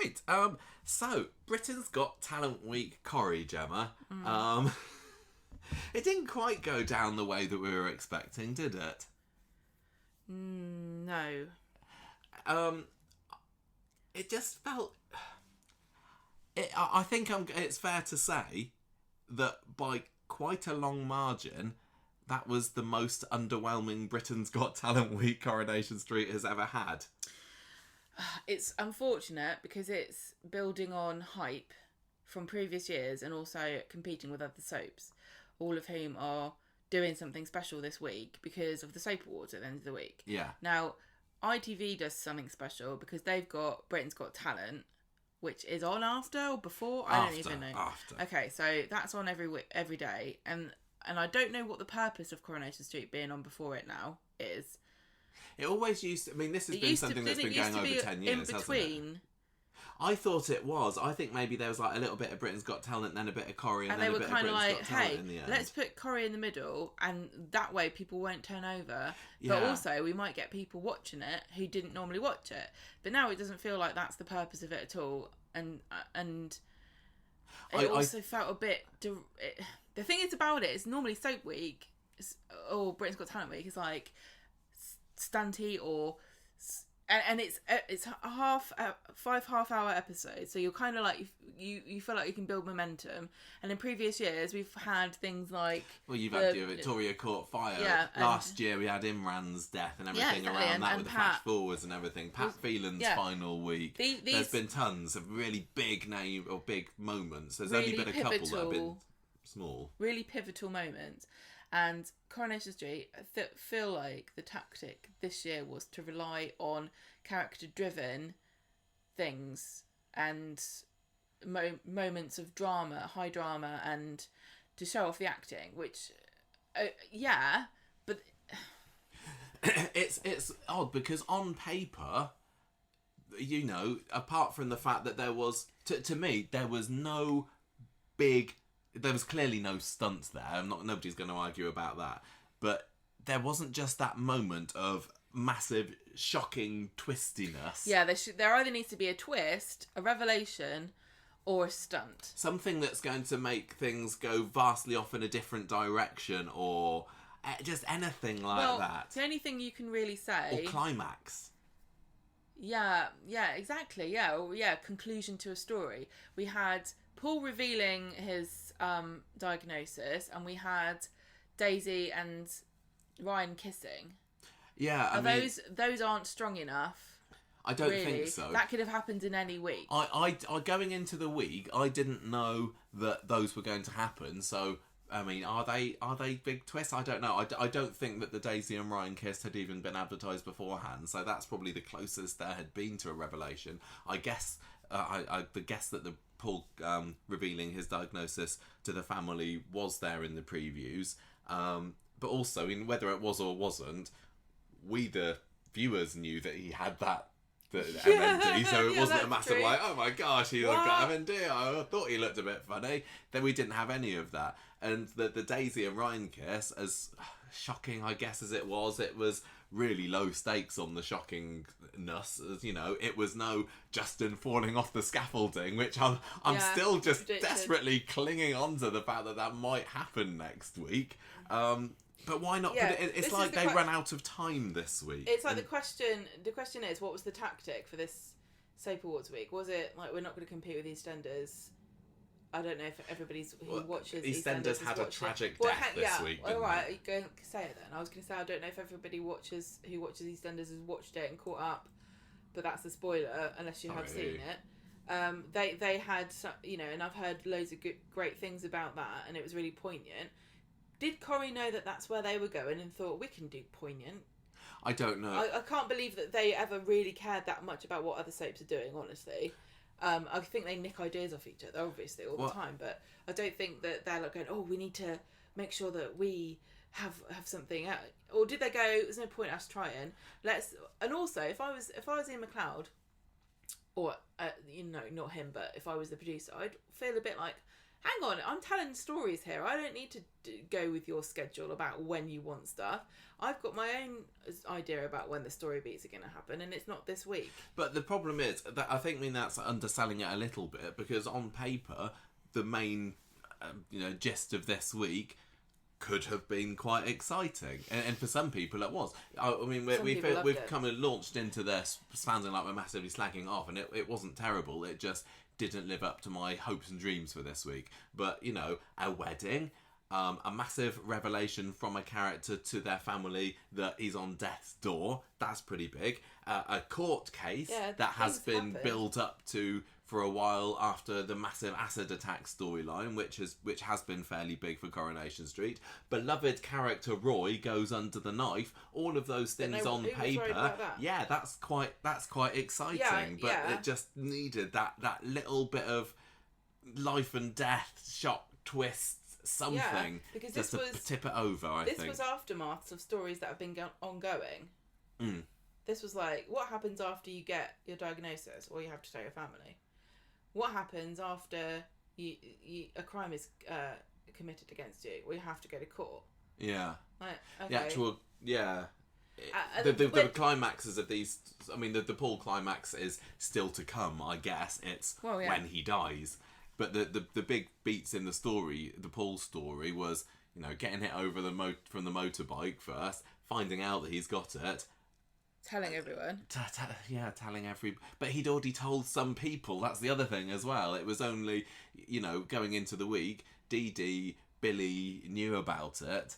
Right. So Britain's Got Talent Week, Corrie, Gemma. It didn't quite go down the way that we were expecting, did it? No. It just felt. I think it's fair to say that by quite a long margin, that was the most underwhelming Britain's Got Talent Week Coronation Street has ever had. It's unfortunate because it's building on hype from previous years and also competing with other soaps, all of whom are doing something special this week because of the Soap Awards at the end of the week. Yeah. Now, ITV does something special because they've got Britain's Got Talent, which is on after or before? I don't even know. After. Okay, so that's on every day. And I don't know what the purpose of Coronation Street being on before it now is. It always used to... I mean, this has been something that's been going over 10 years, hasn't it? I thought it was. I think maybe there was like a little bit of Britain's Got Talent, then a bit of Corrie, and then a bit of Britain's Got Talent in the end. Let's put Corrie in the middle, and that way people won't turn over. Yeah. But also, we might get people watching it who didn't normally watch it. But now it doesn't feel like that's the purpose of it at all. And it also felt a bit... The thing is about it, it's normally Soap Week, or Britain's Got Talent Week, is like stunty or... And it's five half-hour episodes, so you're kind of like you feel like you can build momentum. And in previous years, we've had things like you've had your Victoria Court fire. Yeah, last year we had Imran's death and everything around that with the flash forwards and everything. Pat Phelan's final week. There's been tons of really big name or big moments. There's really only been a couple that have been small, really pivotal moments. And Coronation Street, I feel like the tactic this year was to rely on character-driven things and moments of drama, high drama, and to show off the acting, which, but... It's odd, because on paper, you know, apart from the fact that there was... To me, there was no big... There was clearly no stunts there. Nobody's going to argue about that. But there wasn't just that moment of massive, shocking twistiness. Yeah, there either needs to be a twist, a revelation, or a stunt. Something that's going to make things go vastly off in a different direction, or just anything like that. The only thing you can really say... Or climax. Yeah, exactly. Yeah, conclusion to a story. We had Paul revealing his diagnosis, and we had Daisy and Ryan kissing. Yeah, I mean, those aren't strong enough. I don't think so. That could have happened in any week. I going into the week, I didn't know that those were going to happen. So I mean, are they big twists? I don't know. I don't think that the Daisy and Ryan kiss had even been advertised beforehand. So that's probably the closest there had been to a revelation. I guess the guess that the Paul revealing his diagnosis to the family was there in the previews. But also, in whether it was or wasn't, we the viewers knew that he had that. MND, so it wasn't a massive like, oh my gosh, he got MND. I thought he looked a bit funny. Then we didn't have any of that, and the Daisy and Ryan kiss, as shocking I guess as it was really low stakes on the shockingness. As you know, it was no Justin falling off the scaffolding, which I'm still just desperately clinging on to the fact that might happen next week. But why not put it in? It's like they ran out of time this week. It's like the question is, what was the tactic for this Soap Awards week? Was it like, we're not going to compete with EastEnders? I don't know if everybody's who watches EastEnders had a tragic death this week. All right, go say it then. I was going to say, I don't know if everybody who watches EastEnders has watched it and caught up, but that's a spoiler unless you have seen it. They had, and I've heard loads of great things about that, and it was really poignant. Did Corrie know that that's where they were going and thought, we can do poignant? I don't know. I can't believe that they ever really cared that much about what other soaps are doing, honestly. I think they nick ideas off each other, obviously, all the time, but I don't think that they're like going, oh, we need to make sure that we have something out. Or did they go, there's no point us trying. And also, if I was Ian McLeod, or, not him, but if I was the producer, I'd feel a bit like, hang on, I'm telling stories here. I don't need to go with your schedule about when you want stuff. I've got my own idea about when the story beats are going to happen, and it's not this week. But the problem is that I think that's underselling it a little bit, because on paper, the main gist of this week could have been quite exciting, and for some people it was. I mean, we've kind of launched into this sounding like we're massively slagging off, and it wasn't terrible. It just didn't live up to my hopes and dreams for this week. But a wedding, a massive revelation from a character to their family that he's on death's door. That's pretty big. A court case that has been built up to for a while after the massive acid attack storyline, which has been fairly big for Coronation Street. Beloved character Roy goes under the knife. All of those things on paper, that's quite exciting. But it just needed that little bit of life and death shock twist, something, because just to tip it over. I think this was aftermaths of stories that have been ongoing. This was like, what happens after you get your diagnosis or you have to tell your family? What happens after a crime is committed against you? We have to go to court. Yeah. Like, okay. The actual, the climaxes of these. I mean, the Paul climax is still to come. I guess it's when he dies. But the big beats in the story, the Paul story, was getting hit over from the motorbike first, finding out that he's got it. Telling everyone. Telling every... But he'd already told some people. That's the other thing as well. It was only, going into the week, Dee Dee, Billy knew about it.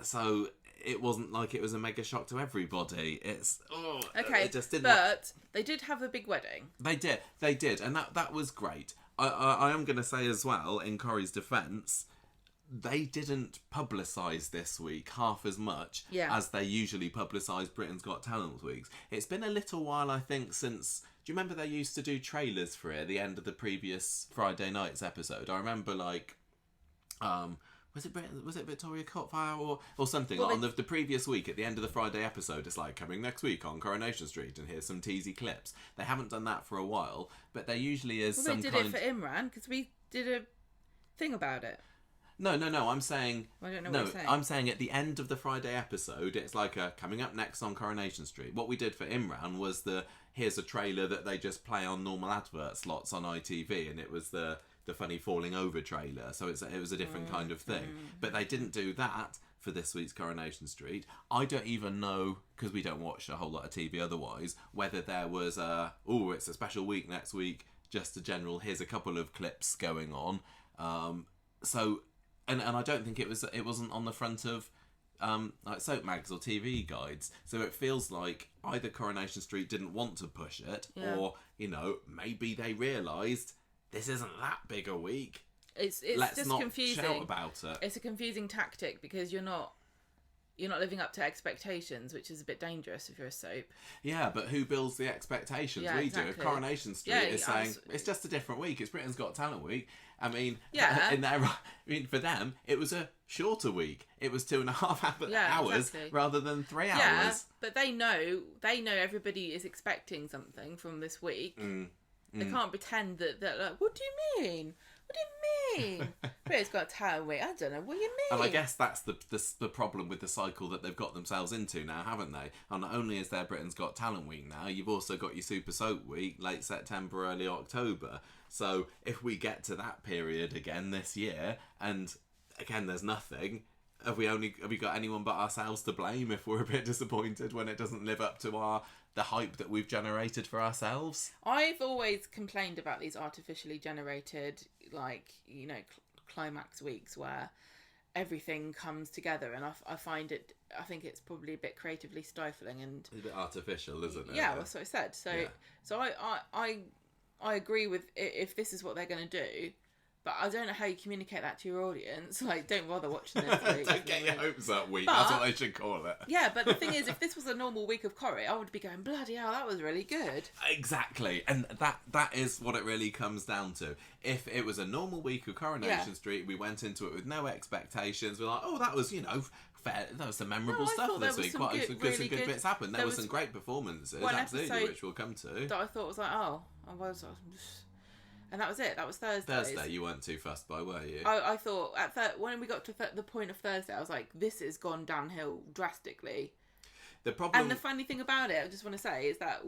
So it wasn't like it was a mega shock to everybody. It's... okay, it just didn't... But they did have a big wedding. They did. And that was great. I am going to say as well, in Corrie's defence, they didn't publicise this week half as much as they usually publicise Britain's Got Talent weeks. It's been a little while, I think, since... Do you remember they used to do trailers for it at the end of the previous Friday night's episode? I remember, like... was it Victoria Courtfire or something? Well, on the previous week, at the end of the Friday episode, it's like, coming next week on Coronation Street, and here's some teasy clips. They haven't done that for a while, but there usually is some kind... Well, they did it for Imran, because we did a thing about it. No, I'm saying... I don't know what you're saying. I'm saying at the end of the Friday episode, it's like coming up next on Coronation Street. What we did for Imran was here's a trailer that they just play on normal advert slots on ITV, and it was the funny falling over trailer, so it was a different kind of thing. But they didn't do that for this week's Coronation Street. I don't even know, because we don't watch a whole lot of TV otherwise, whether there was it's a special week next week, just a general, here's a couple of clips going on. And I don't think it wasn't on the front of like soap mags or TV guides. So it feels like either Coronation Street didn't want to push it, or maybe they realised this isn't that big a week. Let's just not confusing. Shout about it. It's a confusing tactic because you're not living up to expectations, which is a bit dangerous if you're a soap. Yeah, but who builds the expectations? Yeah, we exactly. do. If Coronation Street is saying it's just a different week, it's Britain's Got Talent week. I mean, for them, it was a shorter week. It was 2.5 hours rather than 3 hours. Yeah, but they know everybody is expecting something from this week. They can't pretend that like, what do you mean? What do you mean? Britain's Got Talent week. I don't know what you mean. And I guess that's the problem with the cycle that they've got themselves into now, haven't they? And not only is there Britain's Got Talent week now, you've also got your Super Soap week, late September, early October. So if we get to that period again this year, and again there's nothing, have we got anyone but ourselves to blame if we're a bit disappointed when it doesn't live up to the hype that we've generated for ourselves? I've always complained about these artificially generated, climax weeks where everything comes together, and I think it's probably a bit creatively stifling and it's a bit artificial, isn't it? Yeah, that's what I said. So I agree with if this is what they're going to do. But I don't know how you communicate that to your audience. Like, don't bother watching this week. Don't get your hopes up week. That's what they should call it. Yeah, but the thing is, if this was a normal week of Corrie, I would be going, bloody hell, that was really good. Exactly. And that is what it really comes down to. If it was a normal week of Coronation Street, we went into it with no expectations. We're like, oh, that was, fair. There was some memorable stuff this week. Quite some good bits happened. There were some great performances, absolutely, which we'll come to. That I thought was like, And that was it. That was Thursday. Thursday, you weren't too fussed by, were you? I thought when we got to the point of Thursday, I was like, this has gone downhill drastically. The problem... And the funny thing about it, I just want to say, is that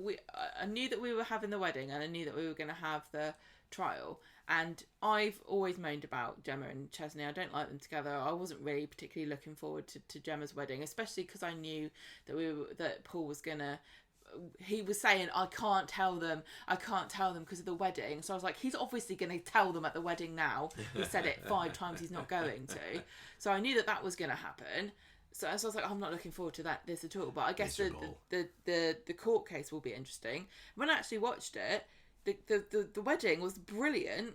I knew that we were having the wedding, and I knew that we were going to have the trial. And I've always moaned about Gemma and Chesney. I don't like them together. I wasn't really particularly looking forward to Gemma's wedding, especially because I knew that Paul was going to... He was saying, I can't tell them because of the wedding. So I was like, he's obviously going to tell them at the wedding now. He said it 5 times, he's not going to. So I knew that was going to happen. So I was like, I'm not looking forward to this at all. But I guess the court case will be interesting. When I actually watched it, the wedding was brilliant.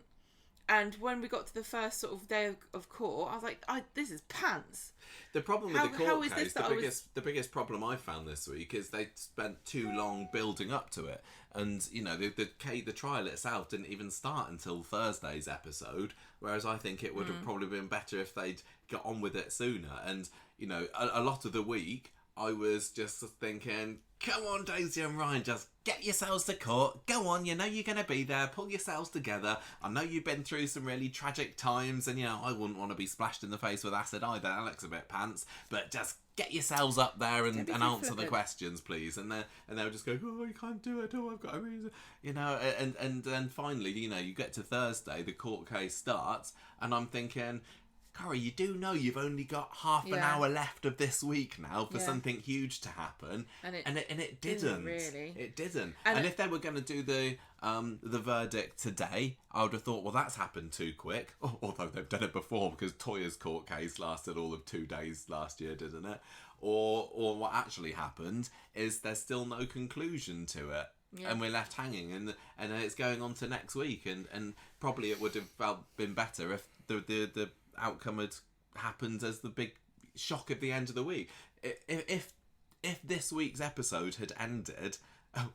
And when we got to the first sort of day of court, I was like, this is pants. The problem with the court case, the biggest problem I found this week is they spent too long building up to it. And, you know, the trial itself didn't even start until Thursday's episode, whereas I think it would have probably been better if they'd got on with it sooner. And, you know, a lot of the week, I was just thinking, come on, Daisy and Ryan, just get yourselves to court. Go on, you know you're going to be there. Pull yourselves together. I know you've been through some really tragic times, and, you know, I wouldn't want to be splashed in the face with acid either. That looks a bit pants. But just get yourselves up there and answer the questions, please. And they'll just go, oh, you can't do it. Oh, I've got a reason. You know, and then finally, you know, you get to Thursday, the court case starts, and I'm thinking... Corrie, you do know you've only got half an hour left of this week now for something huge to happen, and it didn't. Really. It didn't. And if they were going to do the verdict today, I would have thought, well, that's happened too quick. Although they've done it before, because Toya's court case lasted all of 2 days last year, didn't it? Or what actually happened is there's still no conclusion to it. Yeah. And we're left hanging, and it's going on to next week, and probably it would have been better if the outcome had happened as the big shock at the end of the week. If this week's episode had ended,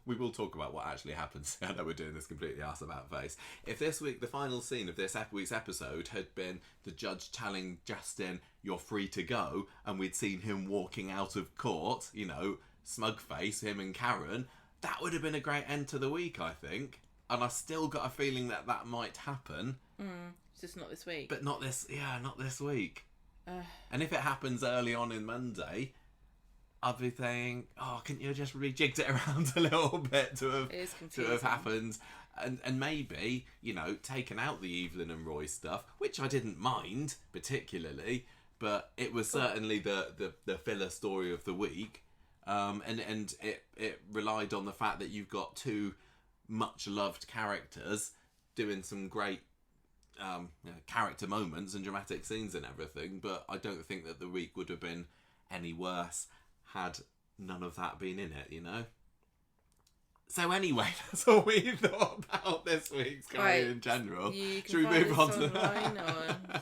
we will talk about what actually happens. I know we're doing this completely arse about face. If this week, the final scene of this week's episode had been the judge telling Justin, you're free to go, and we'd seen him walking out of court, you know, smug face, him and Karen, that would have been a great end to the week, I think. And I still got a feeling that might happen. It's just not this week. But not this week. And if it happens early on in Monday, I'll be thinking, oh, couldn't you just rejigged it around a little bit to have happened? And maybe, you know, taken out the Evelyn and Roy stuff, which I didn't mind particularly, but it was certainly the filler story of the week. And it relied on the fact that you've got 2 much loved characters doing some great character moments and dramatic scenes and everything, but I don't think that the week would have been any worse had none of that been in it, you know? So anyway, that's all we thought about this week's Corrie in general. Should we move on to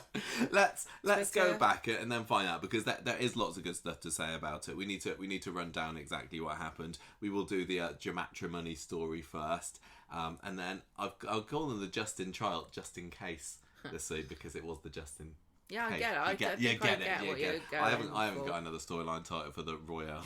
Let's go back and then find out, because there is lots of good stuff to say about it. We need to run down exactly what happened. We will do the Gematrimony story first, and then I'll call them the Justin trial just in case this week, because it was the Justin. Yeah, I get it. I get it. I haven't got another storyline title for the Royale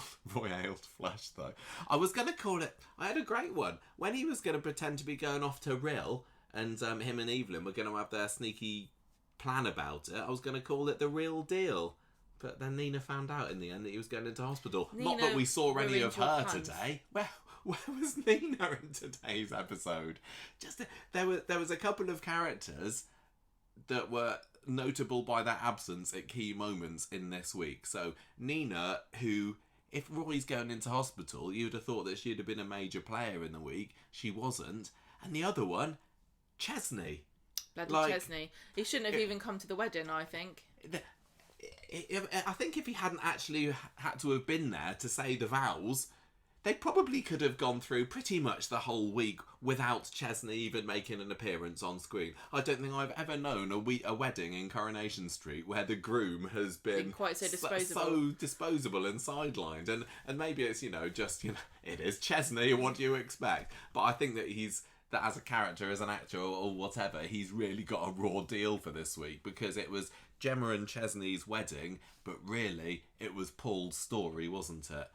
Flush though. I was going to call it. I had a great one when he was going to pretend to be going off to Rill, and him and Evelyn were going to have their sneaky plan about it. I was going to call it The Real Deal, but then Nina found out in the end that he was going into hospital. Not that we saw any of her today. Where was Nina in today's episode? Just there was a couple of characters that were notable by their absence at key moments in this week. So Nina, who, if Roy's going into hospital, you'd have thought that she'd have been a major player in the week. She wasn't. And the other one, Chesney. Bloody Chesney. He shouldn't have even come to the wedding, I think. I think if he hadn't actually had to have been there to say the vows, they probably could have gone through pretty much the whole week without Chesney even making an appearance on screen. I don't think I've ever known a wedding in Coronation Street where the groom has been quite so disposable and sidelined. And maybe it's, you know, just, you know, it is Chesney, what do you expect? But I think that that as a character, as an actor or whatever, he's really got a raw deal for this week, because it was Gemma and Chesney's wedding, but really it was Paul's story, wasn't it?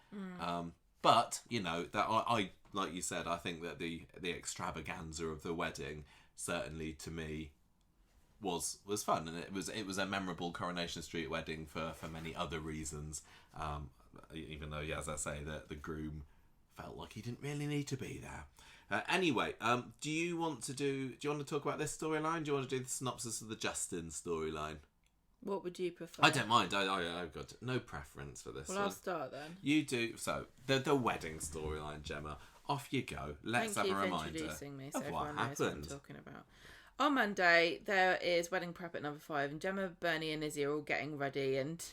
But, you know, that I like you said, I think that the extravaganza of the wedding certainly to me was fun, and it was a memorable Coronation Street wedding for many other reasons. Even though, yeah, as I say, the groom felt like he didn't really need to be there. Anyway, do you want to talk about this storyline? Do you want to do the synopsis of the Justin storyline? What would you prefer? I don't mind. I've got no preference for this. Well, I'll start then. You do. So the wedding storyline, Gemma. Off you go. Let's have a reminder Thank you for introducing me, so of what everyone knows what I'm happened. talking about. On Monday, there is wedding prep at number 5, and Gemma, Bernie and Izzy are all getting ready, and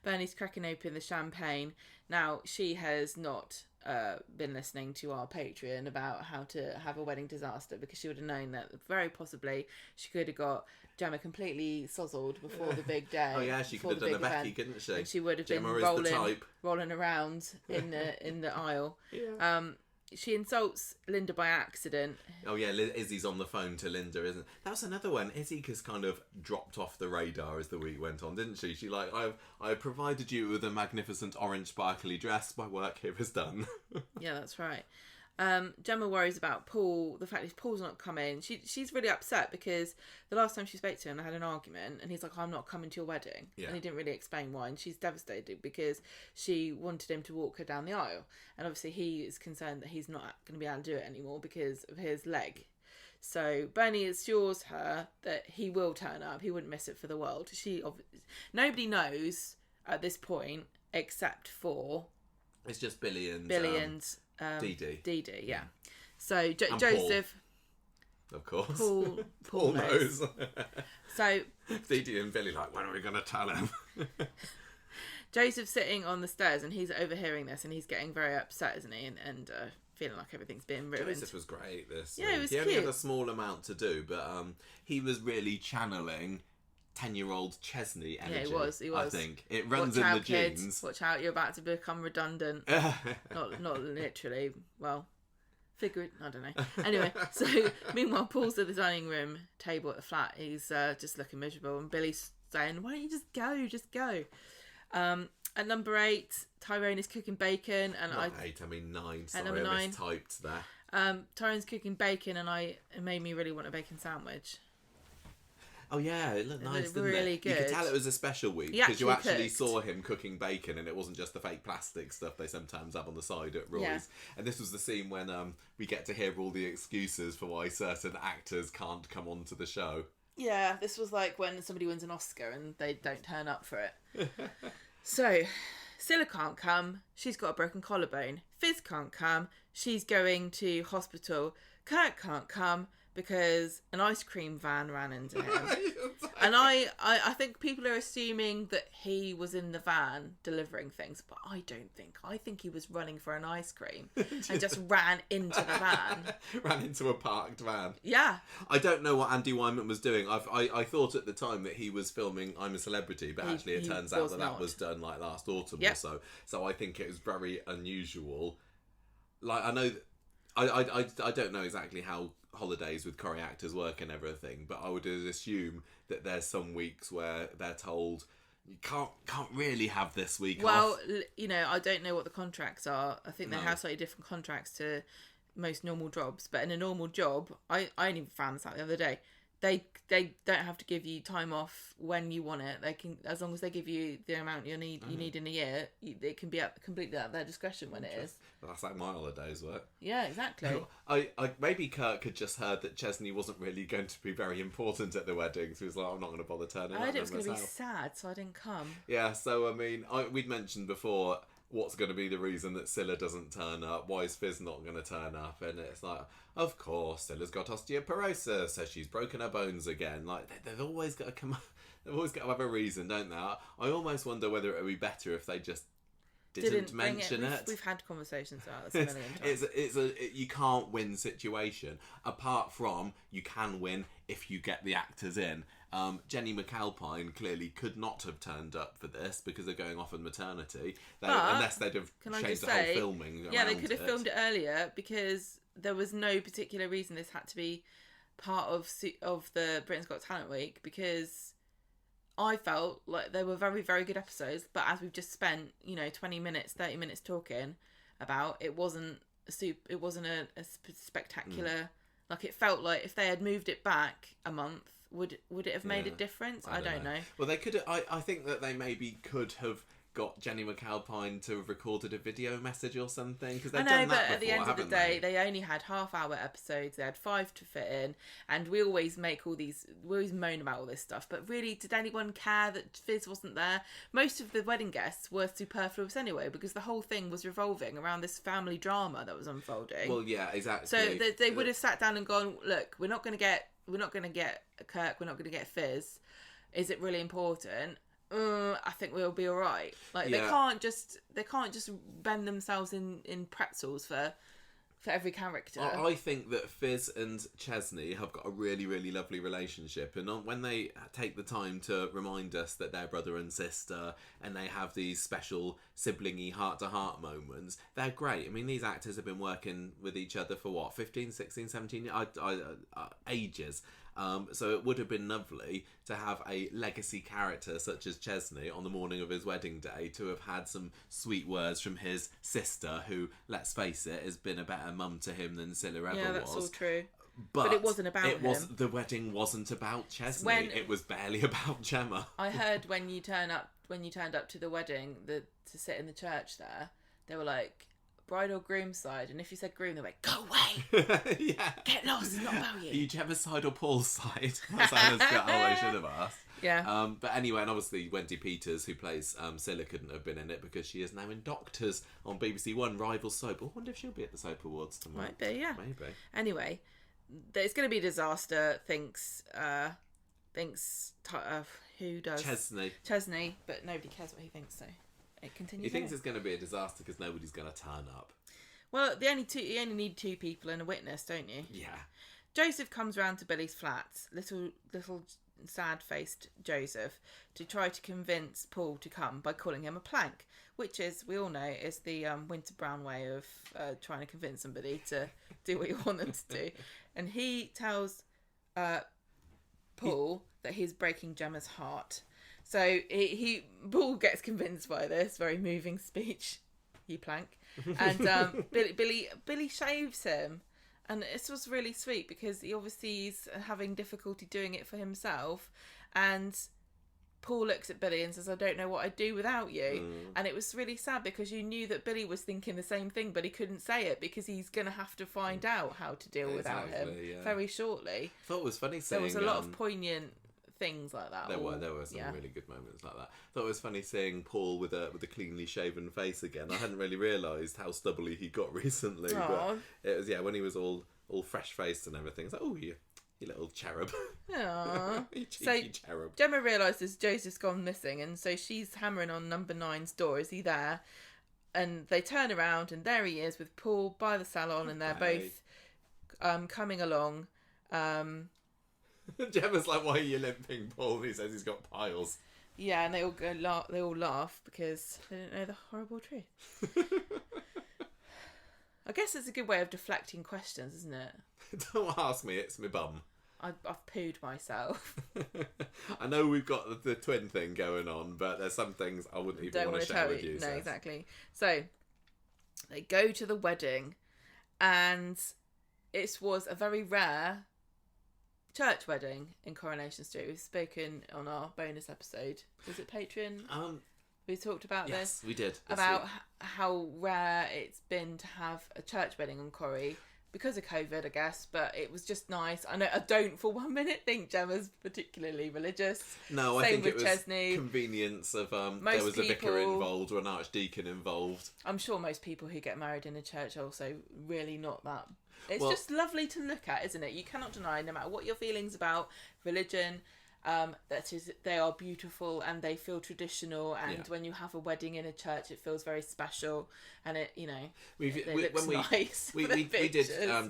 Bernie's cracking open the champagne. Now, she has not been listening to our Patreon about how to have a wedding disaster, because she would have known that very possibly she could have got Gemma completely sozzled before the big day. Oh yeah, she could have done a Becky, couldn't she? And she would have Gemma been rolling around in the aisle. Yeah. She insults Linda by accident. Oh yeah, Izzy's on the phone to Linda, isn't it? That was another one. Izzy has kind of dropped off the radar as the week went on, didn't she? She like, I provided you with a magnificent orange sparkly dress. My work here is done. Yeah, that's right. Gemma worries about Paul, the fact that Paul's not coming. She's really upset because the last time she spoke to him, they had an argument, and he's like, I'm not coming to your wedding. Yeah. And he didn't really explain why, and she's devastated because she wanted him to walk her down the aisle. And obviously he is concerned that he's not going to be able to do it anymore because of his leg. So Bernie assures her that he will turn up. He wouldn't miss it for the world. Nobody knows at this point except for... It's just Billy and Dee Dee, yeah. So Paul. Joseph... Of course. Paul knows. So Dee and Billy like, when are we going to tell him? Joseph's sitting on the stairs and he's overhearing this and he's getting very upset, isn't he? And feeling like everything's being ruined. Joseph was great this Yeah, week. it was He cute. only had a small amount to do, but he was really channeling 10-year-old Chesney energy. Yeah, he was. I think. It runs Watch in out, the kids. genes. Watch out, you're about to become redundant. Not literally. Well, figure. I don't know. Anyway, so meanwhile, Paul's at the dining room table at the flat. He's just looking miserable, and Billy's saying, "Why don't you just go? Just go." At number 8, Tyrone is cooking bacon, and Not 8, I mean 9. Sorry, number 9, I mistyped there. Tyrone's cooking bacon, and it made me really want a bacon sandwich. Oh yeah, it looked nice, didn't really it? good. You could tell it was a special week He because you actually actually cooked. saw him cooking bacon, and it wasn't just the fake plastic stuff they sometimes have on the side at Roy's. Yeah. And this was the scene when we get to hear all the excuses for why certain actors can't come onto the show. Yeah, this was like when somebody wins an Oscar and they don't turn up for it. So, Scylla can't come. She's got a broken collarbone. Fizz can't come. She's going to hospital. Kurt can't come because an ice cream van ran into him. And I think people are assuming that he was in the van delivering things, but I don't think. I think he was running for an ice cream and just ran into the van. Ran into a parked van. Yeah. I don't know what Andy Wyman was doing. I thought at the time that he was filming I'm a Celebrity, but actually it turns out that was done like last autumn or so. So I think it was very unusual. Like, I know... I don't know exactly how holidays with Corrie actors work and everything, but I would assume that there's some weeks where they're told you can't really have this week off. Well, you know, I don't know what the contracts are. I think they No. have slightly different contracts to most normal jobs, but in a normal job, I only found this out the other day. They don't have to give you time off when you want it. They can, as long as they give you the amount you need in a year, it can be completely at their discretion when it is. That's like my holidays work. Yeah, exactly. I maybe Kirk had just heard that Chesney wasn't really going to be very important at the wedding, so he was like, I'm not going to bother turning up. I heard it was going to be myself. sad, so I didn't come. Yeah, so I mean, we'd mentioned before what's going to be the reason that Scylla doesn't turn up. Why is Fizz not going to turn up? And it's like, of course, Scylla's got osteoporosis, so she's broken her bones again. Like, they've always got to come. They've always got to have a reason, don't they? I almost wonder whether it would be better if they just didn't mention it. We've had conversations about this a million times. It's a you can't win situation. Apart from you can win if you get the actors in. Jenny McAlpine clearly could not have turned up for this because they're going off on maternity. Unless they'd have changed the whole filming. Yeah, they could have filmed it earlier because there was no particular reason this had to be part of the Britain's Got Talent week, because I felt like they were very, very good episodes, but as we've just spent, 20 minutes, 30 minutes talking about, it wasn't a spectacular Like, it felt like if they had moved it back a month, would it have made a difference? I don't know. Well, they could. I think that they maybe could have got Jenny McAlpine to have recorded a video message or something, because they've done that before, at the end of the day, they? they only had half-hour episodes. They had 5 to fit in, and we always moan about all this stuff. But really, did anyone care that Fizz wasn't there? Most of the wedding guests were superfluous anyway, because the whole thing was revolving around this family drama that was unfolding. Well, yeah, exactly. So they would have sat down and gone, look, we're not going to get Kirk, we're not going to get Fizz. Is it really important? I think we'll be all right. Like, they can't just bend themselves in pretzels for every character. I think that Fizz and Chesney have got a really, really lovely relationship, and when they take the time to remind us that they're brother and sister, and they have these special siblingy heart-to-heart moments, they're great. I mean, these actors have been working with each other for what, 15, 16, 17 years? Ages. So it would have been lovely to have a legacy character such as Chesney on the morning of his wedding day, to have had some sweet words from his sister, who, let's face it, has been a better mum to him than Scylla ever was. Yeah, that's all true. But it wasn't about him. The wedding wasn't about Chesney. It was barely about Gemma. I heard when you turned up to the wedding, to sit in the church there, they were like, bride or groom's side, and if you said groom, they went, go away. Yeah. Get lost, it's not about you. Are you Gemma's side or Paul's side? That's I should have asked. Yeah. But anyway, and obviously Wendy Peters, who plays Scylla, couldn't have been in it because she is now in Doctors on BBC One, rival soap. I wonder if she'll be at the Soap Awards tomorrow. Might be, yeah. Maybe. Anyway, it's going to be a disaster, thinks who does? Chesney, but nobody cares what he thinks, so it continues. He thinks it's going to be a disaster because nobody's going to turn up. Well, you only need 2 people and a witness, don't you? Yeah. Joseph comes round to Billy's flat, little sad-faced Joseph, to try to convince Paul to come by calling him a plank, which is, we all know, is the Winter Brown way of trying to convince somebody to do what you want them to do. And he tells Paul that he's breaking Gemma's heart. So Paul gets convinced by this very moving speech, you plank, and Billy shaves him. And this was really sweet because he obviously is having difficulty doing it for himself. And Paul looks at Billy and says, I don't know what I'd do without you. And it was really sad because you knew that Billy was thinking the same thing, but he couldn't say it because he's going to have to find out how to deal without him very shortly. I thought it was funny seeing... There was a lot of poignant things like that. There were some really good moments like that. I thought it was funny seeing Paul with a cleanly shaven face again. I hadn't really realised how stubbly he got recently. But it was, when he was all fresh faced and everything. It's like, oh, you little cherub. Aww. You cheeky cherub. Gemma realises Joseph's gone missing, and so she's hammering on number 9's door. Is he there? And they turn around and there he is with Paul by the salon, and they're both coming along. Gemma's like, why are you limping, Paul? And he says he's got piles. Yeah, and they all laugh because they don't know the horrible truth. I guess it's a good way of deflecting questions, isn't it? Don't ask me, it's my bum. I've pooed myself. I know we've got the twin thing going on, but there's some things I wouldn't even want to share with you. No, exactly. So, they go to the wedding, and it was a very rare church wedding in Coronation Street. We've spoken on our bonus episode. Was it Patreon? We talked about this. Yes, we did. About how rare it's been to have a church wedding on Corrie because of COVID, I guess. But it was just nice. I know I don't for 1 minute think Gemma's particularly religious. No, I think it was Chesney. Convenience of there was a vicar involved or an archdeacon involved. I'm sure most people who get married in a church are also really not that. It's just lovely to look at, isn't it? You cannot deny, no matter what your feelings about religion, that is, they are beautiful and they feel traditional. And when you have a wedding in a church, it feels very special. And it, we did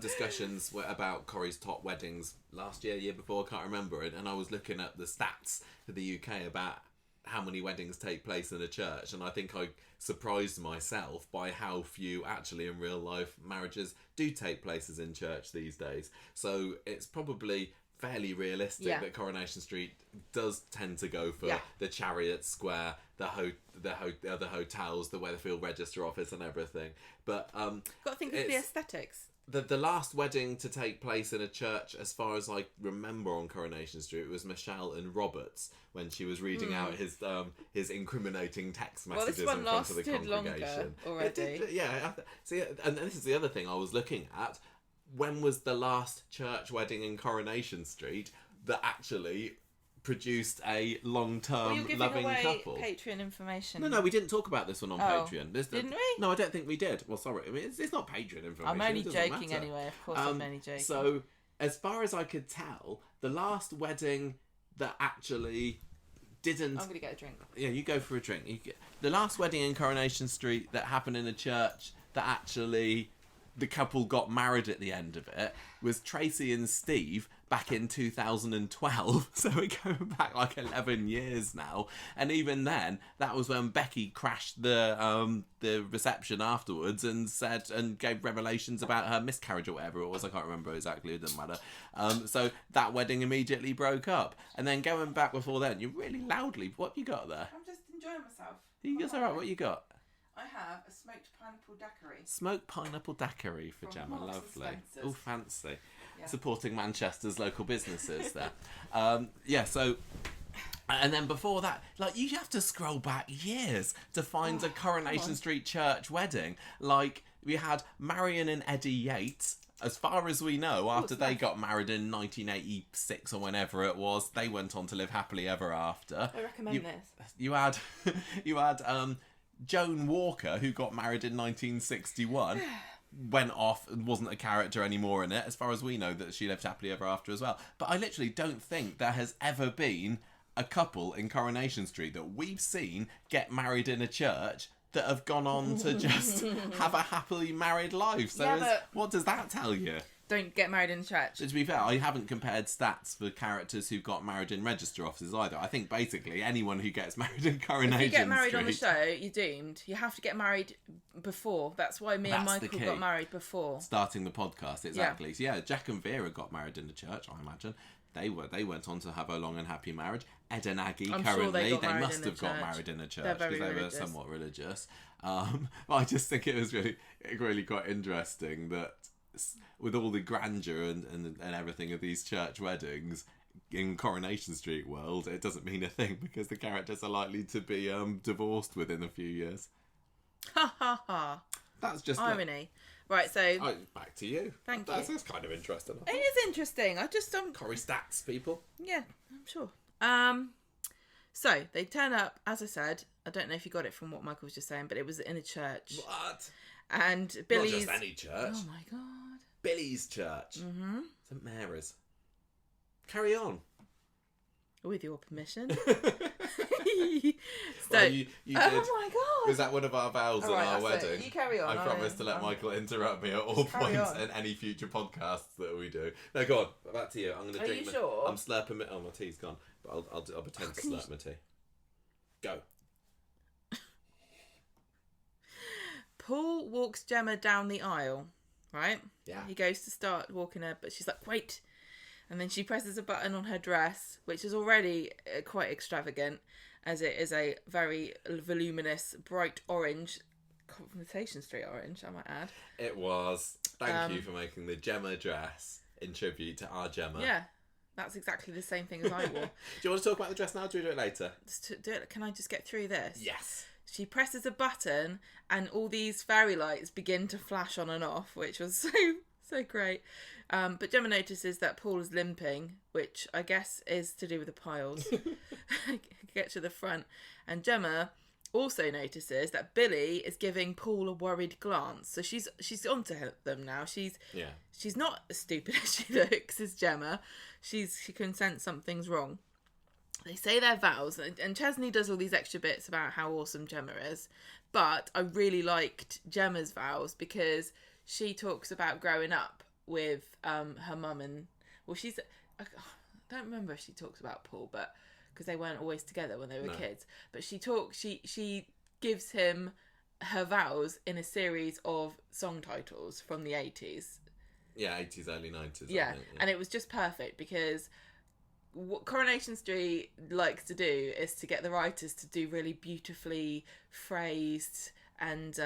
discussions about Corrie's top weddings last year before, I can't remember it, and I was looking at the stats for the UK about how many weddings take place in a church, and I think I surprised myself by how few actually in real life marriages do take places in church these days. So it's probably fairly realistic that Coronation Street does tend to go for the Chariot Square, the other hotels, the Weatherfield Register Office and everything. But got to think of the aesthetics. The last wedding to take place in a church, as far as I remember, on Coronation Street was Michelle and Roberts when she was reading out his incriminating text messages in front of the congregation. Already. See, and this is the other thing I was looking at. When was the last church wedding in Coronation Street that actually produced a long-term loving couple? Patreon information. No, we didn't talk about this one on Patreon. Didn't we? No, I don't think we did. Well, sorry, I mean, it's not Patreon information. I'm only joking anyway. Of course, I'm only joking. So, as far as I could tell, the last wedding that actually didn't. I'm gonna get a drink. Yeah, you go for a drink. The last wedding in Coronation Street that happened in a church that actually the couple got married at the end of it was Tracy and Steve back in 2012. So we're going back like 11 years now. And even then, that was when Becky crashed the reception afterwards and gave revelations about her miscarriage or whatever it was. I can't remember exactly. It doesn't matter. So that wedding immediately broke up. And then going back before then, you're really loudly. What have you got there? I'm just enjoying myself. That's all right. What you got? I have a smoked pineapple daiquiri. Smoked pineapple daiquiri for Gemma. Lovely. Oh, fancy. Yeah. Supporting Manchester's local businesses there. So... And then before that, like, you have to scroll back years to find a Coronation Street church wedding. Like, we had Marion and Eddie Yates. As far as we know, after they got married in 1986 or whenever it was, they went on to live happily ever after. I recommend this. You had Joan Walker, who got married in 1961, went off and wasn't a character anymore in it. As far as we know, that she lived happily ever after as well. But I literally don't think there has ever been a couple in Coronation Street that we've seen get married in a church that have gone on to just have a happily married life. So what does that tell you? Don't get married in church. To be fair, I haven't compared stats for characters who got married in register offices either. I think basically anyone who gets married in Coronation Street... If you get married on the show, you're doomed. You have to get married before. That's why me and Michael got married before. Starting the podcast, exactly. Yeah. So Jack and Vera got married in the church, I imagine. They went on to have a long and happy marriage. Ed and Aggie, currently, they must have got married in a church because they were somewhat religious. I just think it was really quite interesting that with all the grandeur and everything of these church weddings in Coronation Street world, it doesn't mean a thing because the characters are likely to be divorced within a few years. Ha ha ha. That's just irony. Right, so... back to you. Thank you. That's kind of interesting. It is interesting. I just... Corrie stats, people. Yeah, I'm sure. So, they turn up, as I said, I don't know if you got it from what Michael was just saying, but it was in a church. What? And Billy's... Not just any church. Oh my God. Billy's church. Mm-hmm. St Mary's. Carry on. With your permission. So, you did. Oh my God. Was that one of our vows at our wedding? You carry on. I promise to let Michael interrupt me at all points in any future podcasts that we do. No, go on. Back to you. I'm going to drink. Are you sure? I'm slurping it. Oh, my tea's gone. But I'll pretend to slurp my tea. Go. Paul walks Gemma down the aisle, right? Yeah. He goes to start walking her, but she's like, wait. And then she presses a button on her dress, which is already quite extravagant, as it is a very voluminous, bright orange, Coronation Street orange, I might add. It was. Thank you for making the Gemma dress in tribute to our Gemma. Yeah, that's exactly the same thing as I wore. Do you want to talk about the dress now, or do we do it later? Can I just get through this? Yes. She presses a button, and all these fairy lights begin to flash on and off, which was so great. But Gemma notices that Paul is limping, which I guess is to do with the piles. Get to the front. And Gemma also notices that Billy is giving Paul a worried glance. So she's onto them now. She's not as stupid as she looks, as Gemma. She can sense something's wrong. They say their vows, and Chesney does all these extra bits about how awesome Gemma is. But I really liked Gemma's vows because she talks about growing up with her mum and... Well, I don't remember if she talks about Paul, but because they weren't always together when they were kids. But she gives him her vows in a series of song titles from the 80s. Yeah, 80s, early 90s. Yeah, I think, and it was just perfect because what Coronation Street likes to do is to get the writers to do really beautifully phrased and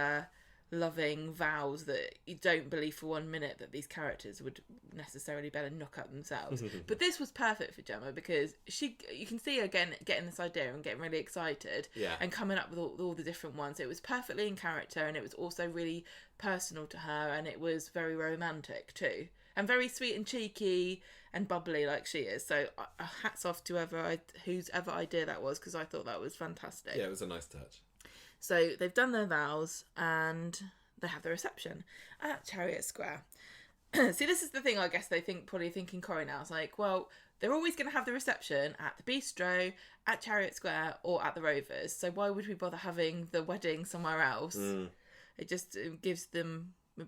loving vows that you don't believe for 1 minute that these characters would necessarily better knock up themselves. But this was perfect for Gemma because you can see her getting this idea and getting really excited and coming up with all the different ones. It was perfectly in character, and it was also really personal to her, and it was very romantic too, and very sweet and cheeky and bubbly like she is. So hats off to whose ever idea that was, because I thought that was fantastic. Yeah, it was a nice touch. So they've done their vows and they have the reception at Chariot Square. See, this is the thing I guess they probably thinking Corrie now. It's like, well, they're always going to have the reception at the Bistro, at Chariot Square, or at the Rovers. So why would we bother having the wedding somewhere else? It just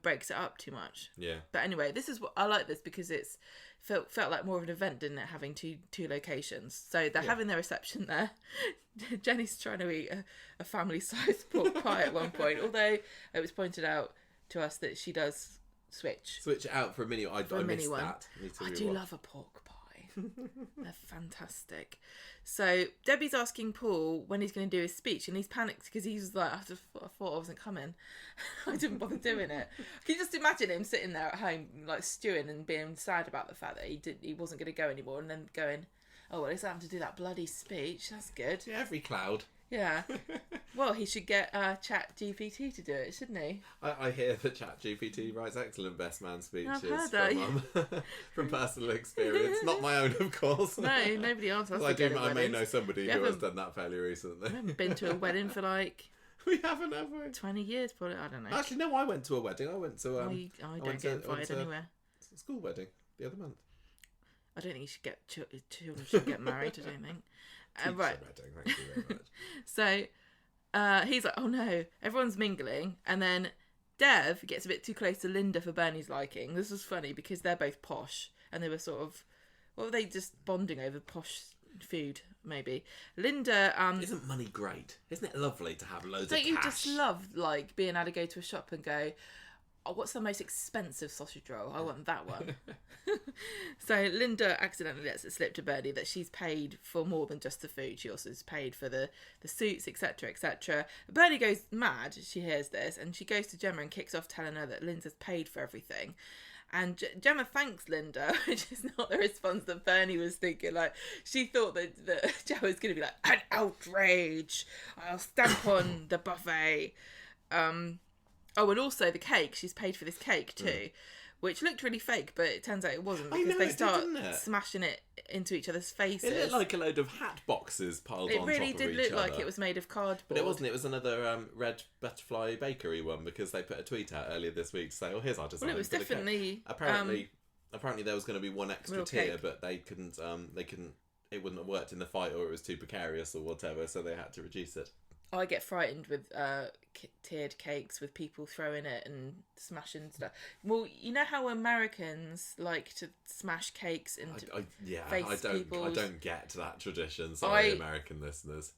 breaks it up too much. Yeah. But anyway, this is what I like this because it's felt like more of an event, didn't it, having two locations. So they're having their reception there. Jenny's trying to eat a family-sized pork pie at one point, although it was pointed out to us that she does switch it out for a mini. I missed one. that. I do love a pork pie. They're fantastic. So Debbie's asking Paul when he's going to do his speech, and he's panicked because he's like, I thought I wasn't coming. I didn't bother doing it. Can you just imagine him sitting there at home like stewing and being sad about the fact that he wasn't going to go anymore, and then going, oh, well, at least I have to do that bloody speech. That's good. Yeah, every cloud. Yeah. Well, he should get Chat GPT to do it, shouldn't he? I hear that Chat GPT writes excellent best man speeches from personal experience. Not my own, of course. No, nobody else has to I get may know somebody who has done that fairly recently. I haven't been to a wedding for like... We haven't, have we? 20 years, probably. I don't know. Actually, no, I went to a wedding. I went to... I don't get invited anywhere. A school wedding the other month. I don't think you should get... Children should get married, I don't think. Right. Wedding, thank you very much. So he's like, oh no, everyone's mingling, and then Dev gets a bit too close to Linda for Bernie's liking. This was funny because they're both posh, and they were sort of, what were they just bonding over? Posh food, maybe. Linda isn't money great? Isn't it lovely to have loads of cash? Don't you just love like being able to go to a shop and go, oh, what's the most expensive sausage roll? I want that one. So Linda accidentally lets it slip to Bernie that she's paid for more than just the food. She also is paid for the suits, etc., etc. Bernie goes mad. She hears this, and she goes to Gemma and kicks off, telling her that Linda's paid for everything. And Gemma thanks Linda, which is not the response that Bernie was thinking. Like, she thought that Gemma was going to be like, an outrage. I'll stamp on the buffet. Oh, and also the cake. She's paid for this cake too, which looked really fake, but it turns out it wasn't because they start smashing it into each other's faces. It looked like a load of hat boxes piled on top of each other. It really did look like it was made of cardboard. But it wasn't. It was another Red Butterfly Bakery one, because they put a tweet out earlier this week to say, "Oh, here's our design." Well, it was definitely apparently there was going to be one extra tier, but they couldn't. It wouldn't have worked in the fight, or it was too precarious, or whatever. So they had to reduce it. I get frightened with tiered cakes with people throwing it and smashing stuff. Well, you know how Americans like to smash cakes into I don't get that tradition. Sorry, American listeners.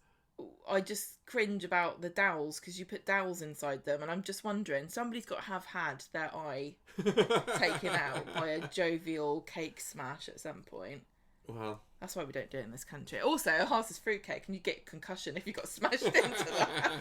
I just cringe about the dowels because you put dowels inside them, and I'm just wondering, somebody's got to have had their eye taken out by a jovial cake smash at some point. Well, that's why we don't do it in this country. Also, a Haas's fruitcake, and you get concussion if you got smashed into that.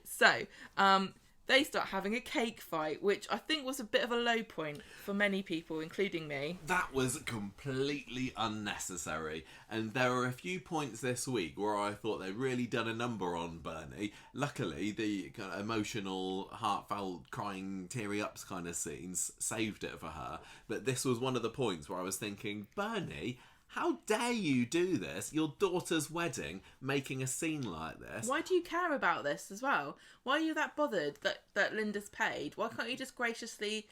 So, they start having a cake fight, which I think was a bit of a low point for many people, including me. That was completely unnecessary. And there were a few points this week where I thought they'd really done a number on Bernie. Luckily, the kind of emotional, heartfelt, crying, teary-ups kind of scenes saved it for her. But this was one of the points where I was thinking, Bernie, how dare you do this? Your daughter's wedding, making a scene like this. Why do you care about this as well? Why are you that bothered that Linda's paid? Why can't you just graciously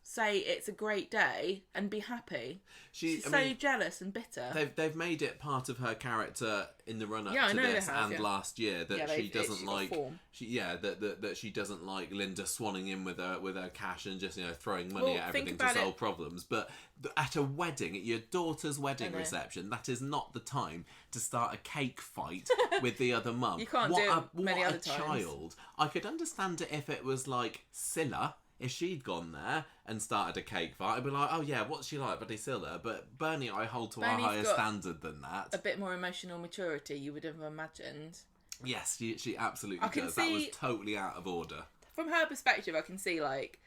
say it's a great day and be happy? She's so jealous and bitter. They've made it part of her character in the run up to this last year that she doesn't like. That she doesn't like Linda swanning in with her cash and just throwing money at everything to solve problems. But at a wedding, at your daughter's wedding reception, that is not the time to start a cake fight with the other mum. You can't do it many other times. Child. I could understand it if it was like Scylla if she'd gone there and started a cake fight, I'd be like, oh yeah, what's she like, Buddy Silla? But Bernie, I hold to Bernie's a higher got standard than that. A bit more emotional maturity, you would have imagined. Yes, she absolutely does. See, that was totally out of order. From her perspective, I can see, like,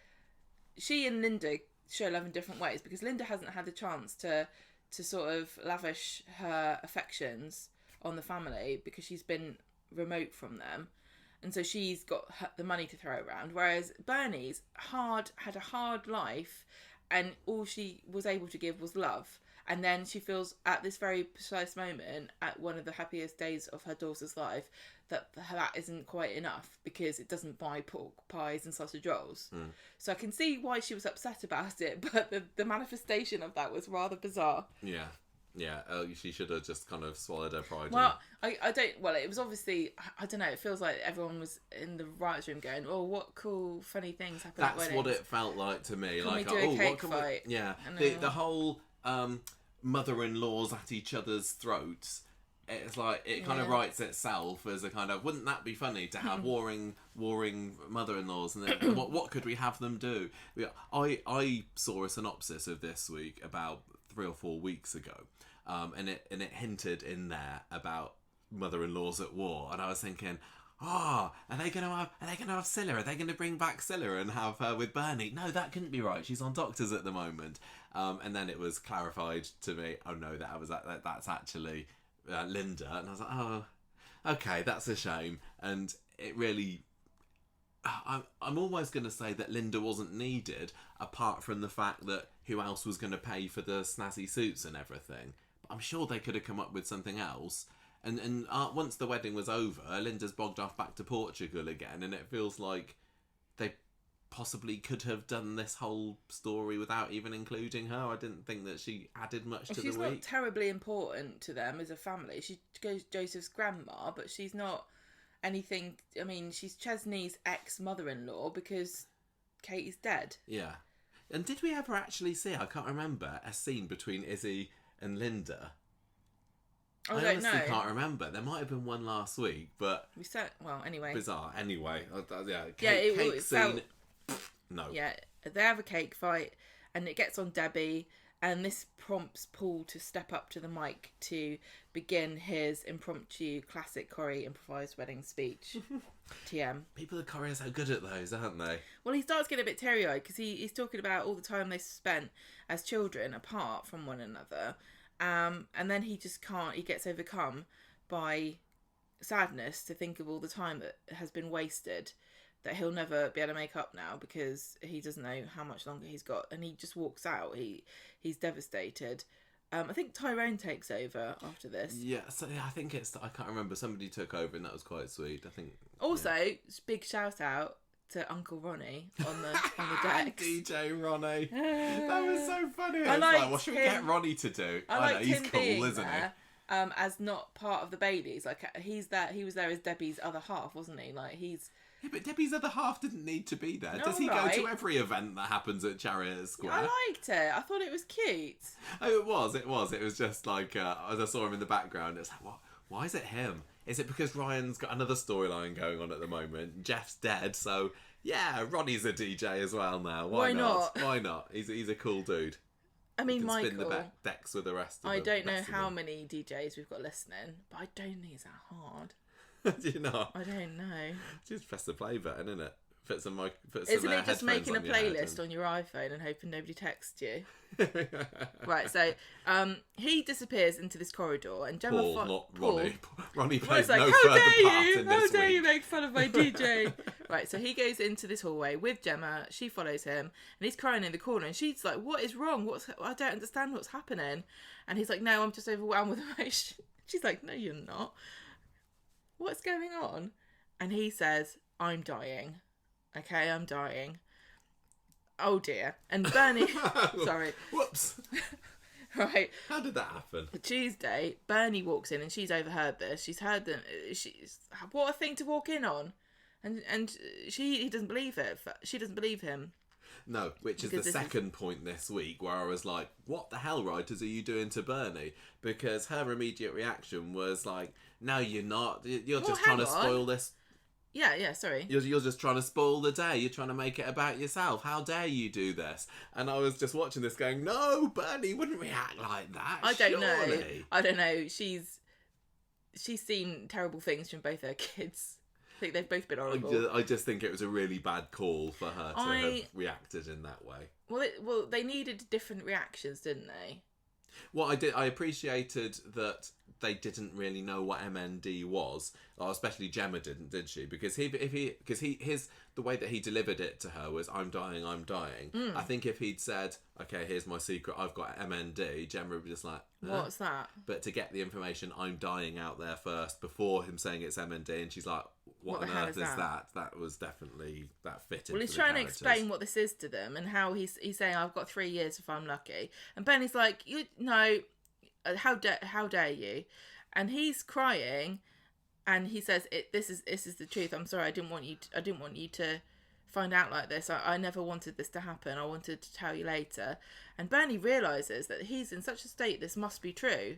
she and Linda show love in different ways, because Linda hasn't had the chance to sort of lavish her affections on the family because she's been remote from them. And so she's got the money to throw around. Whereas Bernie's had a hard life, and all she was able to give was love. And then she feels at this very precise moment, at one of the happiest days of her daughter's life, that isn't quite enough because it doesn't buy pork pies and sausage rolls. So I can see why she was upset about it, but the manifestation of that was rather bizarre. Yeah. Yeah, she should have just kind of swallowed her pride. Well, I don't... Well, it was obviously... I don't know, it feels like everyone was in the writers' room going, oh, what cool, funny things happen at weddings. That's what it felt like to me. Can like, we do a cake fight? Yeah. The whole mother-in-laws at each other's throats, it's like, it kind of writes itself as a kind of, wouldn't that be funny to have warring mother-in-laws, and then what could we have them do? I saw a synopsis of this week about 3 or 4 weeks ago, and it hinted in there about mother-in-laws at war, and I was thinking, are they going to have Scylla? Are they going to bring back Scylla and have her with Bernie? No, that couldn't be right. She's on doctors at the moment. And then it was clarified to me, oh no, that's actually Linda. And I was like, oh, okay, that's a shame. And it really, I'm almost going to say that Linda wasn't needed, apart from the fact that who else was going to pay for the snazzy suits and everything. But I'm sure they could have come up with something else. And once the wedding was over, Linda's bogged off back to Portugal again, and it feels like they possibly could have done this whole story without even including her. I didn't think that she added much to the week. She's not terribly important to them as a family. She goes Joseph's grandma, but she's not anything... I mean, she's Chesney's ex-mother-in-law because Katie's dead. Yeah. And did we ever actually see, I can't remember, a scene between Izzy and Linda? I honestly can't remember. There might have been one last week, but... anyway. Bizarre. Anyway. Cake scene... No. Yeah, they have a cake fight, and it gets on Debbie, and this prompts Paul to step up to the mic to begin his impromptu classic Corrie improvised wedding speech. TM. People at Corrie are so good at those, aren't they? Well, he starts getting a bit teary-eyed because he's talking about all the time they spent as children apart from one another. And then he just can't, he gets overcome by sadness to think of all the time that has been wasted, that he'll never be able to make up now because he doesn't know how much longer he's got, and he just walks out. He's devastated. I think Tyrone takes over after this. Yeah, so I think I can't remember, somebody took over and that was quite sweet, I think. Also, big shout out to Uncle Ronnie on the decks. DJ Ronnie. That was so funny. I was like, what should we get Ronnie to do? I know, he's cool, isn't he? As not part of the Baileys. Like, he was there as Debbie's other half, wasn't he? Like, he's... Yeah, but Debbie's other half didn't need to be there. Does he go to every event that happens at Chariot Square? I liked it. I thought it was cute. Oh, it was. It was just like, as I saw him in the background, it's like, what? Why is it him? Is it because Ryan's got another storyline going on at the moment? Jeff's dead, so yeah, Ronnie's a DJ as well now. Why not? Why not? He's a cool dude. I mean, Michael... spin the decks with the rest of them. I don't know how many DJs we've got listening, but I don't think it's that hard. Do you not? I don't know. Just press the play button, isn't it? Isn't it just making a playlist on your iPhone and hoping nobody texts you? Right, so he disappears into this corridor, and Gemma... Paul, not Ronnie. Ronnie plays no further part in this How dare you make fun of my DJ? Right, so he goes into this hallway with Gemma. She follows him, and he's crying in the corner, and she's like, what is wrong? I don't understand what's happening. And he's like, no, I'm just overwhelmed with emotion. She's like, no, you're not. What's going on? And he says, I'm dying. Okay, I'm dying. Oh dear. And Bernie... Sorry. Whoops. Right. How did that happen? Tuesday, Bernie walks in and she's overheard this. She's heard them. What a thing to walk in on. And he doesn't believe it. She doesn't believe him. No, which is the second point this week where I was like, what the hell, writers, are you doing to Bernie? Because her immediate reaction was like, no, you're not. You're just trying to spoil this. Yeah, sorry. You're just trying to spoil the day. You're trying to make it about yourself. How dare you do this? And I was just watching this going, no, Bernie wouldn't react like that. I don't know. surely." I don't know. She's seen terrible things from both her kids. I think they've both been horrible. I just think it was a really bad call for her to have reacted in that way. Well, they needed different reactions, didn't they? Well, I appreciated that they didn't really know what MND was, or especially Gemma didn't, did she? Because the way that he delivered it to her was, "I'm dying, I'm dying." I think if he'd said, "Okay, here's my secret, I've got MND," Gemma would be just like, "What's that?" But to get the information, "I'm dying," out there first before him saying it's MND, and she's like, "What on earth is that?" That was definitely that fitted. Well, he's trying to explain what this is to them and how he's saying, "I've got 3 years if I'm lucky," and Benny's like, "You no, how dare you?" And he's crying, and he says, "This is the truth. I'm sorry. I didn't want you to find out like this. I never wanted this to happen. I wanted to tell you later." And Bernie realizes that he's in such a state this must be true.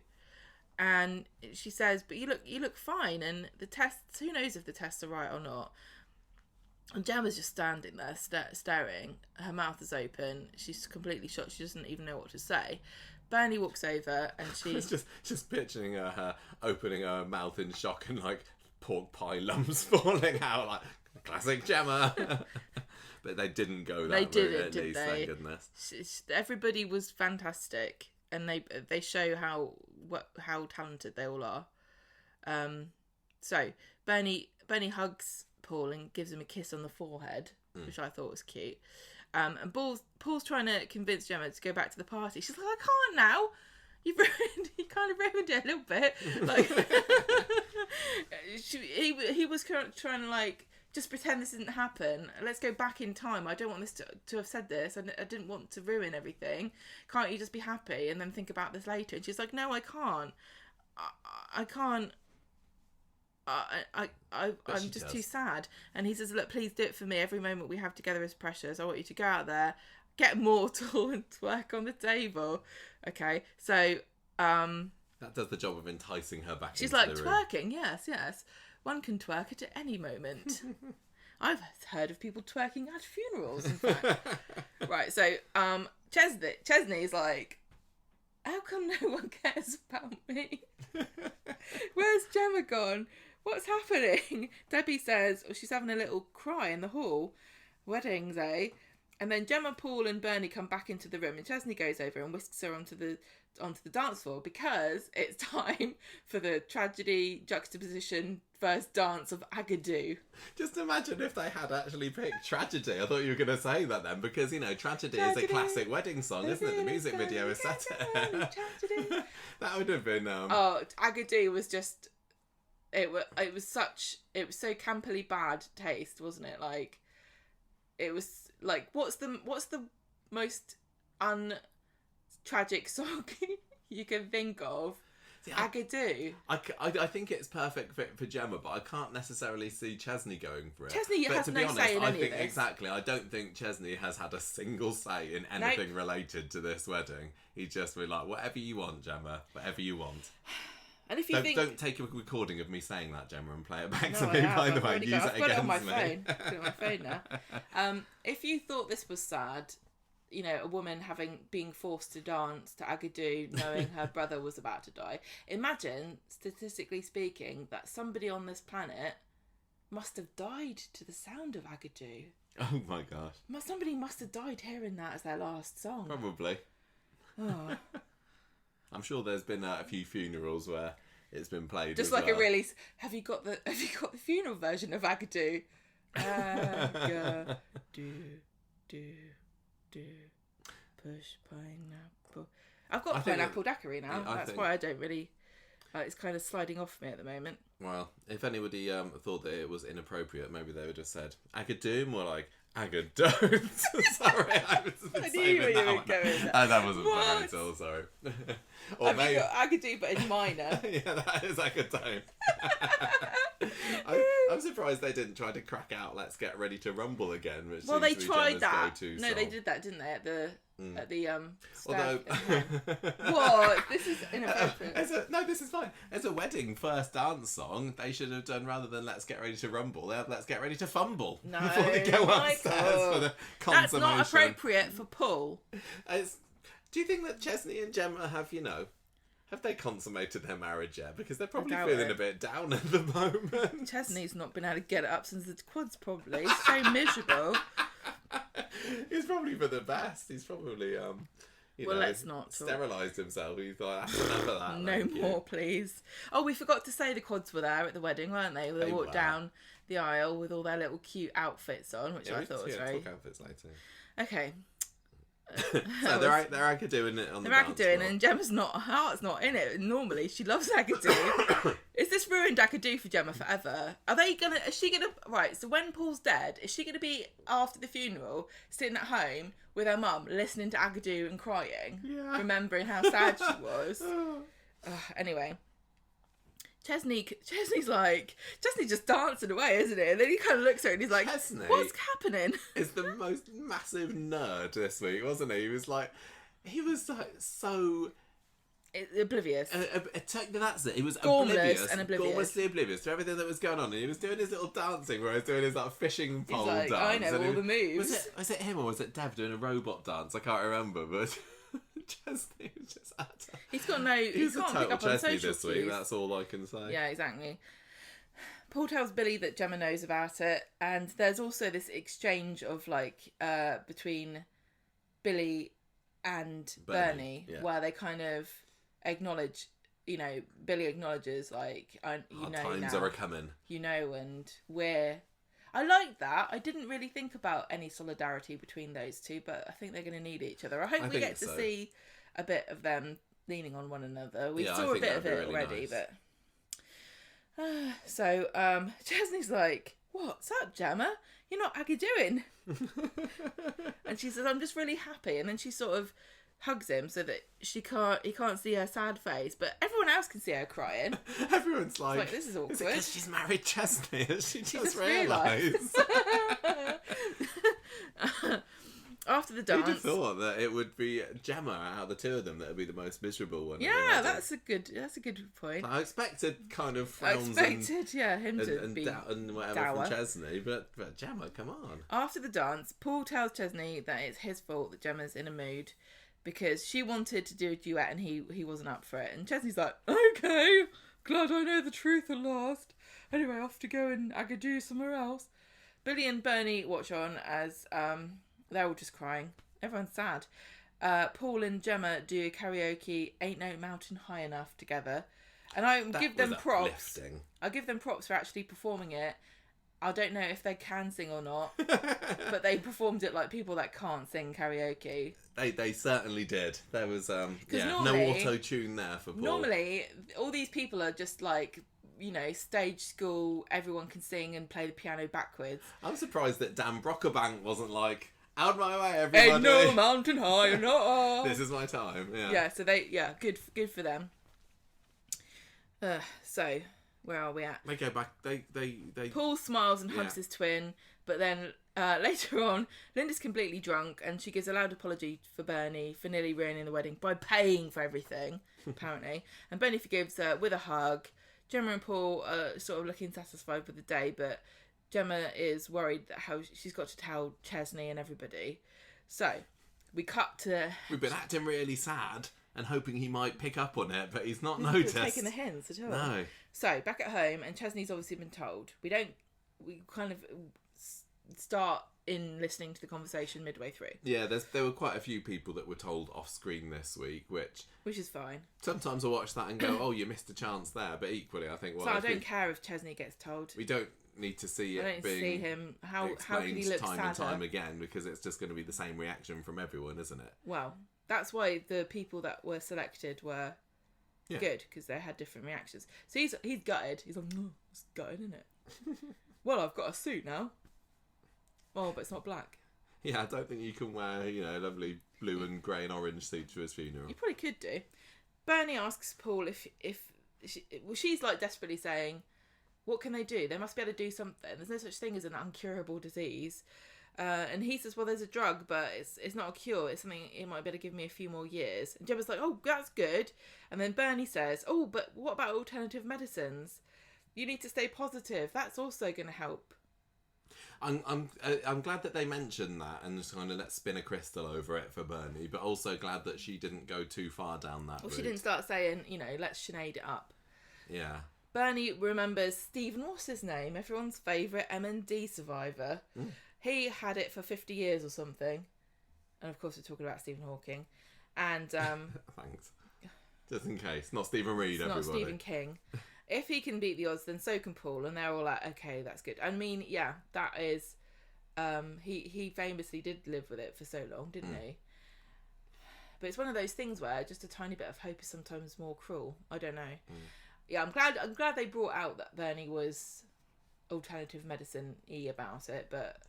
And she says, "But you look fine, and the tests, who knows if the tests are right or not." And Gemma's just standing there staring. Her mouth is open. She's completely shocked. She doesn't even know what to say. Bernie walks over and she's just picturing her opening her mouth in shock and like pork pie lumps falling out, like classic Gemma. But they didn't go that route, at least, thank goodness. Everybody was fantastic, and they show how talented they all are. So Bernie hugs Paul and gives him a kiss on the forehead, which I thought was cute. And Paul's trying to convince Gemma to go back to the party. She's like, "I can't now. You kind of ruined it a little bit." Like, he was trying to like just pretend this didn't happen. Let's go back in time. I don't want this to have said this. I didn't want to ruin everything. Can't you just be happy and then think about this later? And she's like, "No, I can't. I can't. I'm just too sad." And he says, "Look, please do it for me. Every moment we have together is precious. I want you to go out there, get mortal, and twerk on the table." Okay, so that does the job of enticing her back. She's like, "Twerking, yes. One can twerk at any moment." I've heard of people twerking at funerals, in fact. Right, so Chesney's like, "How come no one cares about me? Where's Gemma gone? What's happening?" Debbie says, she's having a little cry in the hall. Weddings, eh? And then Gemma, Paul and Bernie come back into the room, and Chesney goes over and whisks her onto the dance floor because it's time for the tragedy juxtaposition first dance of Agadoo. Just imagine if they had actually picked Tragedy. I thought you were going to say that then, because, Tragedy is a classic wedding song, isn't it? The music video is set it. That would have been... Agadoo was just... It was so campily bad taste, wasn't it? Like, it was like, what's the most untragic song you can think of? Agadoo. I think it's perfect fit for Gemma, but I can't necessarily see Chesney going for it. Chesney has no say in any of this. Exactly. I don't think Chesney has had a single say in anything related to this wedding. He'd just be like, "Whatever you want, Gemma. Whatever you want." And if you don't take a recording of me saying that, Gemma, and play it back to me, by the way, and use it against me. I've got it on my phone. I've got it on my phone now. If you thought this was sad, a woman being forced to dance to Agadoo knowing her brother was about to die, imagine, statistically speaking, that somebody on this planet must have died to the sound of Agadoo. Oh my gosh. Somebody must have died hearing that as their last song. Probably. Oh. I'm sure there's been a few funerals where it's been played. Just like a really. Have you got the funeral version of Agadoo? Agadoo, do, push pineapple. I've got pineapple daiquiri now. That's why I don't really. It's kind of sliding off me at the moment. Well, if anybody thought that it was inappropriate, maybe they would have said Agadoo, more like Agadoo. Sorry, I knew where you were going. That wasn't funny at all. Sorry. Or maybe you got Agadoo, but in minor. Yeah, that is Agadoo. I'm surprised they didn't try to crack out "Let's Get Ready to Rumble" again. Which Well, they seems to be tried Gemma's that. go-to No, song. they did that, didn't they? At the Although, what? This is inappropriate. This is fine. As a wedding first dance song, they should have done, rather than "Let's Get Ready to Rumble," they have "Let's Get Ready to Fumble" No, before they go upstairs for the consummation. That's not appropriate for Paul. Do you think that Chesney and Gemma have they consummated their marriage yet? Because they're probably doubt feeling it. a bit down at the moment. Chesney's not been able to get it up since the quads, probably. He's so miserable. It's probably for the best. He's probably let's not talk. sterilised himself. He's like, that's enough of that. No more, please. Oh, we forgot to say the quads were there at the wedding, weren't they? They walked down the aisle with all their little cute outfits on, which I thought was very... talk outfits later. Okay. So they're Agadooing it on the dance floor. And Gemma's her heart's not in it. Normally, she loves Agadoo. Is this ruined Agadoo for Gemma forever? Is she gonna, right, so when Paul's dead, is she gonna be, after the funeral, sitting at home with her mum, listening to Agadoo and crying? Yeah. Remembering how sad she was? Anyway. Chesney's just dancing away, isn't he? And then he kind of looks at her and he's like, Chesney what's happening? is the most massive nerd this week, wasn't he? He was so... Oblivious. That's it. He was Gormless gormlessly oblivious to everything that was going on. And he was doing his little dancing where he was doing his fishing pole like, dance. I know all the moves. Was it him or was it Dev doing a robot dance? I can't remember, but... Chesney was just utter. He's got no. He He's a can't total pick up on Chesney social this week. cues. That's all I can say. Yeah, exactly. Paul tells Billy that Gemma knows about it, and there's also this exchange of between Billy and Bernie yeah. where they kind of acknowledge. Billy acknowledges Our times now, are coming. and we're. I like that. I didn't really think about any solidarity between those two, but I think they're going to need each other. I hope we get to see a bit of them leaning on one another. We saw a bit of it really already, nice. But... So, Chesney's like, what's up, Gemma? You're not Agadooing. And she says, I'm just really happy. And then she sort of hugs him so that he can't see her sad face, but everyone else can see her crying. Everyone's like, this is awkward. Is it because she's married Chesney? Has she just realised? After the dance, Who'd have thought that it would be Gemma out of the two of them that would be the most miserable one? Yeah, that's a good point. I expected kind of frowns him to be and whatever dour. from Chesney, but Gemma, come on. After the dance, Paul tells Chesney that it's his fault that Gemma's in a mood because she wanted to do a duet and he wasn't up for it. And Chesney's like, okay, glad I know the truth at last. Anyway, off to go and Agadoo somewhere else. Billy and Bernie watch on as they're all just crying. Everyone's sad. Paul and Gemma do karaoke Ain't No Mountain High Enough together. And I give them props. I'll give them props for actually performing it. I don't know if they can sing or not, but they performed it like people that can't sing karaoke. They certainly did. There was no auto-tune there for Paul. Normally, all these people are just like, stage school, everyone can sing and play the piano backwards. I'm surprised that Dan Brocklebank wasn't like, out my way, everybody. Ain't no mountain high enough. This is my time. Yeah. Yeah. So good for them. So where are we at? They go back. They. Paul smiles and hugs his twin, but then later on, Linda's completely drunk and she gives a loud apology for Bernie for nearly ruining the wedding by paying for everything, apparently. And Bernie forgives her with a hug. Gemma and Paul are sort of looking satisfied with the day, but Gemma is worried that how she's got to tell Chesney and everybody. So, we cut to... We've been acting really sad and hoping he might pick up on it, but he's not noticed. Taking the hints at all. No. So, back at home, and Chesney's obviously been told. We kind of start in listening to the conversation midway through. Yeah, there were quite a few people that were told off screen this week, which is fine. Sometimes I watch that and go, oh, you missed a chance there, but equally I think, well... So I don't care if Chesney gets told. We don't need to see it being see him. How can he look time sadder? And time again, because it's just going to be the same reaction from everyone, isn't it? Well, that's why the people that were selected were good, because they had different reactions. So he's gutted. He's like, no, it's gutted, isn't it? Well, I've got a suit now. Oh, but it's not black. Yeah, I don't think you can wear, a lovely blue and grey and orange suit to his funeral. You probably could do. Bernie asks Paul if she's like desperately saying, What can they do? They must be able to do something. There's no such thing as an uncurable disease. And he says, well, there's a drug, but it's not a cure. It's something, it might be able to give me a few more years. And Gemma's like, oh, that's good. And then Bernie says, oh, but what about alternative medicines? You need to stay positive. That's also going to help. I'm glad that they mentioned that and just kind of let's spin a crystal over it for Bernie, but also glad that she didn't go too far down that route. She didn't start saying, let's Sinead it up. Yeah. Bernie remembers Stephen, what's his name? Everyone's favourite MND survivor. Mm. He had it for 50 years or something. And of course we're talking about Stephen Hawking. And thanks. Just in case. Not Stephen Reed, everybody. Not Stephen King. If he can beat the odds, then so can Paul. And they're all like, okay, that's good. I mean, yeah, that is... he famously did live with it for so long, didn't he? But it's one of those things where just a tiny bit of hope is sometimes more cruel. I don't know. Yeah, I'm glad they brought out that Bernie was alternative medicine-y about it, but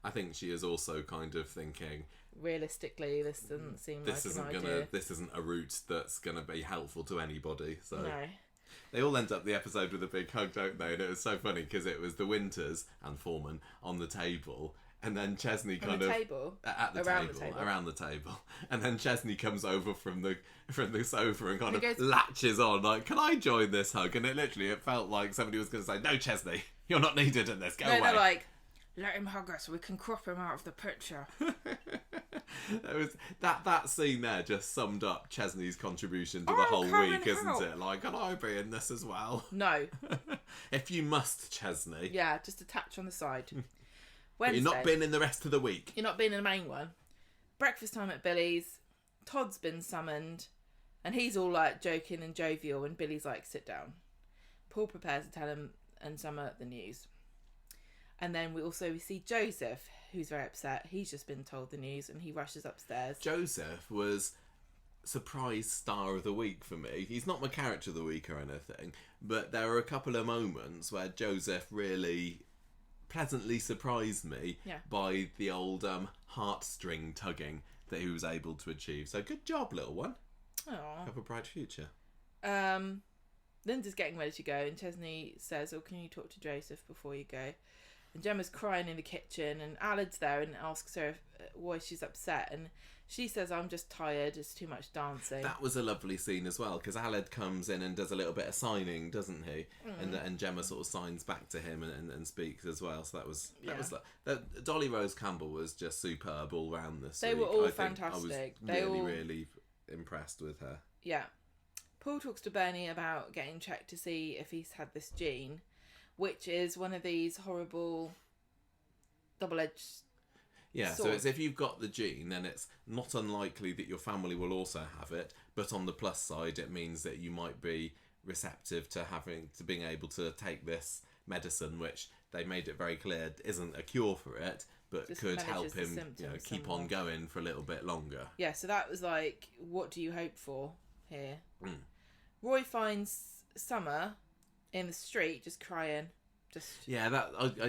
I think she is also kind of thinking realistically this doesn't seem like an idea. This isn't a route that's gonna be helpful to anybody. So no. They all end up the episode with a big hug, don't they? And it was so funny because it was the Winters and Foreman on the table. And then Chesney kind of around the table, and then Chesney comes over from the sofa and kind of latches on like, "Can I join this hug?" And it felt like somebody was going to say, "No, Chesney, you're not needed in this. Go away." They're like, "Let him hug us. We can crop him out of the picture." There was that scene there just summed up Chesney's contribution to the whole week, isn't it? Like, can I be in this as well? No. If you must, Chesney. Yeah, just a touch on the side. Wednesday, you're not been in the rest of the week. You're not being in the main one. Breakfast time at Billy's. Todd's been summoned. And he's all like joking and jovial. And Billy's like, sit down. Paul prepares to tell him and Summer the news. And then we see Joseph, who's very upset. He's just been told the news and he rushes upstairs. Joseph was surprise star of the week for me. He's not my character of the week or anything. But there are a couple of moments where Joseph really... pleasantly surprised me by the old heartstring tugging that he was able to achieve. So good job, little one. Aww. Have a bright future. Linda's getting ready to go and Chesney says, oh, can you talk to Joseph before you go? And Gemma's crying in the kitchen and Alad's there and asks her why she's upset and she says, I'm just tired, it's too much dancing. That was a lovely scene as well, because Aled comes in and does a little bit of signing, doesn't he? And Gemma sort of signs back to him and speaks as well. So that was Dolly Rose Campbell was just superb all round this week. They were all fantastic. I was really impressed with her. Yeah. Paul talks to Bernie about getting checked to see if he's had this gene, which is one of these horrible double-edged... Yeah, so it's if you've got the gene, then it's not unlikely that your family will also have it. But on the plus side, it means that you might be receptive to being able to take this medicine, which they made it very clear isn't a cure for it, but just could help him keep on going for a little bit longer. Yeah, so that was like, what do you hope for here? Roy finds Summer in the street just crying. I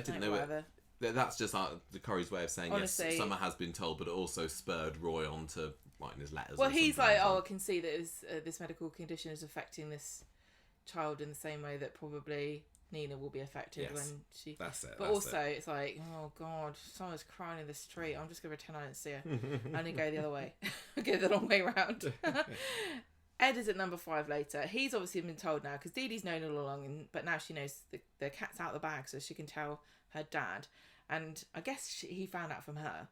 didn't know it. That's just the Corrie's way of saying, honestly, yes, Summer has been told, but it also spurred Roy on to writing his letters. Well, he's like, I can see that this medical condition is affecting this child in the same way that probably Nina will be affected when she... That's it. But also, it's like, oh, God, Summer's crying in the street. I'm just going to pretend I didn't see her. I only go the other way. I go the long way round. Ed is at number 5 later. He's obviously been told now, because Dee Dee's known all along, but now she knows the cat's out of the bag, so she can tell her dad. And I guess he found out from her.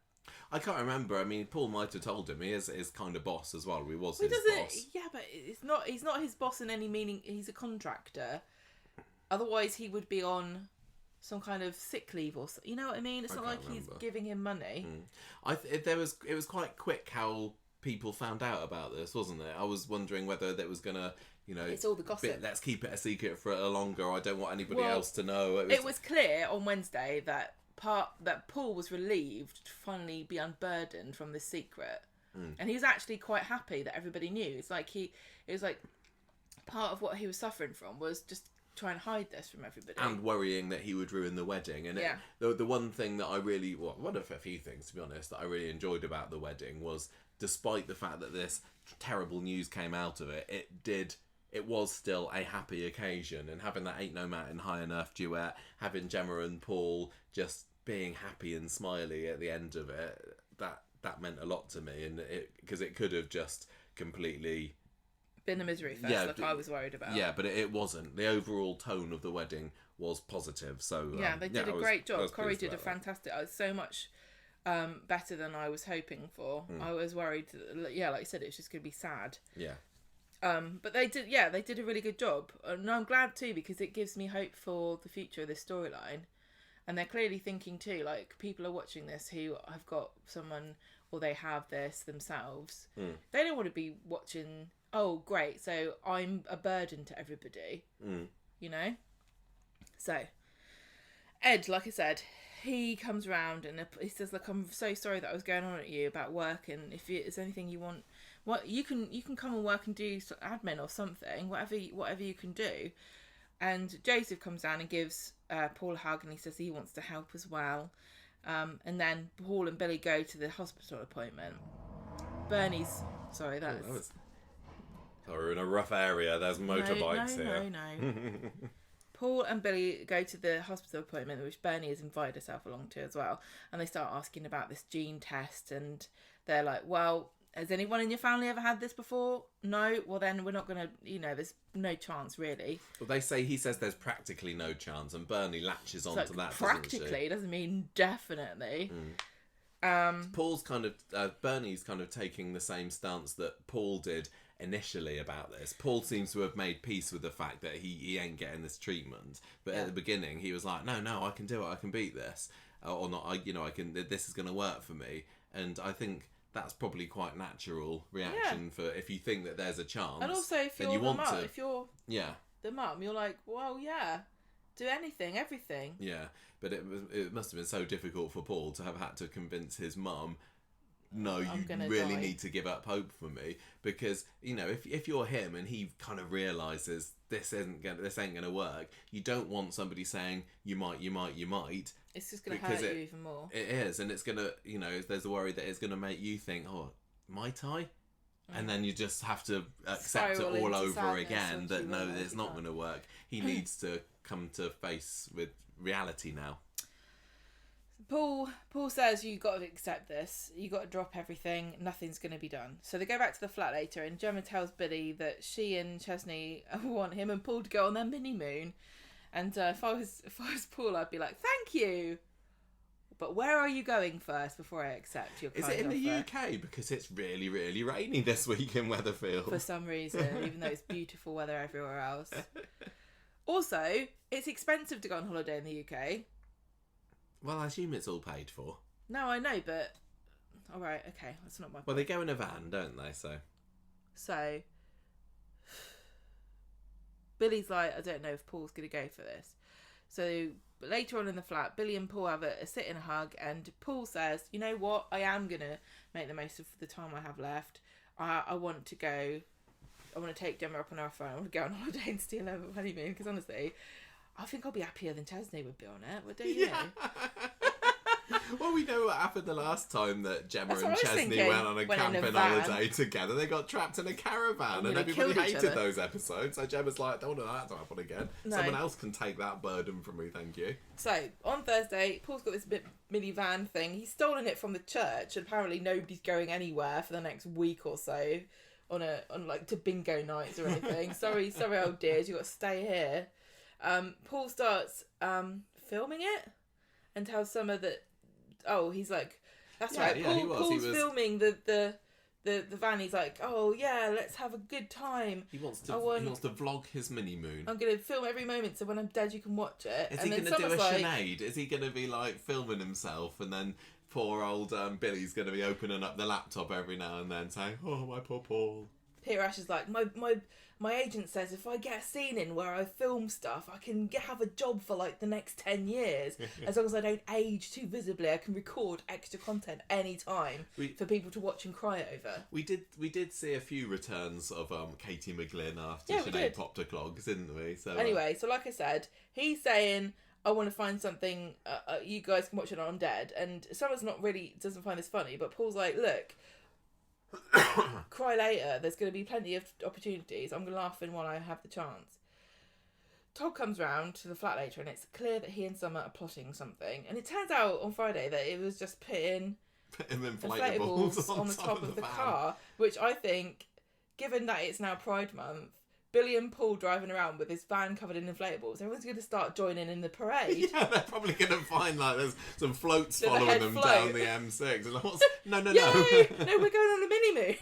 I can't remember. I mean, Paul might have told him. He is his kind of boss as well. He was his boss. Yeah, but he's not his boss in any meaning. He's a contractor. Otherwise, he would be on some kind of sick leave or something. You know what I mean? It's not like he's giving him money. It was quite quick how people found out about this, wasn't it? I was wondering whether that was going to... it's all the gossip. Let's keep it a secret for longer. I don't want anybody else to know. It was clear on Wednesday that Paul was relieved to finally be unburdened from this secret, and he was actually quite happy that everybody knew. It's like it was like part of what he was suffering from was just try and hide this from everybody and worrying that he would ruin the wedding. And the one thing that I really one of a few things, to be honest, that I really enjoyed about the wedding was, despite the fact that this terrible news came out of it, it was still a happy occasion, and having that Ain't No Mountain High Enough duet, having Gemma and Paul just being happy and smiley at the end of it, that meant a lot to me, and because it could have just completely been a misery fest, like I was worried about. Yeah, but it wasn't. The overall tone of the wedding was positive. So yeah, they did a great job. Corrie did a fantastic. It was so much better than I was hoping for. I was worried. Yeah, like you said, it's just going to be sad. Yeah. But they did. Yeah, they did a really good job, and I'm glad too because it gives me hope for the future of this storyline. And they're clearly thinking too, like people are watching this who have got someone or they have this themselves. They don't want to be watching. Oh, great! So I'm a burden to everybody. You know. So, Ed, like I said, he comes around and he says, "Look, I'm so sorry that I was going on at you about work, and if there's anything you want, what you can come and work and do admin or something, whatever you can do." And Joseph comes down and gives Paul a hug, and he says he wants to help as well. And then Paul and Billy go to the hospital appointment. Bernie's sorry, that's. Oh, we're in a rough area. There's motorbikes here. No. Paul and Billy go to the hospital appointment, which Bernie has invited herself along to as well. And they start asking about this gene test. And they're like, well, has anyone in your family ever had this before? No? Well, then we're not going to, there's no chance, really. Well, he says there's practically no chance. And Bernie latches on to that, practically doesn't mean definitely. Paul's Bernie's kind of taking the same stance that Paul did initially about this. Paul seems to have made peace with the fact that he ain't getting this treatment, but at the beginning he was like, no, I can do it, I can beat this, or not, I can, this is going to work for me. And I think that's probably quite natural reaction for if you think that there's a chance. And also if you're the mum, you're like, well, yeah, do anything, everything. Yeah, but it must have been so difficult for Paul to have had to convince his mum, no, you really need to give up hope for me, because if you're him and he kind of realizes this ain't gonna work, you don't want somebody saying you might. It's just gonna hurt you even more. It is, and it's gonna there's a worry that it's gonna make you think, oh, might I? And then you just have to accept it all over again that no, it's not going to work. He needs to come to face with reality now. Paul says you got to accept this. You got to drop everything. Nothing's going to be done. So they go back to the flat later, and Gemma tells Billy that she and Chesney want him and Paul to go on their mini moon. And if I was Paul, I'd be like, thank you. But where are you going first before I accept your kind offer? Is it in the UK? Because it's really, really rainy this week in Weatherfield. For some reason, even though it's beautiful weather everywhere else. Also, it's expensive to go on holiday in the UK. Well, I assume it's all paid for. No, I know, but... Alright, okay, that's not my point. Well, they go in a van, don't they, So... Billy's like, I don't know if Paul's going to go for this. So... But later on in the flat, Billy and Paul have a sit and a hug, and Paul says, you know what, I am going to make the most of the time I have left. I want to take Gemma up on our phone. I want to go on holiday and steal her honeymoon, because honestly, I think I'll be happier than Chesney would be on it. What don't you know? Well, we know what happened the last time that Gemma and Chesney went on a camping holiday together. They got trapped in a caravan, and everybody hated those episodes. So Gemma's like, don't want that to happen again. No. Someone else can take that burden from me, thank you. So, on Thursday, Paul's got this minivan thing. He's stolen it from the church, and apparently nobody's going anywhere for the next week or so on to bingo nights or anything. sorry, old dears, you got to stay here. Paul starts filming it and tells Summer that. Oh, he's like, that's right. Paul's filming the van. He's like, oh yeah, let's have a good time. He wants to vlog his mini moon. I'm gonna film every moment, so when I'm dead, you can watch it. Is he gonna do a Sinead? Is he gonna be like filming himself, and then poor old Billy's gonna be opening up the laptop every now and then, saying, "Oh, my poor Paul." Peter Ash is like, my agent says if I get a scene in where I film stuff, I can have a job for like the next 10 years. As long as I don't age too visibly, I can record extra content anytime for people to watch and cry over. We did see a few returns of Katie McGlynn after Sinead popped her clogs, didn't we? So anyway, so like I said, he's saying, I want to find something, you guys can watch it on Dead. And Summer's doesn't find this funny, but Paul's like, look, cry later. There's going to be plenty of opportunities. I'm going to laugh in while I have the chance. Todd comes round to the flat later, and it's clear that he and Summer are plotting something. And it turns out on Friday that it was just putting inflatables on the top of the car, which I think, given that it's now Pride Month, Billy and Paul driving around with his van covered in inflatables, everyone's going to start joining in the parade. Yeah, they're probably going to find like there's some floats following them down the M6. And like, no. No, we're going on a mini moon.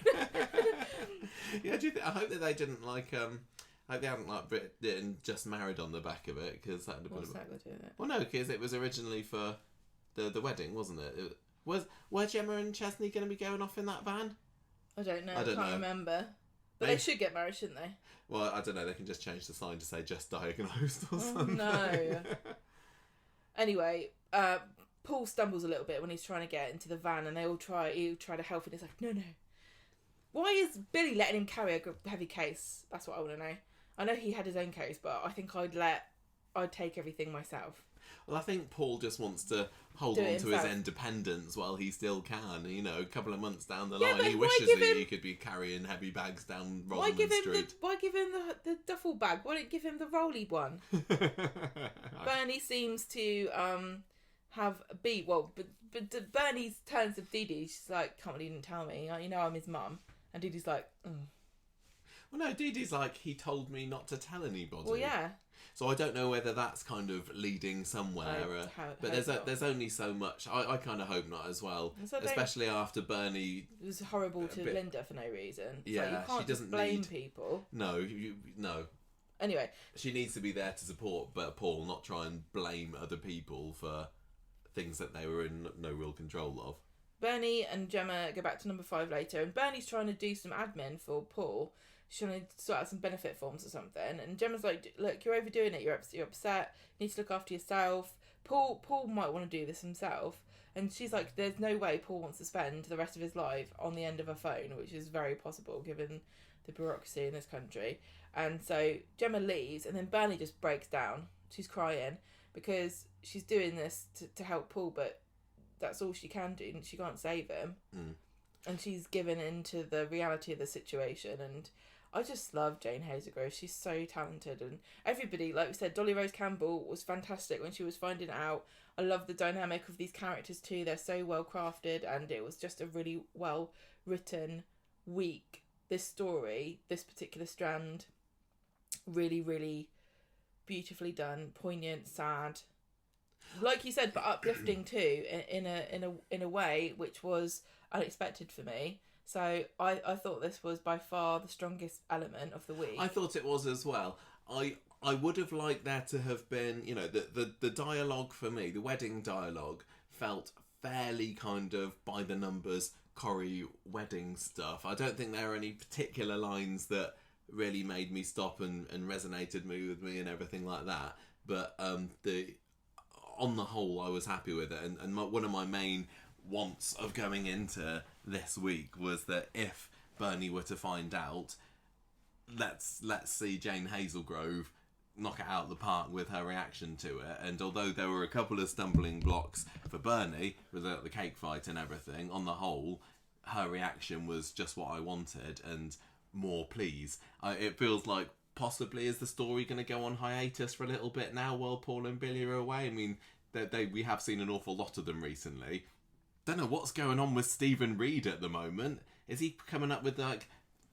Yeah, I hope that they didn't like. I hope they hadn't like Britain just married on the back of it, because that would have been. What's that got to do with it? Well, no, because it was originally for the wedding, wasn't it? Were Gemma and Chesney going to be going off in that van? I don't know. I can't remember. But they should get married, shouldn't they? Well, I don't know. They can just change the sign to say "just diagnosed" or something. No. Anyway, Paul stumbles a little bit when he's trying to get into the van, and he'll try to help, and he's like, no. Why is Billy letting him carry a heavy case? That's what I want to know. I know he had his own case, but I think I'd take everything myself. Well, I think Paul just wants to hold on to his independence while he still can. You know, a couple of months down the line, he wishes that he could be carrying heavy bags down Rosamond Street. Why give him the duffel bag? Why don't give him the rolly one? Bernie seems to have a beat. Well, but Bernie turns to Dee Dee. She's like, "Can't believe you didn't tell me. You know I'm his mum." And Dee Dee's like, Well, no, Dee Dee's like, he told me not to tell anybody. Well, yeah. So I don't know whether that's kind of leading somewhere. But there's only so much. I kind of hope not as well. So especially after Bernie... It was horrible to Linda for no reason. Yeah, you can't she doesn't blame people. No, no. Anyway. She needs to be there to support Paul, not try and blame other people for things that they were in no real control of. Bernie and Gemma go back to number 5 later, and Bernie's trying to do some admin for Paul. She's trying to sort out some benefit forms or something, and Gemma's like, "Look, you're overdoing it. You're upset. You need to look after yourself." Paul might want to do this himself, and she's like, "There's no way Paul wants to spend the rest of his life on the end of a phone," which is very possible given the bureaucracy in this country. And so Gemma leaves, and then Bernie just breaks down. She's crying because she's doing this to help Paul, but that's all she can do, and she can't save him. And she's given into the reality of the situation. And I just love Jane Hazelgrove. She's so talented, and everybody, like we said, Dolly Rose Campbell was fantastic when she was finding it out. I love the dynamic of these characters too. They're so well crafted, and it was just a really well written week. This story, this particular strand, really, really beautifully done, poignant, sad, like you said, but uplifting too, in a way which was unexpected for me. So I thought this was by far the strongest element of the week. I thought it was as well. I would have liked there to have been, you know, the dialogue for me, the wedding dialogue felt fairly kind of by the numbers Corrie wedding stuff. I don't think there are any particular lines that really made me stop and resonated with me and everything like that. But on the whole, I was happy with it. And one of my main wants of going into this week was that if Bernie were to find out, let's see Jane Hazelgrove knock it out of the park with her reaction to it. And although there were a couple of stumbling blocks for Bernie with the cake fight and everything, on the whole, her reaction was just what I wanted and more, please. It feels like possibly is the story going to go on hiatus for a little bit now while Paul and Billy are away? I mean, we have seen an awful lot of them recently. Don't know what's going on with Stephen Reed at the moment. Is he coming up with like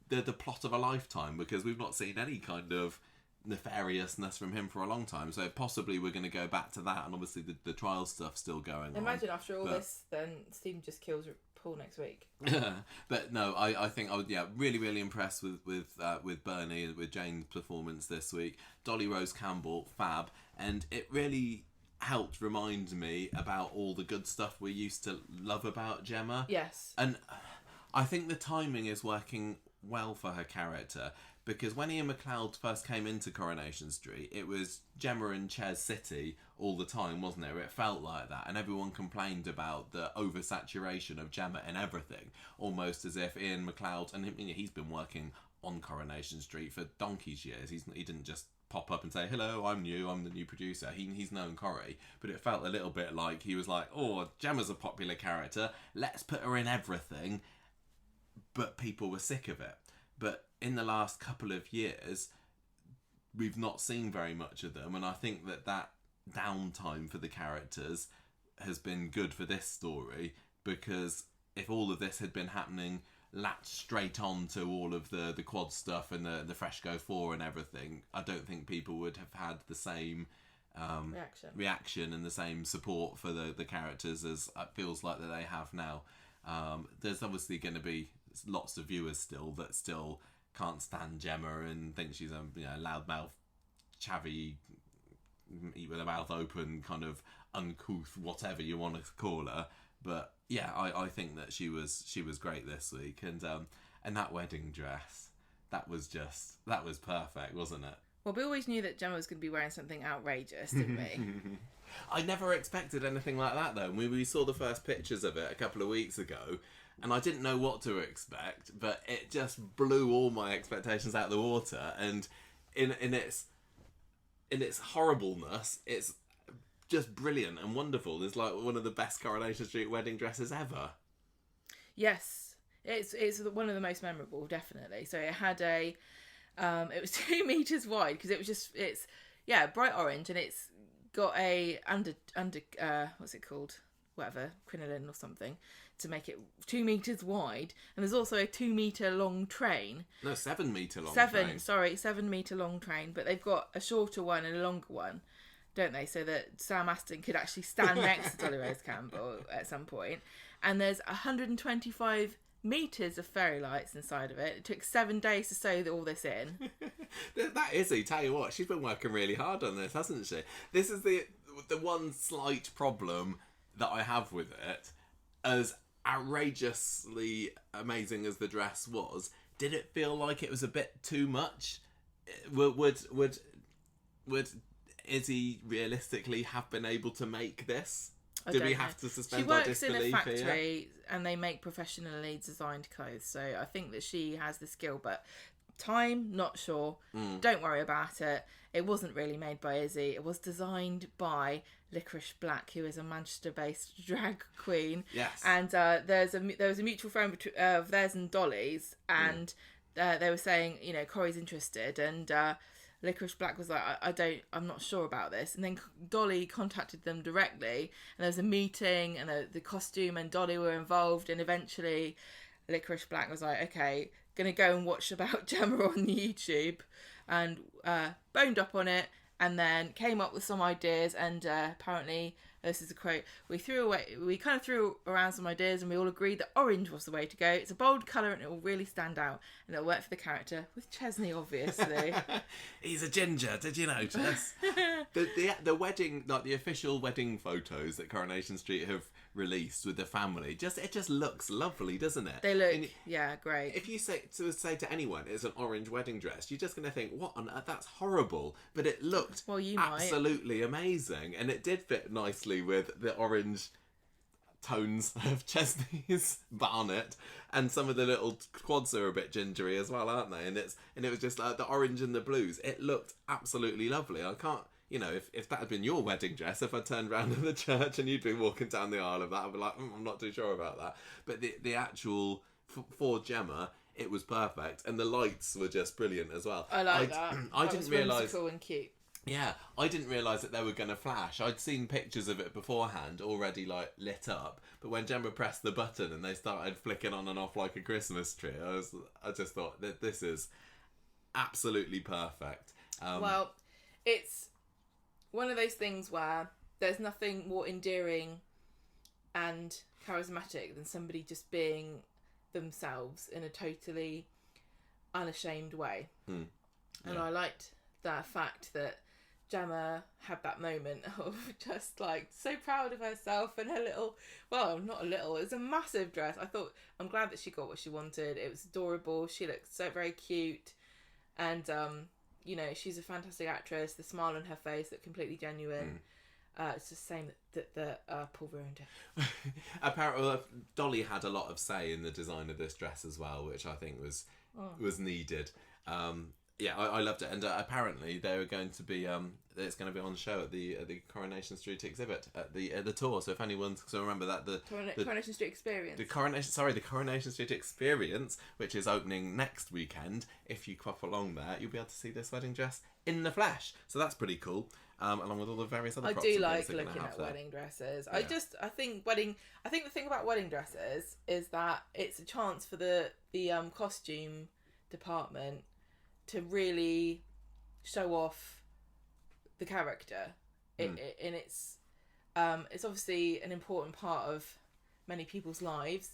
the plot of a lifetime? Because we've not seen any kind of nefariousness from him for a long time. So possibly we're going to go back to that, and obviously the trial stuff still going on. Imagine after all this, then Stephen just kills Paul next week. But no, I think I was really, really impressed with Bernie, with Jane's performance this week. Dolly Rose Campbell, fab, and it really helped remind me about all the good stuff we used to love about Gemma. Yes. And I think the timing is working well for her character, because when Ian McLeod first came into Coronation Street, it was Gemma and Ches City all the time, wasn't there? It felt like that, and everyone complained about the oversaturation of Gemma and everything, almost as if Ian McLeod, and he's been working on Coronation Street for donkey's years. He didn't just pop up and say, "Hello, I'm the new producer." He's known Corrie, but it felt a little bit like he was like, "Oh, Gemma's a popular character, let's put her in everything." but people were sick of it. But in the last couple of years, we've not seen very much of them, and I think that downtime for the characters has been good for this story, because if all of this had been happening latched straight on to all of the quad stuff and the Fresco 4 and everything, I don't think people would have had the same reaction and the same support for the characters as it feels like that they have now. There's obviously going to be lots of viewers still that still can't stand Gemma and think she's a loudmouth, chavvy, eat with her mouth open, kind of uncouth, whatever you want to call her. But yeah, I think that she was great this week, and that wedding dress, that was perfect, wasn't it? Well, we always knew that Gemma was going to be wearing something outrageous, didn't we? I never expected anything like that, though. We saw the first pictures of it a couple of weeks ago, and I didn't know what to expect, but it just blew all my expectations out of the water. And in its horribleness, it's just brilliant and wonderful. It's like one of the best Coronation Street wedding dresses ever. Yes, it's one of the most memorable, definitely. So it had it was 2 meters wide, because it's bright orange, and it's got a under what's it called, whatever, crinoline or something, to make it 2 meters wide. And there's also a 2 meter long train. No, 7 meter long. 7 meter long train, but they've got a shorter one and a longer one, don't they? So that Sam Aston could actually stand next to Dolly Rose Campbell at some point. And there's 125 meters of fairy lights inside of it. It took 7 days to sew all this in. That Izzy, tell you what, she's been working really hard on this, hasn't she? This is the one slight problem that I have with it. As outrageously amazing as the dress was, did it feel like it was a bit too much? Would Izzy realistically have been able to make this? Did we have to suspend our disbelief here? She works in a factory and they make professionally designed clothes, so I think that she has the skill, but time, not sure. Don't worry about it. It wasn't really made by Izzy. It was designed by Licorice Black, who is a Manchester-based drag queen. Yes. And there was a mutual friend of theirs and Dolly's, and they were saying, Corrie's interested, and Licorice Black was like, I'm not sure about this. And then Dolly contacted them directly, and there was a meeting, and the costume and Dolly were involved, and eventually Licorice Black was like, okay, gonna go and watch about Gemma on YouTube, and boned up on it, and then came up with some ideas, and apparently, this is a quote, we kind of threw around some ideas, and we all agreed that orange was the way to go. It's a bold colour, and it will really stand out, and it'll work for the character, with Chesney, obviously. He's a ginger, did you notice? the wedding, like the official wedding photos that Coronation Street have released with the family, it just looks lovely, doesn't it? They look, great. If you say to anyone it's an orange wedding dress, you're just going to think, what on earth, that's horrible. But it looked absolutely amazing, and it did fit nicely with the orange tones of Chesney's Barnet, and some of the little quads are a bit gingery as well, aren't they? And it was just like the orange and the blues. It looked absolutely lovely. I can't, if that had been your wedding dress, if I turned around in the church and you'd been walking down the aisle of that, I'd be like, I'm not too sure about that. But the actual for Gemma, it was perfect, and the lights were just brilliant as well. I like that. I didn't realise. Cool and cute. Yeah, I didn't realise that they were going to flash. I'd seen pictures of it beforehand, already like lit up. But when Gemma pressed the button and they started flicking on and off like a Christmas tree, I just thought that this is absolutely perfect. Well, it's one of those things where there's nothing more endearing and charismatic than somebody just being themselves in a totally unashamed way. Yeah. And I liked that fact that Gemma had that moment of just like so proud of herself and her little, well, not a little, it was a massive dress. I'm glad that she got what she wanted. It was adorable. She looked so very cute, and she's a fantastic actress. The smile on her face looked completely genuine. It's just saying that Paul ruined it. Apparently, Dolly had a lot of say in the design of this dress as well, which I think was needed. Yeah, I loved it, and apparently they were going to be it's going to be on show at the Coronation Street exhibit at the tour. So if anyone's remember that the Coronation Street Experience. the Coronation Street Experience, which is opening next weekend. If you pop along there, you'll be able to see this wedding dress in the flesh. So that's pretty cool. Along with all the various other. I props do and like things they're looking gonna at have there. wedding dresses. Yeah. I think the thing about wedding dresses is that it's a chance for the costume department to really show off the character. And it's obviously an important part of many people's lives.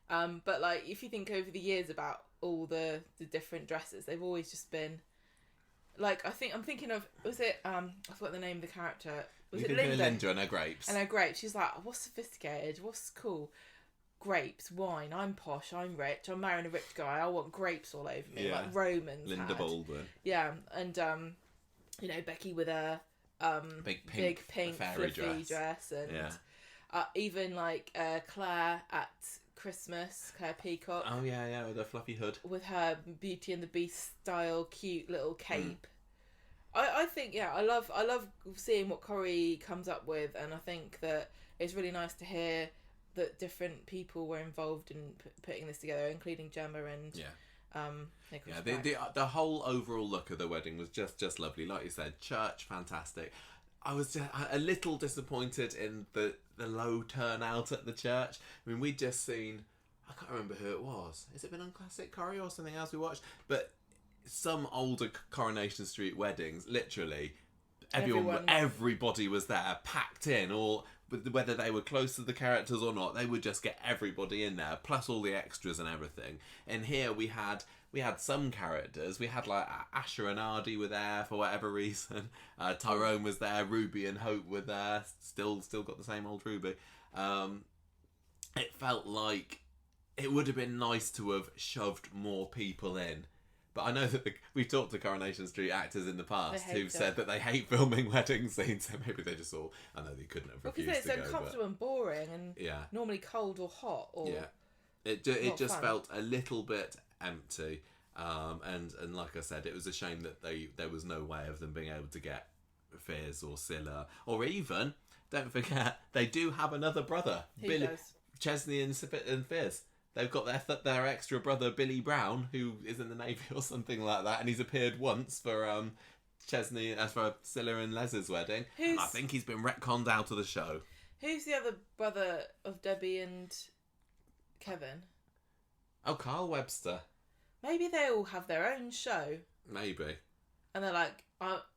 But like if you think over the years about all the different dresses, they've always just been like, I'm thinking of, was it I forgot the name of the character. Was it Linda? Linda and her grapes. And her grapes. She's like, what's sophisticated? What's cool? Grapes, wine. I'm posh. I'm rich. I'm marrying a rich guy. I want grapes all over me, like Romans. Linda had. Baldwin. Yeah, and Becky with a Big pink fairy fluffy dress, and Yeah. Even like Claire at Christmas, Claire Peacock. Oh yeah, with a fluffy hood. With her Beauty and the Beast style cute little cape. I think I love seeing what Corrie comes up with, and I think that it's really nice to hear that different people were involved in putting this together, including Gemma and the whole overall look of the wedding was just lovely. Like you said, church fantastic. I was just a little disappointed in the low turnout at the church. I mean, we'd just seen, I can't remember who it was. Has it been on Classic Corrie or something else we watched? But some older Coronation Street weddings, literally, everybody was there, packed in, or whether they were close to the characters or not, they would just get everybody in there, plus all the extras and everything. And here we had some characters. We had like Asher and Ardy were there for whatever reason. Tyrone was there. Ruby and Hope were there. Still got the same old Ruby. It felt like it would have been nice to have shoved more people in. But I know that we've talked to Coronation Street actors in the past who've said that they hate filming wedding scenes, so maybe they just all, I know they couldn't have refused because to go. it's uncomfortable and boring, and normally cold or hot. Or it just felt a little bit empty, and like I said, it was a shame that there was no way of them being able to get Fierce or Scylla, or even, don't forget, they do have another brother, Chesney and Fierce. They've got their extra brother Billy Brown, who is in the Navy or something like that, and he's appeared once for Chesney for Scylla and Les's wedding. I think he's been retconned out of the show. Who's the other brother of Debbie and Kevin? Oh, Carl Webster. Maybe they all have their own show. Maybe. And they're like,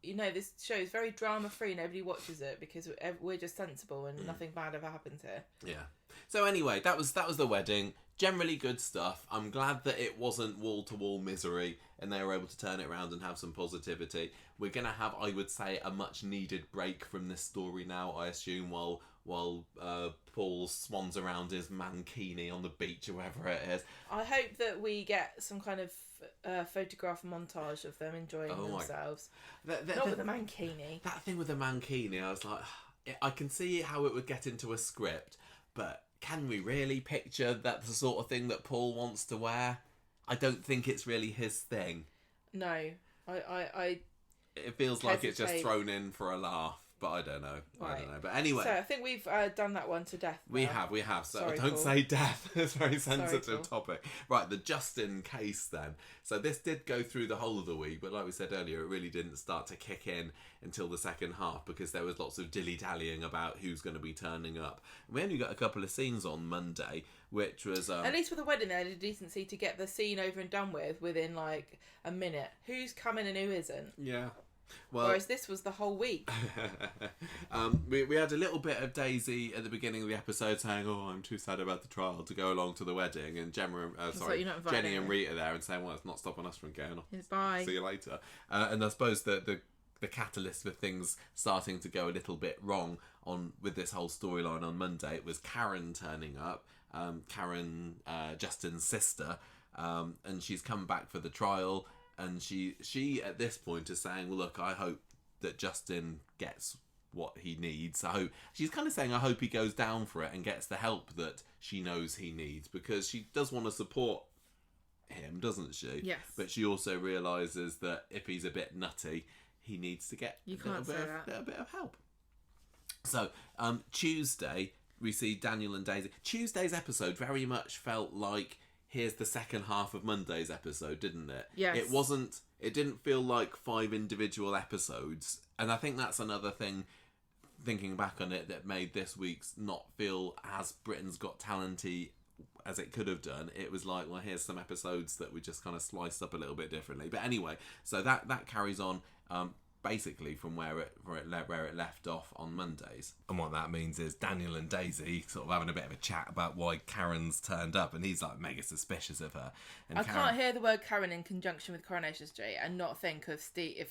this show is very drama free. Nobody watches it because we're just sensible and nothing bad ever happens here. Yeah. So anyway, that was the wedding. Generally good stuff. I'm glad that it wasn't wall-to-wall misery and they were able to turn it around and have some positivity. We're going to have, I would say, a much-needed break from this story now, I assume, while Paul swans around his mankini on the beach or wherever it is. I hope that we get some kind of photograph montage of them enjoying themselves. Not with the mankini. That thing with the mankini, I was like, I can see how it would get into a script, but can we really picture that the sort of thing that Paul wants to wear? I don't think it's really his thing. No, I it feels like it's just thrown in for a laugh, but I don't know. Right. I don't know. But anyway. So I think we've done that one to death. Now. We have. So Sorry, don't Paul. say death. It's a very sensitive topic. Right, the Justin case then. So this did go through the whole of the week, but like we said earlier, it really didn't start to kick in until the second half because there was lots of dilly-dallying about who's going to be turning up. And we only got a couple of scenes on Monday, which was... At least with the wedding, they had a decency to get the scene over and done with within like a minute. Who's coming and who isn't? Yeah. Well, whereas this was the whole week. We had a little bit of Daisy at the beginning of the episode saying, "Oh, I'm too sad about the trial to go along to the wedding," and Jenny and Rita there and saying, "Well, it's not stopping us from going off. Bye. See you later." And I suppose the catalyst for things starting to go a little bit wrong with this whole storyline on Monday, it was Karen turning up, Justin's sister, and she's come back for the trial. And she at this point is saying, well, look, I hope that Justin gets what he needs. She's kind of saying, I hope he goes down for it and gets the help that she knows he needs, because she does want to support him, doesn't she? Yes. But she also realises that if he's a bit nutty, he needs to get You can't say that. a bit of help. So, Tuesday, we see Daniel and Daisy. Tuesday's episode very much felt like, here's the second half of Monday's episode, didn't it? Yes. It didn't feel like 5 individual episodes. And I think that's another thing, thinking back on it, that made this week's not feel as Britain's Got Talent-y as it could have done. It was like, well, here's some episodes that we just kind of sliced up a little bit differently. But anyway, so that carries on basically from where it left off on Mondays. And what that means is Daniel and Daisy sort of having a bit of a chat about why Karen's turned up, and he's like mega suspicious of her. And I can't hear the word Karen in conjunction with Coronation Street and not think of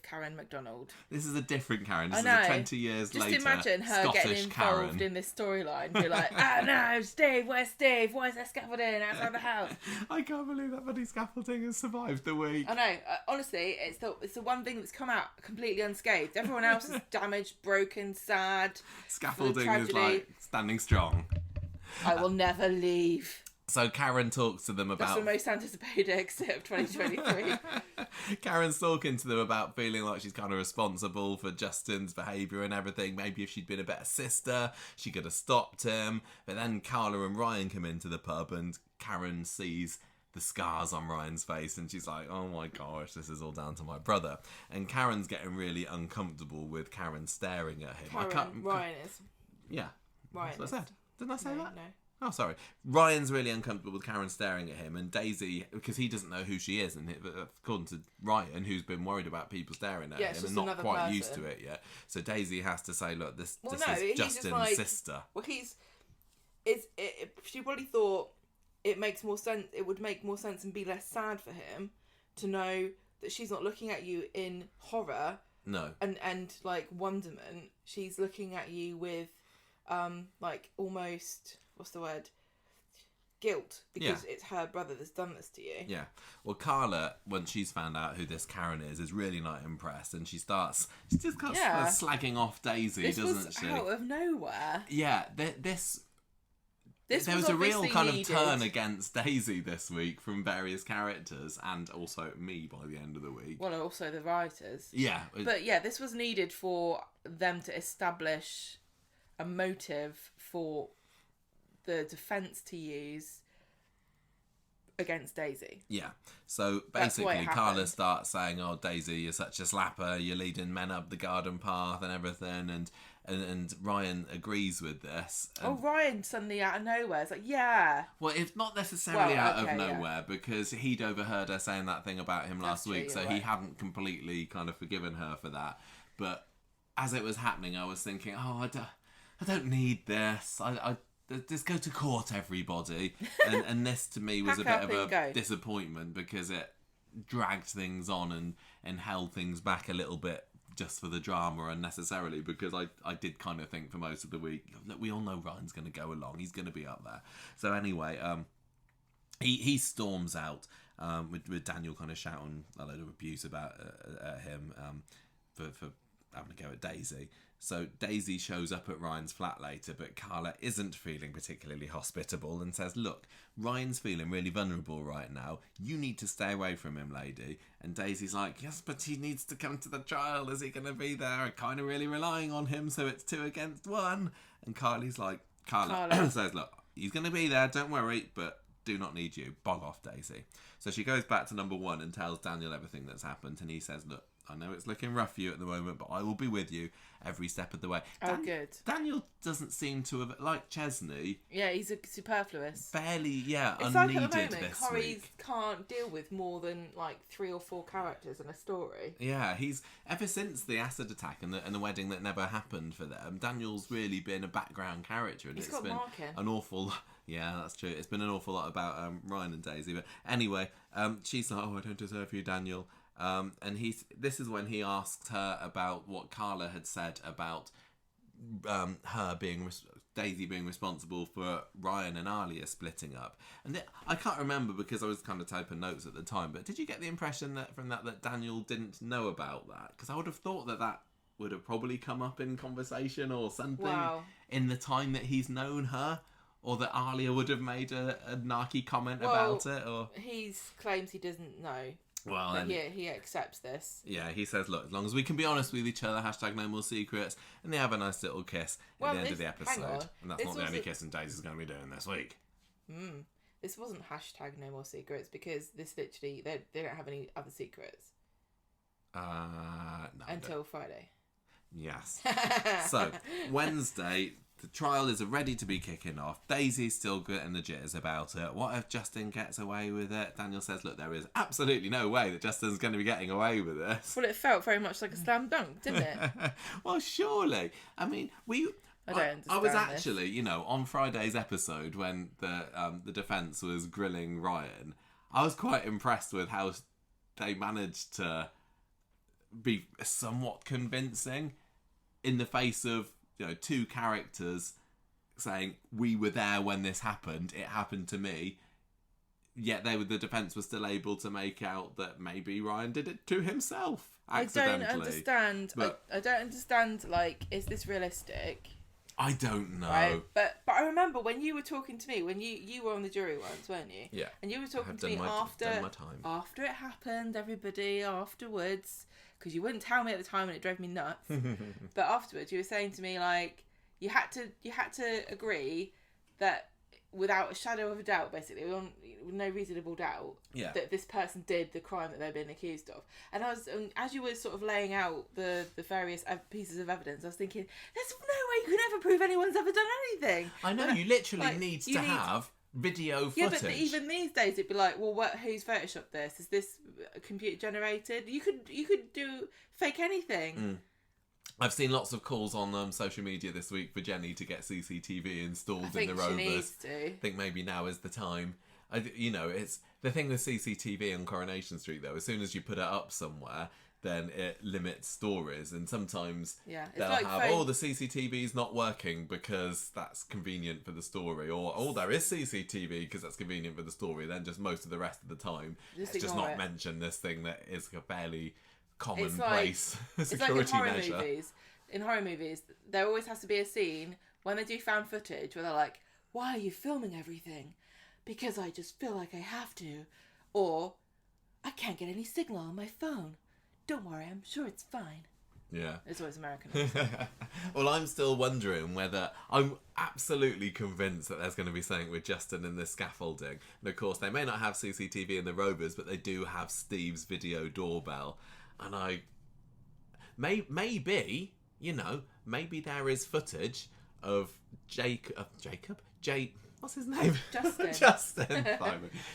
Karen MacDonald. This is a different Karen. This I know. is a 20 years later Just imagine her Scottish getting involved Karen. in this storyline. Be like, oh no, Steve, where's Steve? Why is there scaffolding outside the house? I can't believe that bloody scaffolding has survived the week. I know. Honestly, it's the one thing that's come out completely unscathed. Everyone else is damaged, broken, sad. Scaffolding is like standing strong. I will never leave. So Karen talks to them That's about... the most anticipated exit of 2023. Karen's talking to them about feeling like she's kind of responsible for Justin's behaviour and everything. Maybe if she'd been a better sister, she could have stopped him. But then Carla and Ryan come into the pub and Karen sees the scars on Ryan's face and she's like, oh my gosh, this is all down to my brother. And Karen's getting really uncomfortable with Karen staring at him. Ryan is. Yeah. Ryan That's what I said. Didn't I say that? No. Oh, sorry. Ryan's really uncomfortable with Karen staring at him, and Daisy, because he doesn't know who she is, and according to Ryan, who's been worried about people staring at him and not quite used to it yet. So Daisy has to say, look, this is Justin's sister. Well, she probably thought it makes more sense. It would make more sense and be less sad for him to know that she's not looking at you in horror. No. And like wonderment. She's looking at you with, like almost, what's the word? Guilt, because it's her brother that's done this to you. Yeah. Well, Carla, when she's found out who this Karen is really not impressed, and she just kind of slagging off Daisy, doesn't she? Out of nowhere. Yeah. There was a real kind of turn against Daisy this week from various characters, and also me by the end of the week. Well, also the writers. Yeah. But yeah, this was needed for them to establish a motive for the defence to use against Daisy. Yeah. So basically Carla starts saying, oh, Daisy, you're such a slapper, you're leading men up the garden path and everything, and Ryan agrees with this. Ryan suddenly out of nowhere is like, yeah. Well, it's not necessarily out of nowhere, because he'd overheard her saying that thing about him last week, so he hadn't completely kind of forgiven her for that. But as it was happening, I was thinking, oh, I don't need this. I just go to court, everybody. And this to me was a bit of a disappointment, because it dragged things on and held things back a little bit just for the drama unnecessarily, because I did kind of think for most of the week, look, we all know Ryan's going to go along, he's going to be up there. So anyway, he storms out with Daniel kind of shouting a load of abuse about him for having to go at Daisy. So Daisy shows up at Ryan's flat later, but Carla isn't feeling particularly hospitable and says, look, Ryan's feeling really vulnerable right now. You need to stay away from him, lady. And Daisy's like, yes, but he needs to come to the trial. Is he going to be there? I'm kind of really relying on him, so it's 2 against 1. And Carla says, look, he's going to be there, don't worry, but do not need you. Bog off, Daisy. So she goes back to number 1 and tells Daniel everything that's happened, and he says, look, I know it's looking rough for you at the moment, but I will be with you every step of the way. Good. Daniel doesn't seem to have, like Chesney. Yeah, he's superfluous. Barely, it's unneeded like at the moment, this Corrie week. can't deal with more than like 3 or 4 characters in a story. Yeah, he's ever since the acid attack and the wedding that never happened for them. Daniel's really been a background character, and He's it's got been Markin. an awful. Yeah, that's true. It's been an awful lot about Ryan and Daisy, but anyway, she's like, "Oh, I don't deserve you, Daniel." And this is when he asked her about what Carla had said about her being Daisy being responsible for Ryan and Alia splitting up. And I can't remember, because I was kind of typing notes at the time, but did you get the impression that from that Daniel didn't know about that? Because I would have thought that would have probably come up in conversation or something in the time that he's known her. or that Alia would have made a narky comment about it, or he claims he doesn't know. Well, but he accepts this. Yeah, he says, look, as long as we can be honest with each other, hashtag no more secrets, and they have a nice little kiss at the end of the episode. And that's not the only kissing Daisy's going to be doing this week. This wasn't hashtag no more secrets, because this literally, they don't have any other secrets. No. Until Friday. Yes. So, Wednesday, the trial is ready to be kicking off. Daisy's still getting the jitters about it. What if Justin gets away with it? Daniel says, look, there is absolutely no way that Justin's going to be getting away with this. Well, it felt very much like a slam dunk, didn't it? Well, surely. I mean, I don't understand I was actually, on Friday's episode when the defence was grilling Ryan, I was quite impressed with how they managed to be somewhat convincing in the face of two characters saying we were there when this happened, it happened to me, yet the defence was still able to make out that maybe Ryan did it to himself accidentally. I don't understand. I don't understand. Like, is this realistic? I don't know. Right? But I remember when you were talking to me, when you were on the jury once, weren't you? Yeah. And you were talking to me after it happened, everybody afterwards, because you wouldn't tell me at the time and it drove me nuts. But afterwards, you were saying to me, like, you had to agree that without a shadow of a doubt, basically, with no reasonable doubt, that this person did the crime that they've been accused of. And as you were sort of laying out the various pieces of evidence, I was thinking, there's no way you can ever prove anyone's ever done anything. I know, you literally need to have video footage. Yeah, but even these days it'd be like, well, who's photoshopped this? Is this computer generated? You could do fake anything. I've seen lots of calls on social media this week for Jenny to get CCTV installed in the Rovers. She needs to. I think maybe now is the time. It's the thing with CCTV on Coronation Street though. As soon as you put it up somewhere, then it limits stories, and sometimes they'll have the CCTV's not working because that's convenient for the story, or there is CCTV because that's convenient for the story. Then just most of the rest of the time, just not mention this thing that is a fairly commonplace security it's like in measure. Movies. In horror movies, there always has to be a scene when they do found footage where they're like, "Why are you filming everything?" Because I just feel like I have to, or I can't get any signal on my phone. Don't worry, I'm sure it's fine. Yeah. It's always American. Well, I'm still wondering whether... I'm absolutely convinced that there's going to be something with Justin in this scaffolding. And of course, they may not have CCTV in the Rovers, but they do have Steve's video doorbell. And maybe there is footage of what's his name?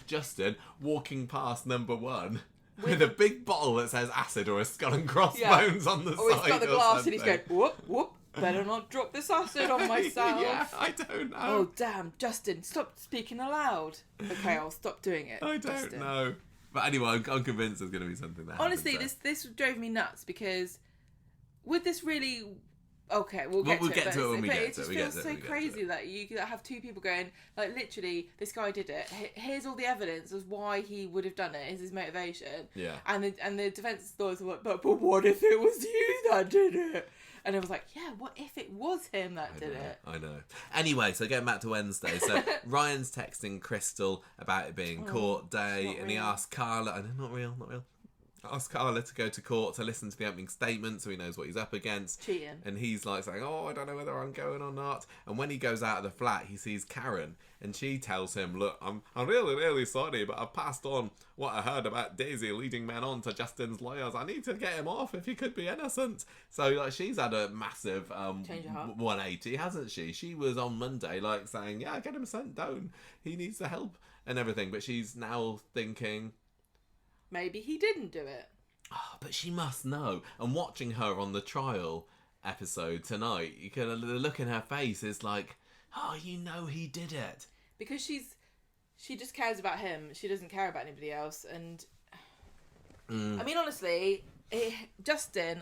Justin walking past number one with a big bottle that says acid or a skull and crossbones on the side. Or he's got the glass and he's going, whoop, better not drop this acid on myself. Yeah, I don't know. Oh, damn, Justin, stop speaking aloud. Okay, I'll stop doing it. I don't know. But anyway, I'm convinced there's going to be something there. Honestly, this drove me nuts because would this really... Okay, we'll get to it when we get to it. It just feels so crazy that you have two people going, like, literally, this guy did it. Here's all the evidence of why he would have done it. Here's his motivation. Yeah. And the defence lawyers were like, but what if it was you that did it? And I was like, yeah, what if it was him that did it? I know. Anyway, so getting back to Wednesday. So Ryan's texting Crystal about it being court day, and he asks Carla, I know, not real. Ask Carla to go to court to listen to the opening statement so he knows what he's up against. Cheating. And he's like saying, I don't know whether I'm going or not. And when he goes out of the flat, he sees Karen. And she tells him, look, I'm really, really sorry, but I've passed on what I heard about Daisy leading men on to Justin's lawyers. I need to get him off if he could be innocent. So she's had a massive 180, hasn't she? She was on Monday saying, yeah, get him sent down. He needs the help and everything. But she's now thinking... Maybe he didn't do it. Oh, but she must know. And watching her on the trial episode tonight, the look in her face is like, he did it. Because she just cares about him. She doesn't care about anybody else. And I mean, honestly, Justin,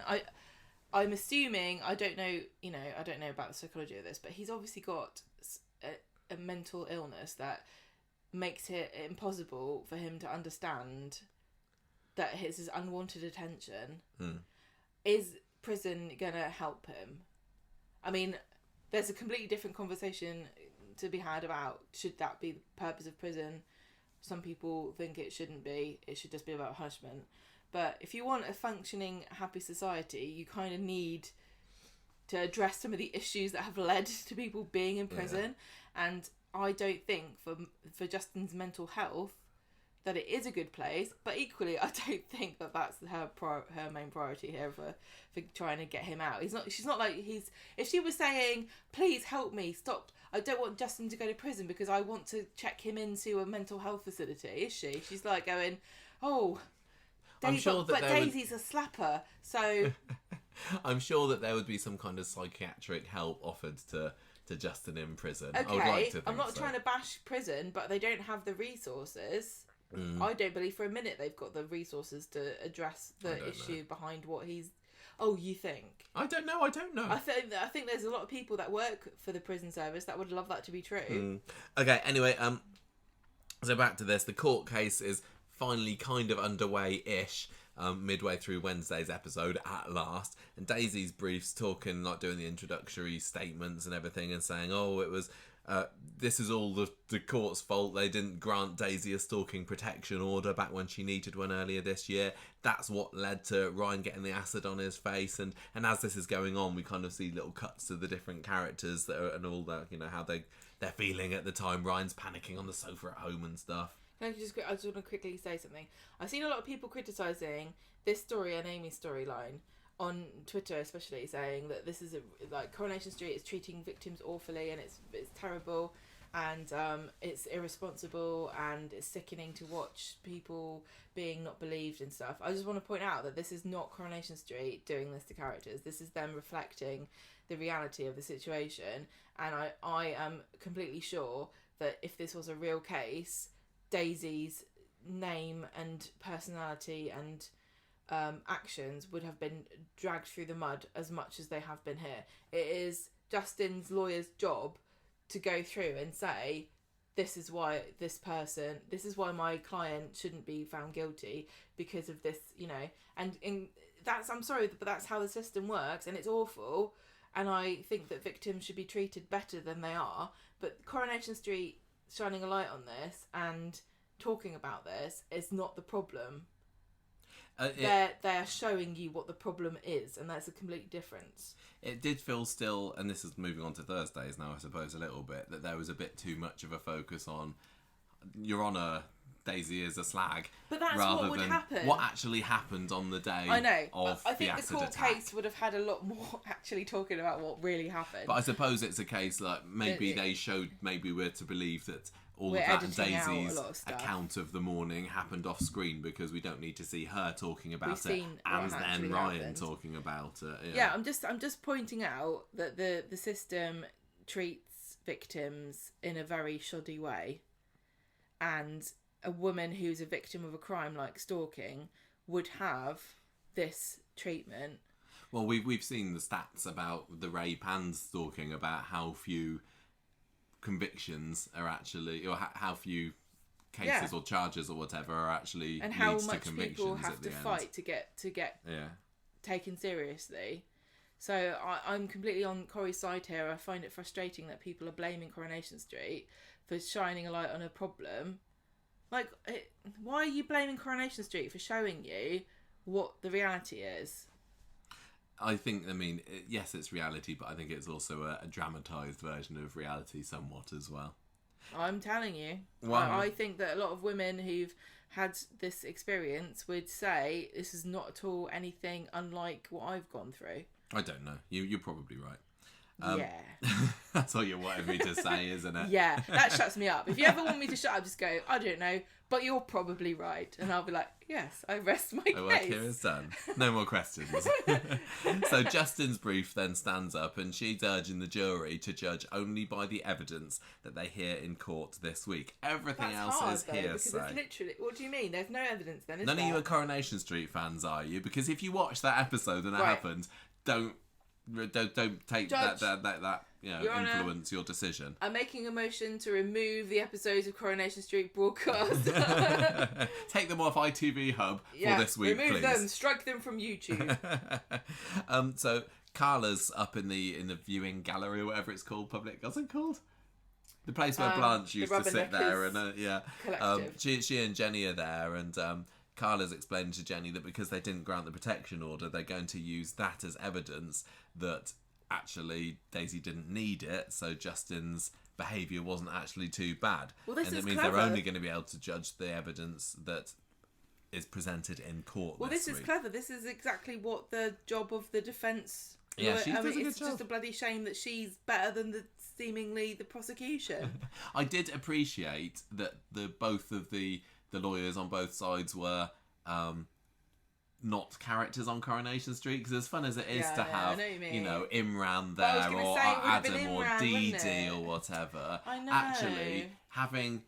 I'm assuming, I don't know about the psychology of this, but he's obviously got a mental illness that makes it impossible for him to understand that his unwanted attention. Is prison gonna help him? I mean, there's a completely different conversation to be had about should that be the purpose of prison. Some people think it shouldn't be. It should just be about punishment. But if you want a functioning, happy society, you kind of need to address some of the issues that have led to people being in prison. And I don't think for Justin's mental health that it is a good place, but equally I don't think that that's her main priority here for trying to get him out. She's not like if she was saying, please help me, stop, I don't want Justin to go to prison because I want to check him into a mental health facility, is she? She's like going, oh, Daisy's a slapper, so I'm sure that there would be some kind of psychiatric help offered to Justin in prison. Okay, I would like to think I'm not so. trying to bash prison, but they don't have the resources. I don't believe for a minute they've got the resources to address the issue behind what he's... Oh, you think? I don't know. I think there's a lot of people that work for the prison service that would love that to be true. Okay, anyway, so back to this. The court case is finally kind of underway-ish. Midway through Wednesday's episode at last, and Daisy's briefs talking, like doing the introductory statements and everything, and saying, oh, it was this is all the court's fault. They didn't grant Daisy a stalking protection order back when she needed one earlier this year. That's what led to Ryan getting the acid on his face, and as this is going on, we kind of see little cuts to the different characters that are, and all that, you know, how they're feeling at the time. Ryan's panicking on the sofa at home and stuff. I just want to quickly say something. I've seen a lot of people criticising this story and Amy's storyline on Twitter, especially, saying that this is like Coronation Street is treating victims awfully and it's terrible and it's irresponsible and it's sickening to watch people being not believed and stuff. I just want to point out that this is not Coronation Street doing this to characters. This is them reflecting the reality of the situation, and I am completely sure that if this was a real case, Daisy's name and personality and actions would have been dragged through the mud as much as they have been here. It is Justin's lawyer's job to go through and say, this is why my client shouldn't be found guilty because of this, you know, and I'm sorry, but that's how the system works, and it's awful, and I think that victims should be treated better than they are. But Coronation Street shining a light on this and talking about this is not the problem. They're showing you what the problem is, and that's a complete difference. It did feel still, and this is moving on to Thursdays now, I suppose, a little bit, that there was a bit too much of a focus on, Your Honour, Daisy is a slag. But that's rather what would than happen. What actually happened on the day I know, of I think the the acid court attack. case would have had a lot more actually talking about what really happened. But I suppose it's a case like maybe they showed, maybe we're to believe that all We're of that and editing out a Daisy's lot of stuff. account of the morning happened off screen because we don't need to see her talking about We've it seen and what then actually Ryan happened. talking about it. Yeah, I'm just pointing out that the system treats victims in a very shoddy way, and a woman who's a victim of a crime like stalking would have this treatment. Well, we've seen the stats about the rape and stalking, about how few convictions are actually, or how few cases or charges or whatever are actually and how leads much to convictions people have at the to end. fight to get taken seriously. So I'm completely on Corrie's side here. I find it frustrating that people are blaming Coronation Street for shining a light on a problem. Like, why are you blaming Coronation Street for showing you what the reality is? I think, I mean, yes, it's reality, but I think it's also a dramatised version of reality somewhat as well. I'm telling you. Wow. I think that a lot of women who've had this experience would say this is not at all anything unlike what I've gone through. I don't know. You're probably right. Yeah. That's all you wanted me to say, isn't it? Yeah, that shuts me up. If you ever want me to shut up, just go, I don't know, but you're probably right. And I'll be like, yes, I rest my case. My work here is done. No more questions. So Justin's brief then stands up, and she's urging the jury to judge only by the evidence that they hear in court this week. Everything else is though, because hearsay. it's literally, what do you mean? There's no evidence then, is None there? of you are Coronation Street fans, are you? Because if you watch that episode and that happened, don't take Judge, that you know, Your Honour, influence your decision. I'm making a motion to remove the episodes of Coronation Street broadcast. Take them off ITV Hub for this week, remove please. them, strike them from YouTube. So Carla's up in the viewing gallery or whatever it's called. What's it called? The place where Blanche used to sit there, and collective. she and Jenny are there, and Carla's explained to Jenny that because they didn't grant the protection order, they're going to use that as evidence that actually Daisy didn't need it, so Justin's behaviour wasn't actually too bad. Well, this and is it means clever. they're only going to be able to judge the evidence that is presented in court. Well, this is clever. This is exactly what the job of the defence. Yeah, she does a good it's job. just a bloody shame that she's better than seemingly the prosecution. I did appreciate that both of the lawyers on both sides were not characters on Coronation Street, because as fun as it is to have, Imran there or Adam or Dee Dee or whatever, I know. Actually having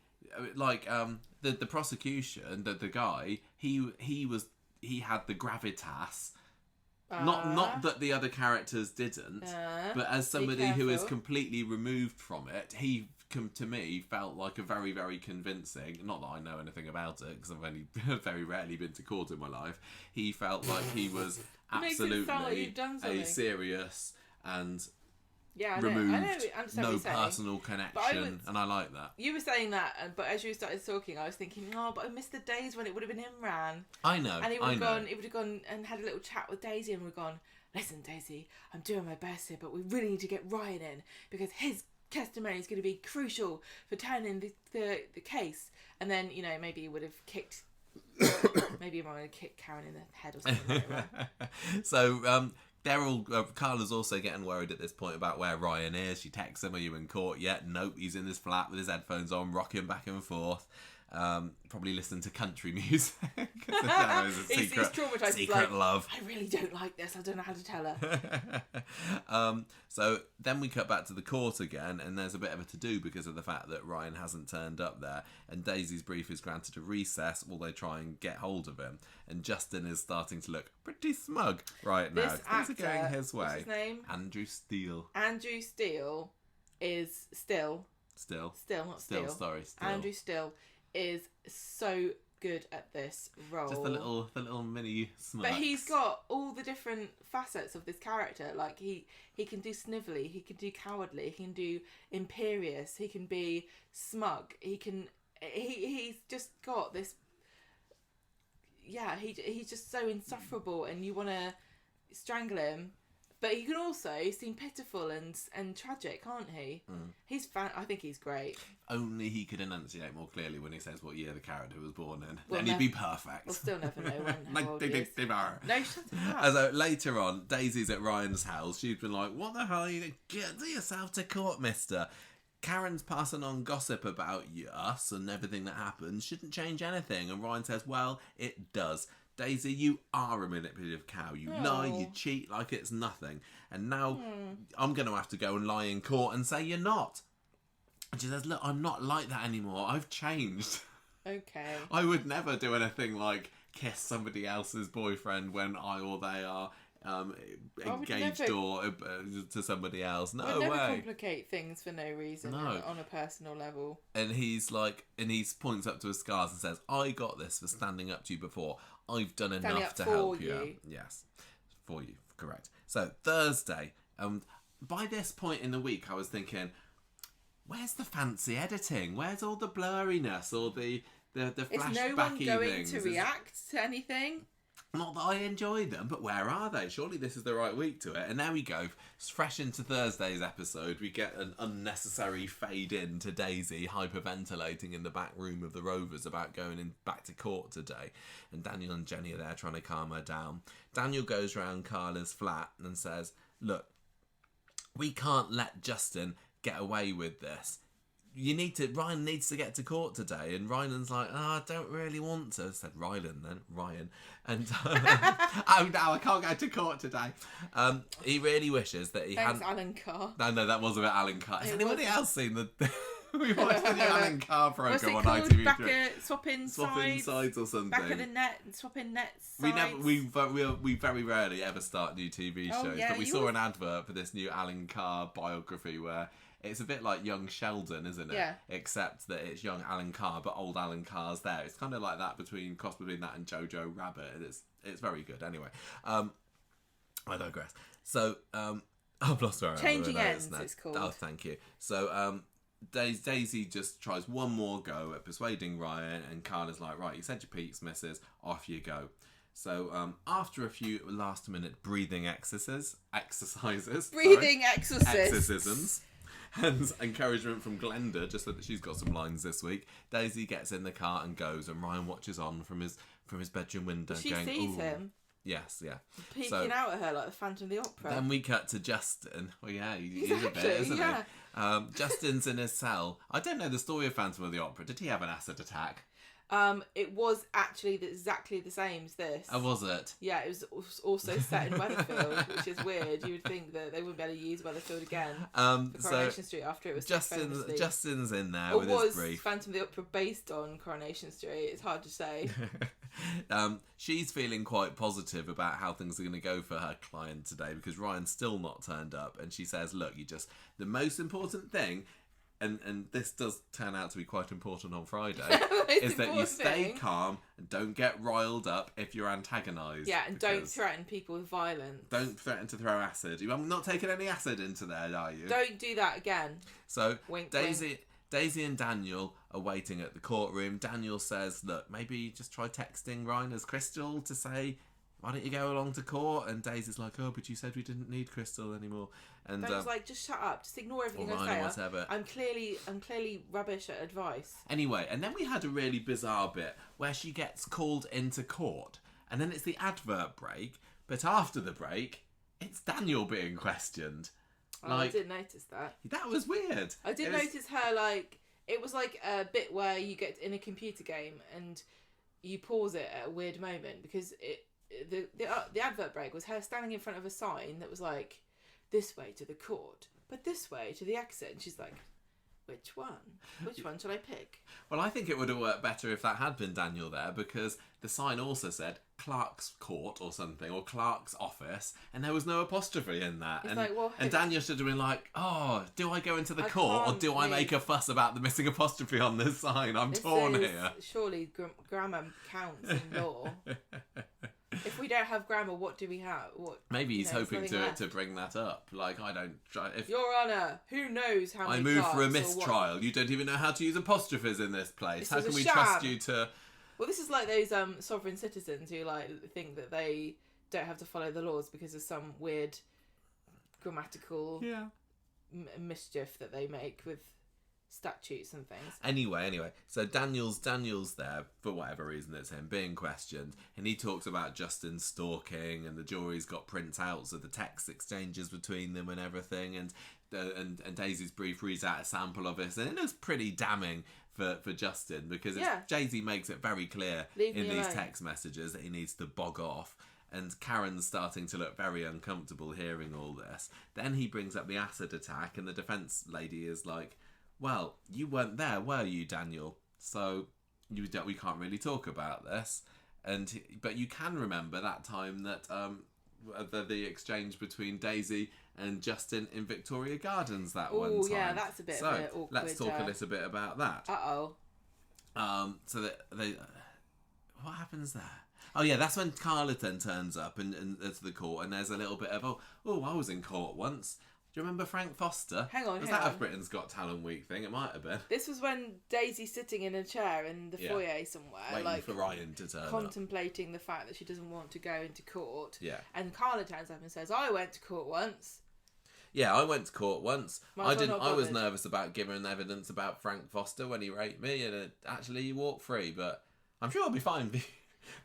the prosecution, the guy, he had the gravitas. Not that the other characters didn't, but as somebody who is completely removed from it, he to me felt like a very, very convincing, not that I know anything about it because I've only very rarely been to court in my life, he felt like he was absolutely a serious and removed, no personal connection, and I like that. You were saying that, but as you started talking, I was thinking, but I missed the days when it would have been Imran. I know. And he would have gone and had a little chat with Daisy, and would have gone, listen, Daisy, I'm doing my best here, but we really need to get Ryan in because his testimony is going to be crucial for turning the case. And then maybe he would have kicked. Maybe Imran would have kicked Karen in the head or something like that. So. They're all. Carla's also getting worried at this point about where Ryan is. She texts him, "Are you in court yet?" Nope, he's in his flat with his headphones on, rocking back and forth. Probably listening to country music. He's traumatized. Secret love. I really don't like this. I don't know how to tell her. So then we cut back to the court again, and there's a bit of a to-do because of the fact that Ryan hasn't turned up there, and Daisy's brief is granted a recess while they try and get hold of him, and Justin is starting to look pretty smug right now. Things are going his way. What's his name? Andrew Steele. Andrew Steele is Still. Andrew Still is so good at this role. Just the little mini smirks. But he's got all the different facets of this character. Like he can do snivelly, he can do cowardly, he can do imperious, he can be smug, he's just got this. Yeah, he's just so insufferable, and you want to strangle him. But he can also seem pitiful and tragic, can't he? Mm. I think he's great. Only he could enunciate more clearly when he says what year the character was born in. Then he'd be perfect. We'll still never know when. No, shut up. So later on, Daisy's at Ryan's house. She's been like, "What the hell are you doing? Get yourself to court, mister." Karen's passing on gossip about us and everything that happens shouldn't change anything. And Ryan says, well, it does. Daisy, you are a manipulative cow. You lie, you cheat like it's nothing. And now I'm going to have to go and lie in court and say you're not. And she says, look, I'm not like that anymore. I've changed. Okay. I would never do anything like kiss somebody else's boyfriend when I or they are engaged or to somebody else. No way. I would never complicate things for no reason on a personal level. And he points up to his scars and says, I got this for standing up to you before. I've done enough to help you. Yes, for you, correct. So Thursday, by this point in the week I was thinking, where's the fancy editing? Where's all the blurriness or the flashbacky things? Is no one going to react to anything? Not that I enjoy them, but where are they? Surely this is the right week to it. And there we go. Fresh into Thursday's episode, we get an unnecessary fade in to Daisy hyperventilating in the back room of the Rovers about going back to court today. And Daniel and Jenny are there trying to calm her down. Daniel goes round Carla's flat and says, look, we can't let Justin get away with this. Ryan needs to get to court today. And Ryan's like, I don't really want to. I said Ryan. And oh no, I can't go to court today. He really wishes that he hadn't. Alan Carr. No, that was about Alan Carr. Has anybody else seen we watched the new Alan Carr program on ITV3? Swapping sides or something. Back of the net, swapping nets. We very rarely ever start new TV shows, but we saw an advert for this new Alan Carr biography where it's a bit like Young Sheldon, isn't it? Yeah. Except that it's young Alan Carr, but old Alan Carr's there. It's kind of like that cross between that and Jojo Rabbit. It's very good. Anyway, I digress. So I've lost where Changing Ends, it's called. Oh, thank you. So Daisy just tries one more go at persuading Ryan, and Carla's like, right, you said your piece, missus, off you go. So after a few last-minute breathing exercises, exorcisms, and encouragement from Glenda, just so that she's got some lines this week, Daisy gets in the car and goes, and Ryan watches on from his bedroom window. She going, sees ooh. him. Yes, yeah. Peeking out at her like the Phantom of the Opera. Then we cut to Justin. Well, yeah, he's Exactly, a bit, isn't he? Justin's in his cell. I don't know the story of Phantom of the Opera. Did he have an acid attack? It was actually exactly the same as this. Oh, was it? Yeah, it was also set in Weatherfield, which is weird. You would think that they wouldn't be able to use Weatherfield again for Coronation Street after it was Justin's in there or with was his brief. Phantom of the Opera based on Coronation Street? It's hard to say. She's feeling quite positive about how things are going to go for her client today because Ryan's still not turned up, and she says, look, the most important thing, and this does turn out to be quite important on Friday, is that you stay calm and don't get riled up if you're antagonised. Yeah, and don't threaten people with violence. Don't threaten to throw acid. You haven't not taken any acid into there, are you? Don't do that again. So wink, Daisy and Daniel are waiting at the courtroom. Daniel says, look, maybe just try texting Ryan as Crystal to say, why don't you go along to court? And Daisy's like, oh, but you said we didn't need Crystal anymore. And Daniel's like, just shut up, just ignore everything I say. Whatever. I'm clearly rubbish at advice. Anyway, and then we had a really bizarre bit where she gets called into court, and then it's the advert break, but after the break, it's Daniel being questioned. Oh, I didn't notice that. That was weird. I did notice her, like, it was like a bit where you get in a computer game and you pause it at a weird moment because the advert break was her standing in front of a sign that was like, this way to the court, but this way to the exit. And she's like, which one? Which one should I pick? Well, I think it would have worked better if that had been Daniel there, because the sign also said Clark's Court or something, or Clark's office, and there was no apostrophe in that. And Daniel should have been like, oh, do I go into the court or do I make a fuss about the missing apostrophe on this sign? I'm torn here. Surely grammar counts in law. If we don't have grammar, what do we have? Maybe he's hoping to bring that up. Like, I don't try. Your Honour, who knows how many I move for a mistrial. You don't even know how to use apostrophes in this place. How can we trust you to? Well, this is like those sovereign citizens who like think that they don't have to follow the laws because of some weird grammatical mischief that they make with statutes and things. Anyway, so Daniel's there for whatever reason. It's him being questioned, and he talks about Justin stalking, and the jury's got printouts of the text exchanges between them and everything, and Daisy's brief reads out a sample of it, and it looks pretty damning for Justin, because Daisy makes it very clear in these text messages that he needs to bog off. And Karen's starting to look very uncomfortable hearing all this. Then he brings up the acid attack, and the defence lady is like, well, you weren't there, were you, Daniel? So we can't really talk about this. But you can remember that time that the exchange between Daisy and Justin in Victoria Gardens that one time. Oh, yeah, that's a bit awkward. Let's talk a little bit about that. Uh-oh. So they what happens there? Oh, yeah, that's when Carla then turns up and to the court, and there's a little bit of, I was in court once. Do you remember Frank Foster? Was that a Britain's Got Talent Week thing? It might have been. This was when Daisy's sitting in a chair in the foyer somewhere, waiting for Ryan to turn contemplating the fact that she doesn't want to go into court. Yeah. And Carla turns up and says, I went to court once. Yeah, I went to court once. I was nervous about giving evidence about Frank Foster when he raped me, and actually he walked free, but I'm sure I'll be fine.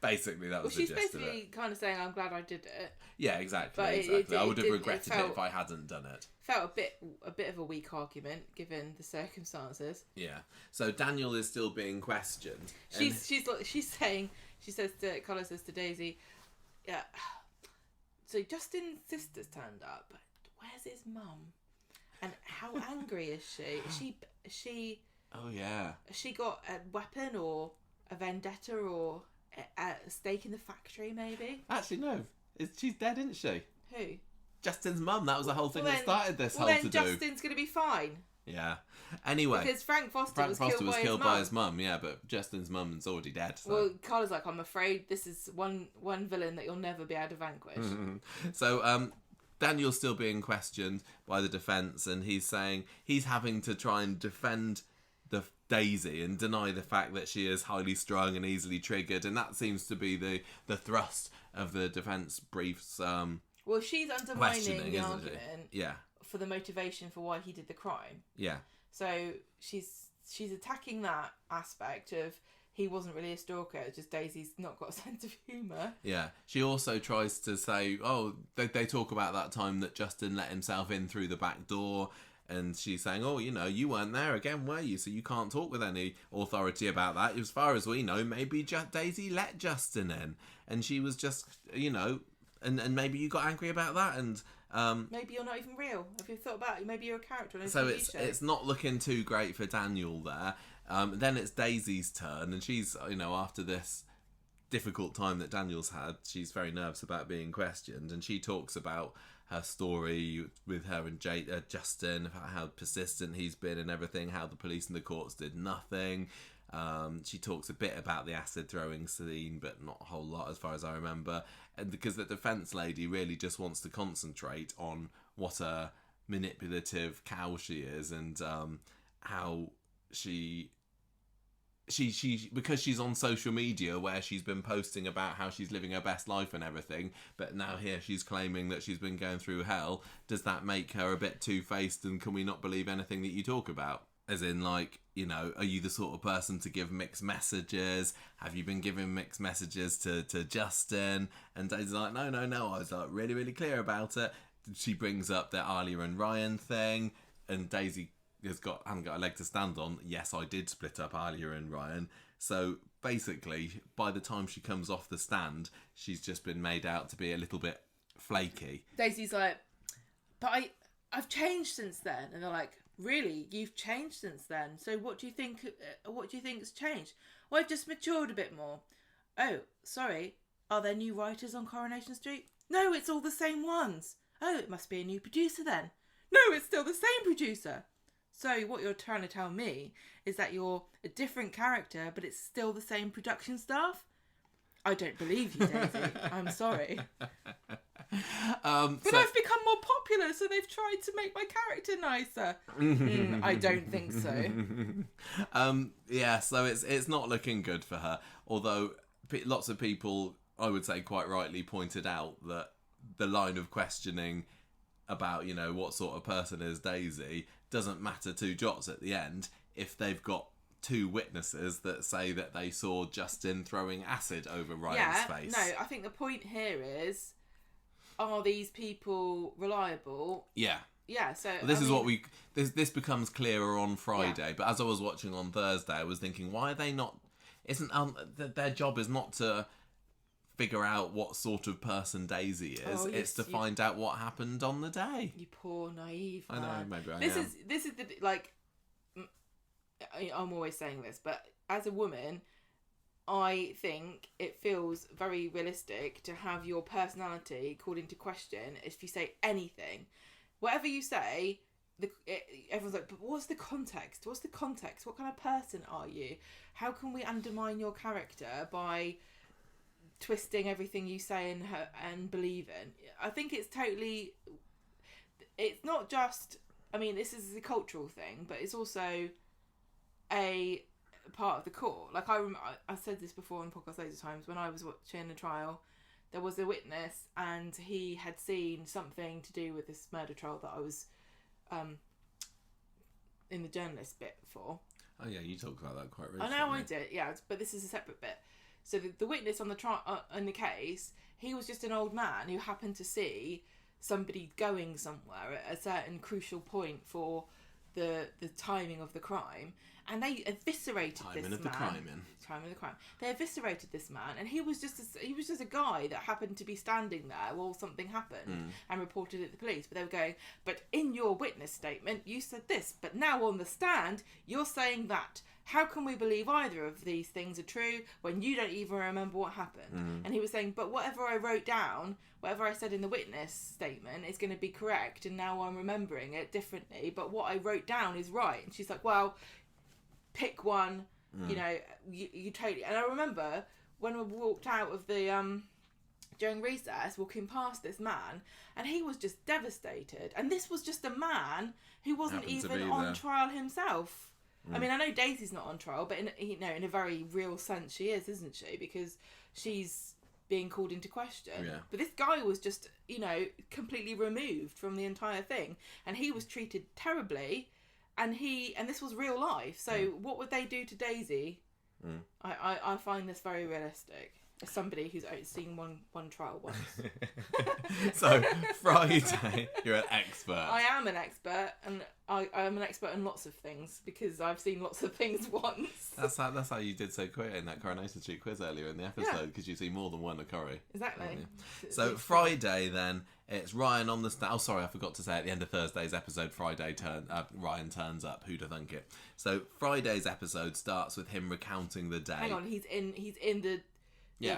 Basically, that was the gist of it. She's basically kind of saying, I'm glad I did it. Yeah, exactly. I would have regretted it if I hadn't ded it. Felt a bit of a weak argument, given the circumstances. Yeah. So Daniel is still being questioned. She says to Daisy, yeah, so Justin's sister's turned up. Where's his mum? And how angry is she? Is she... Oh, yeah. Has she got a weapon or a vendetta or a stake in the factory, maybe? Actually, no. She's dead, isn't she? Who? Justin's mum. That was the whole thing that started this whole to-do. Then Justin's going to be fine. Yeah. Anyway. Because Frank Foster was killed by his mum, yeah, but Justin's mum's already dead. So. Well, Carla's like, I'm afraid this is one villain that you'll never be able to vanquish. So, Daniel's still being questioned by the defence, and he's saying he's having to try and defend the Daisy and deny the fact that she is highly strung and easily triggered, and that seems to be the thrust of the defence briefs. Well, she's undermining the argument Yeah. for the motivation for why he did the crime. Yeah. So she's attacking that aspect of he wasn't really a stalker, it's just Daisy's not got a sense of humour. Yeah. She also tries to say, they talk about that time that Justin let himself in through the back door, and she's saying, you weren't there again, were you? So you can't talk with any authority about that. As far as we know, maybe Daisy let Justin in, and she was just, and maybe you got angry about that, and maybe you're not even real. Have you thought about it? Maybe you're a character on a so TV show. It's not looking too great for Daniel there. Then it's Daisy's turn, and she's, after this difficult time that Daniel's had, she's very nervous about being questioned, and she talks about her story with her and Justin, about how persistent he's been and everything, how the police and the courts did nothing. She talks a bit about the acid throwing scene, but not a whole lot as far as I remember. And because the defence lady really just wants to concentrate on what a manipulative cow she is, and how she because she's on social media where she's been posting about how she's living her best life and everything, but now here she's claiming that she's been going through hell. Does that make her a bit two-faced, and can we not believe anything that you talk about? As in, are you the sort of person to give mixed messages? Have you been giving mixed messages to Justin? And Daisy's like, no, I was really, really clear about it. She brings up the Alia and Ryan thing, and Daisy hasn't got a leg to stand on. Yes, I did split up Alia and Ryan. So basically, by the time she comes off the stand, she's just been made out to be a little bit flaky. Daisy's like, but I've changed since then, and they're like, really, you've changed since then? So what do you think? What do you think's changed? Well, I've just matured a bit more. Oh, sorry. Are there new writers on Coronation Street? No, it's all the same ones. Oh, it must be a new producer then. No, it's still the same producer. So what you're trying to tell me is that you're a different character, but it's still the same production staff? I don't believe you, Daisy. I'm sorry. But I've become more popular, so they've tried to make my character nicer. I don't think so. So it's not looking good for her. Although lots of people, I would say quite rightly, pointed out that the line of questioning about, what sort of person is Daisy doesn't matter two jots at the end if they've got two witnesses that say that they saw Justin throwing acid over Ryan's face. No, I think the point here is, are these people reliable? Yeah. Yeah, so... Well, this becomes clearer on Friday, but as I was watching on Thursday, I was thinking, why are they not... their job is not to figure out what sort of person Daisy is. It's to find out what happened on the day. You poor naive man. I know, maybe I am. This is the... I'm always saying this, but as a woman, I think it feels very realistic to have your personality called into question if you say anything. Whatever you say, everyone's like, but what's the context? What's the context? What kind of person are you? How can we undermine your character by twisting everything you say and believe in? I think it's not just, this is a cultural thing, but it's also a part of the court. Like I said this before on the podcast loads of times, when I was watching the trial, there was a witness and he had seen something to do with this murder trial that I was in the journalist bit for. Oh yeah, you talked about that quite recently. I know I did, yeah, but this is a separate bit. So the witness on the trial in the case, he was just an old man who happened to see somebody going somewhere at a certain crucial point for the timing of the crime, and they eviscerated this man. Timing of the crime. They eviscerated this man, and he was just a guy that happened to be standing there while something happened and reported it to the police. But they were going, but in your witness statement you said this, but now on the stand you're saying that. How can we believe either of these things are true when you don't even remember what happened? And he was saying, but whatever I wrote down, whatever I said in the witness statement is going to be correct, and now I'm remembering it differently, but what I wrote down is right. And she's like, well, pick one, you totally... And I remember when we walked out of the during recess walking past this man, and he was just devastated. And this was just a man who wasn't even on trial himself. I mean, I know Daisy's not on trial, but in a very real sense she is, isn't she? Because she's being called into question. Yeah. But this guy was just, completely removed from the entire thing, and he was treated terribly, and this was real life. So what would they do to Daisy? I find this very realistic. As somebody who's seen one trial once. So Friday, you're an expert. I am an expert, and I'm an expert in lots of things because I've seen lots of things once. That's how you did so quick in that Coronation Street quiz earlier in the episode, because you see more than one of Corrie. Exactly. So Friday then, it's Ryan on the stand. Oh, sorry, I forgot to say at the end of Thursday's episode, Ryan turns up. Who'd have thunk it? So Friday's episode starts with him recounting the day. Hang on, he's in the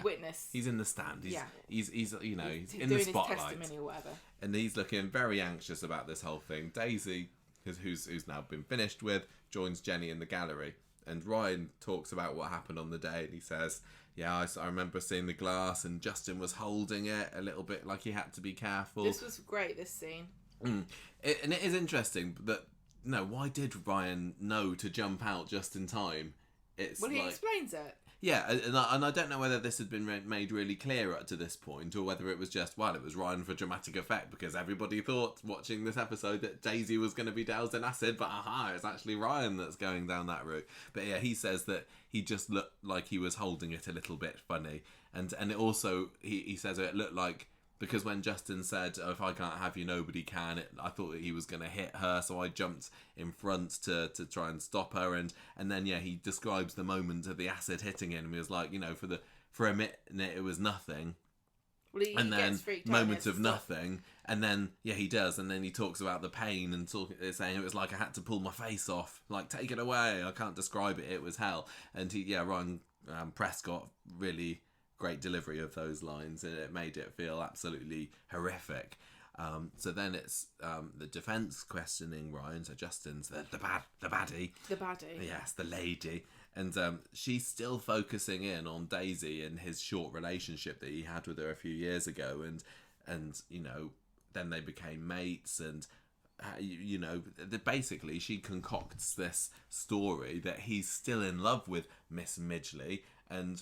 witness. He's in the stand. He's in doing the spotlight. His testimony or whatever. And he's looking very anxious about this whole thing. Daisy, who's now been finished with, joins Jenny in the gallery. And Ryan talks about what happened on the day, and he says, I remember seeing the glass, and Justin was holding it a little bit like he had to be careful. This was great, this scene. And it is interesting that, why did Ryan know to jump out just in time? He explains it. Yeah, and I don't know whether this had been made really clear up to this point, or whether it was just, it was Ryan for dramatic effect, because everybody thought, watching this episode, that Daisy was going to be doused in acid, but it's actually Ryan that's going down that route. But yeah, he says that he just looked like he was holding it a little bit funny. And it also, he says it looked like, because when Justin said, if I can't have you, nobody can, I thought that he was going to hit her, so I jumped in front to try and stop her, and then he describes the moment of the acid hitting him, and he was like, for a minute it was nothing, and then moment of nothing, and then he does, and then he talks about the pain and saying it was like I had to pull my face off, like take it away, I can't describe it was hell. And Ryan Prescott really great delivery of those lines, and it made it feel absolutely horrific. So then it's the defence questioning Ryan. So Justin's the baddie. The baddie. Yes, the lady. And she's still focusing in on Daisy and his short relationship that he had with her a few years ago. And then they became mates, and basically she concocts this story that he's still in love with Miss Midgley, and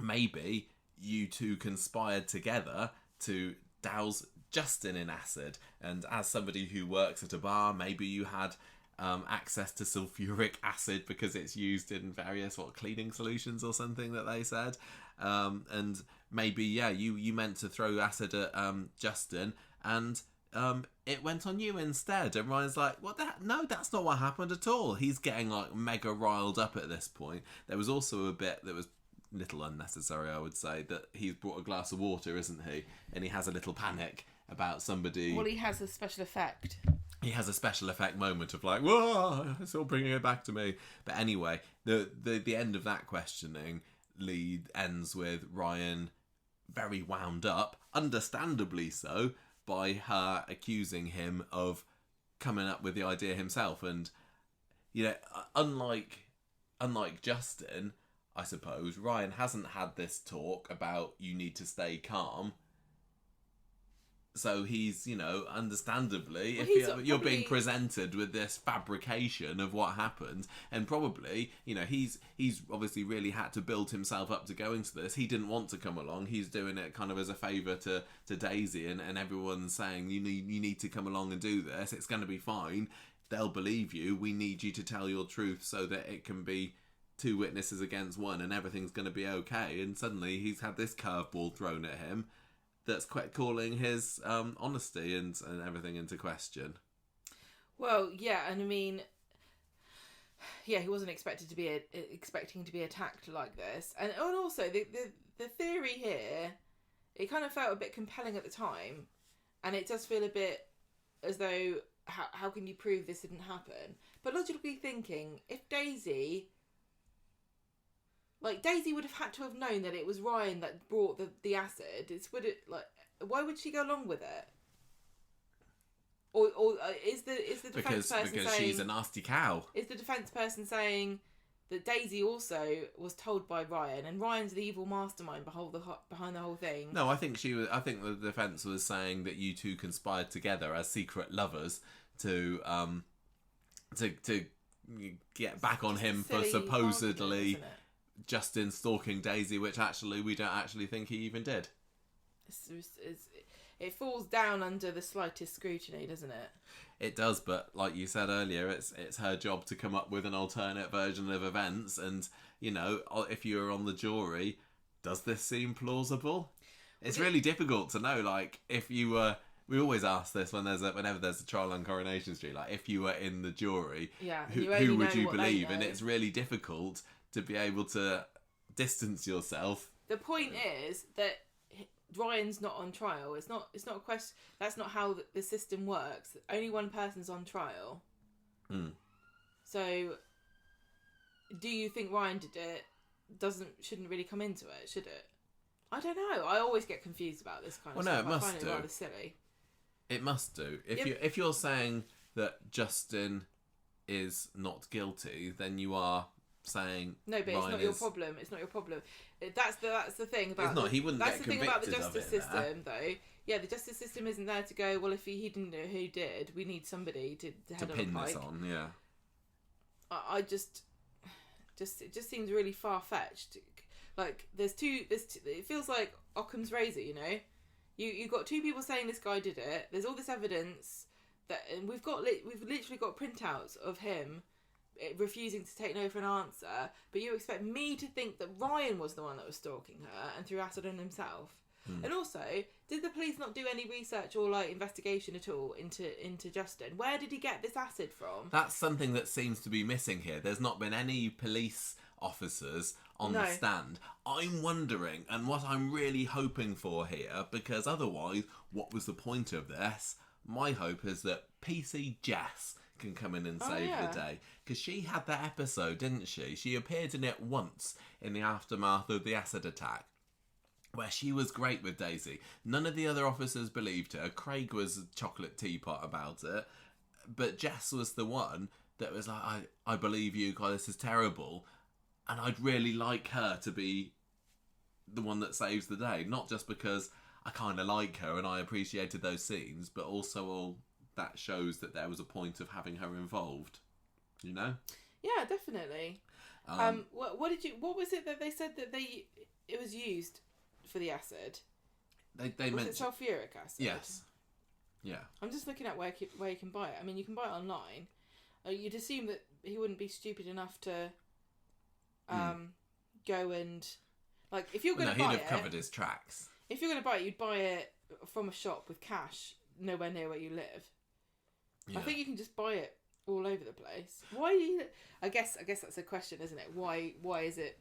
maybe you two conspired together to douse Justin in acid. And as somebody who works at a bar, maybe you had access to sulfuric acid because it's used in various cleaning solutions or something that they said. And maybe you meant to throw acid at Justin, and it went on you instead. And Ryan's like, no, that's not what happened at all. He's getting mega riled up at this point. There was also a bit that was little unnecessary, I would say, that he's brought a glass of water, isn't he? And he has a little panic about somebody. Well, he has a special effect. He has a special effect moment of whoa, it's all bringing it back to me. But anyway, the end of that questioning ends with Ryan very wound up, understandably so, by her accusing him of coming up with the idea himself. And unlike Justin, I suppose, Ryan hasn't had this talk about you need to stay calm. So he's, understandably, if you're being presented with this fabrication of what happened, and probably, he's obviously really had to build himself up to go into this. He didn't want to come along. He's doing it kind of as a favour to Daisy, and everyone's saying, you need to come along and do this. It's going to be fine. They'll believe you. We need you to tell your truth so that it can be two witnesses against one, and everything's going to be okay. And suddenly he's had this curveball thrown at him that's quite calling his honesty and everything into question. Well, yeah, and I mean, he wasn't expecting to be attacked like this, and also the theory here, it kind of felt a bit compelling at the time, and it does feel a bit as though how can you prove this didn't happen? But logically thinking, if Daisy would have had to have known that it was Ryan that brought the acid. Why would she go along with it? Or is the defense person saying, because she's a nasty cow? Is the defense person saying that Daisy also was told by Ryan, and Ryan's the evil mastermind behind the whole thing. No, I think I think the defence was saying that you two conspired together as secret lovers to get back on him for supposedly Justin stalking Daisy, which actually we don't actually think he even did. It falls down under the slightest scrutiny, doesn't it? It does, but like you said earlier, it's her job to come up with an alternate version of events, and you know, if you're on the jury, does this seem plausible? It's really difficult to know. Like, if you were, we always ask this whenever there's a trial on Coronation Street. Like, if you were in the jury, who would you believe? And it's really difficult to be able to distance yourself. The point is that Ryan's not on trial. It's not a question. That's not how the system works. Only one person's on trial. So, do you think Ryan did it? Shouldn't really come into it, should it? I don't know. I always get confused about this kind of stuff. No, it must I find do. it rather silly. It must do. If you're saying that Justin is not guilty, then you are saying no, but it's not your problem. It's not your problem. That's the thing about. It's not. He wouldn't get convicted of it. That's the thing about the justice system, though. Yeah, the justice system isn't there to go. Well, if he didn't know who did, we need somebody to head pin on a this pike. on. Yeah. I just it just seems really far fetched. Like there's two. It feels like Occam's razor. You know, you got two people saying this guy did it. There's all this evidence and we've literally got printouts of him refusing to take no for an answer, but you expect me to think that Ryan was the one that was stalking her and threw acid on himself. And also, did the police not do any research or like investigation at all into Justin? Where did he get this acid from? That's something that seems to be missing here. There's not been any police officers on the stand. I'm wondering, and what I'm really hoping for here, because otherwise, what was the point of this? My hope is that PC Jess can come in and save the day, because she had that episode, didn't she? She appeared in it once in the aftermath of the acid attack, where she was great with Daisy. None of the other officers believed her. Craig was a chocolate teapot about it, but Jess was the one that was like, I believe you, God, this is terrible, and I'd really like her to be the one that saves the day, not just because I kind of like her and I appreciated those scenes, but also all that shows that there was a point of having her involved, you know? Yeah, definitely. What was it that they said that it was used for the acid? They was mentioned it sulfuric acid? Yes. Yeah. I'm just looking at where you can buy it. I mean, you can buy it online. You'd assume that he wouldn't be stupid enough to go and like if you're going to buy it. He'd have covered his tracks. If you're going to buy it, you'd buy it from a shop with cash, nowhere near where you live. Yeah. I think you can just buy it all over the place. Why do you? I guess that's a question, isn't it? Why is it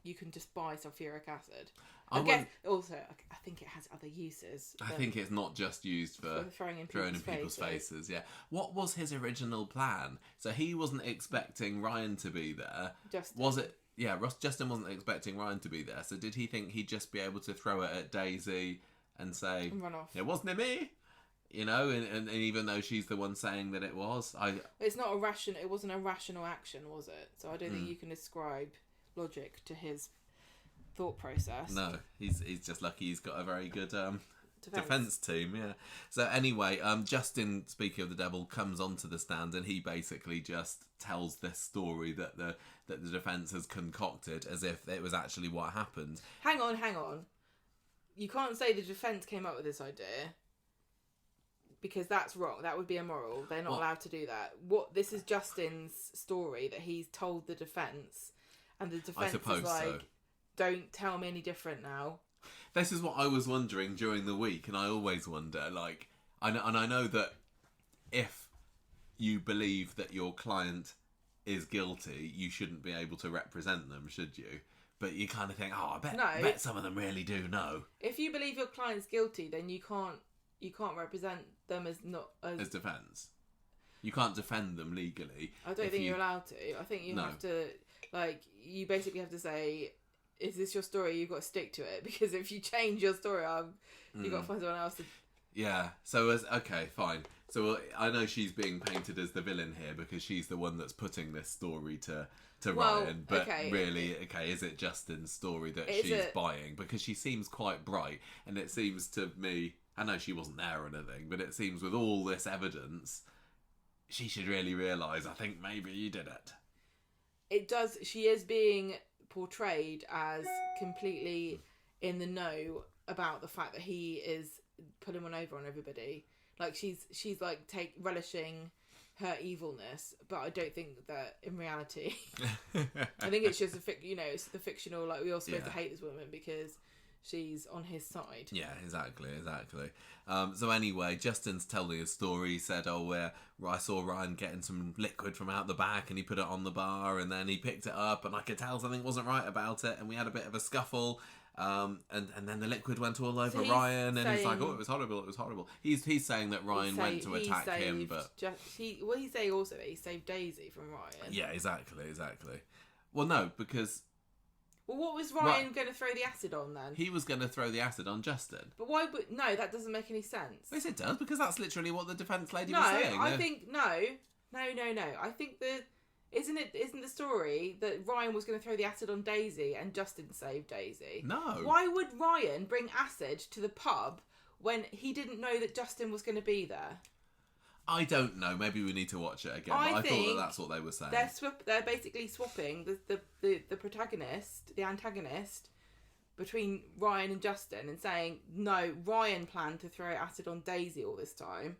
you can just buy sulfuric acid? I think it has other uses. I think it's not just used for throwing in people's faces. Yeah. What was his original plan? So he wasn't expecting Ryan to be there. Was it? Yeah, Justin wasn't expecting Ryan to be there. So did he think he'd just be able to throw it at Daisy and say, and run off? It wasn't me. You know, and even though she's the one saying that it was, it's not it wasn't a rational action, was it? So I don't think you can ascribe logic to his thought process. No, he's just lucky he's got a very good defense team. Yeah. So anyway, Justin, speaking of the devil, comes onto the stand and he basically just tells this story that the defense has concocted as if it was actually what happened. Hang on. You can't say the defense came up with this idea. Because that's wrong. That would be immoral. They're not allowed to do that. This is Justin's story that he's told the defence, and the defence is like, don't tell me any different now. This is what I was wondering during the week, and I always wonder, like, I know that if you believe that your client is guilty, you shouldn't be able to represent them, should you? But you kind of think, I bet some of them really do know. If you believe your client's guilty, then you can't represent them as defence. You can't defend them legally. I don't think you're allowed to. I think you have to, like, you basically have to say, is this your story? You've got to stick to it. Because if you change your story, you've got to find someone else to... Yeah, so okay, fine. So I know she's being painted as the villain here because she's the one that's putting this story to to Ryan, but really, is it Justin's story that she's buying? Because she seems quite bright, and it seems to me, I know she wasn't there or anything, but it seems with all this evidence, she should really realise, I think maybe you did it. It does. She is being portrayed as completely in the know about the fact that he is putting one over on everybody. Like she's like relishing her evilness, but I don't think that in reality. I think it's just it's the fictional. Like we're all supposed to hate this woman because she's on his side. Yeah, exactly. So anyway, Justin's telling his story. He said, I saw Ryan getting some liquid from out the back and he put it on the bar and then he picked it up and I could tell something wasn't right about it and we had a bit of a scuffle. And then the liquid went all over Ryan and he's like, it was horrible. He's saying that Ryan went to attack him, but... He's saying also that he saved Daisy from Ryan. Yeah, exactly. Well, no, because... Well, what was Ryan going to throw the acid on then? He was going to throw the acid on Justin. But why? No, that doesn't make any sense. Yes, it does, because that's literally what the defence lady was saying. No, I think no. I think isn't the story that Ryan was going to throw the acid on Daisy and Justin saved Daisy? No. Why would Ryan bring acid to the pub when he didn't know that Justin was going to be there? I don't know. Maybe we need to watch it again. I thought that's what they were saying. They're basically swapping the protagonist, the antagonist, between Ryan and Justin, and saying no, Ryan planned to throw acid on Daisy all this time.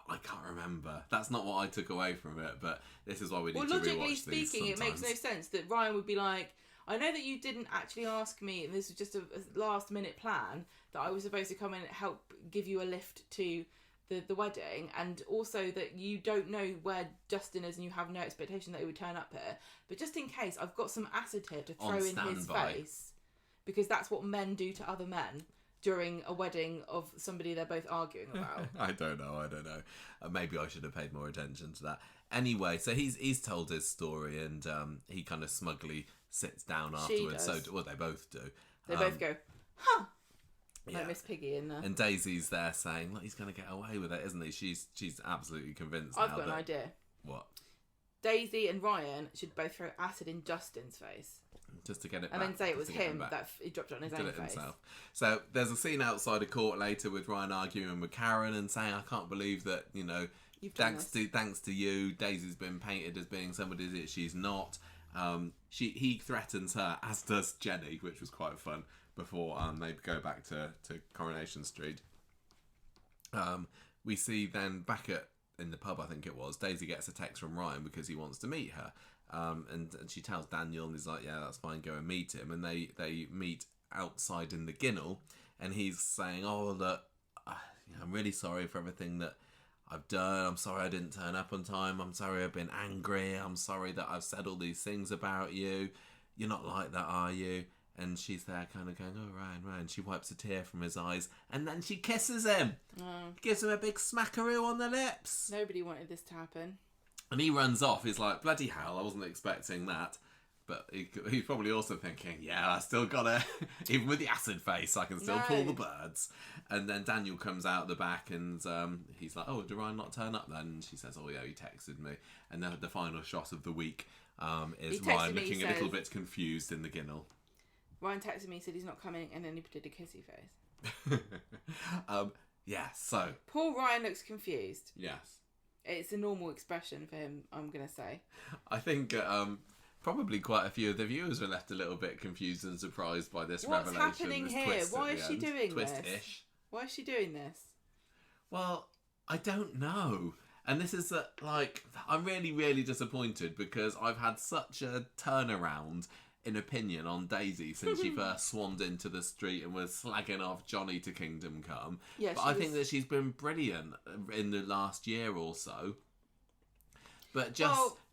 I can't remember. That's not what I took away from it. But this is why we need to rewatch these. Logically speaking, it makes no sense that Ryan would be like, I know that you didn't actually ask me, and this was just a last minute plan that I was supposed to come in and help give you a lift to the wedding, and also that you don't know where Justin is and you have no expectation that he would turn up here, but just in case, I've got some acid here to throw in his face, because that's what men do to other men during a wedding of somebody they're both arguing about. I don't know. Maybe I should have paid more attention to that. Anyway, so he's told his story and he kind of smugly sits down afterwards. So they both do. They both go, huh. Like Miss Piggy in there. And Daisy's there saying, look, he's going to get away with it, isn't he? She's absolutely convinced I've got an idea. What? Daisy and Ryan should both throw acid in Justin's face. Just to get it and back. And then say it was him that he dropped it on his own face. Himself. So there's a scene outside of court later with Ryan arguing with Karen and saying, I can't believe that, thanks to you, Daisy's been painted as being somebody that she's not. He threatens her, as does Jenny, which was quite fun, before they go back to Coronation Street. We see then back in the pub, I think it was, Daisy gets a text from Ryan because he wants to meet her. And she tells Daniel, and he's like, yeah, that's fine, go and meet him. And they meet outside in the Ginnel, and he's saying, look, I'm really sorry for everything that I've done. I'm sorry I didn't turn up on time. I'm sorry I've been angry. I'm sorry that I've said all these things about you. You're not like that, are you? And she's there kind of going, Ryan. She wipes a tear from his eyes and then she kisses him. Gives him a big smackaroo on the lips. Nobody wanted this to happen. And he runs off. He's like, bloody hell, I wasn't expecting that. But he's probably also thinking, yeah, I still got it. Even with the acid face, I can still pull the birds. And then Daniel comes out the back and he's like, did Ryan not turn up then? And she says, he texted me. And then the final shot of the week is Ryan looking a little bit confused in the Ginnel. Ryan texted me, said he's not coming, and then he did a kissy face. So... Poor Ryan looks confused. Yes. It's a normal expression for him, I'm going to say. I think probably quite a few of the viewers were left a little bit confused and surprised by this revelation. What's happening here? Why is she doing this? Twist-ish. Why is she doing this? Well, I don't know. And this is I'm really, really disappointed because I've had such a turnaround in opinion on Daisy since she first swanned into the street and was slagging off Johnny to Kingdom Come. Yeah, but I think that she's been brilliant in the last year or so. But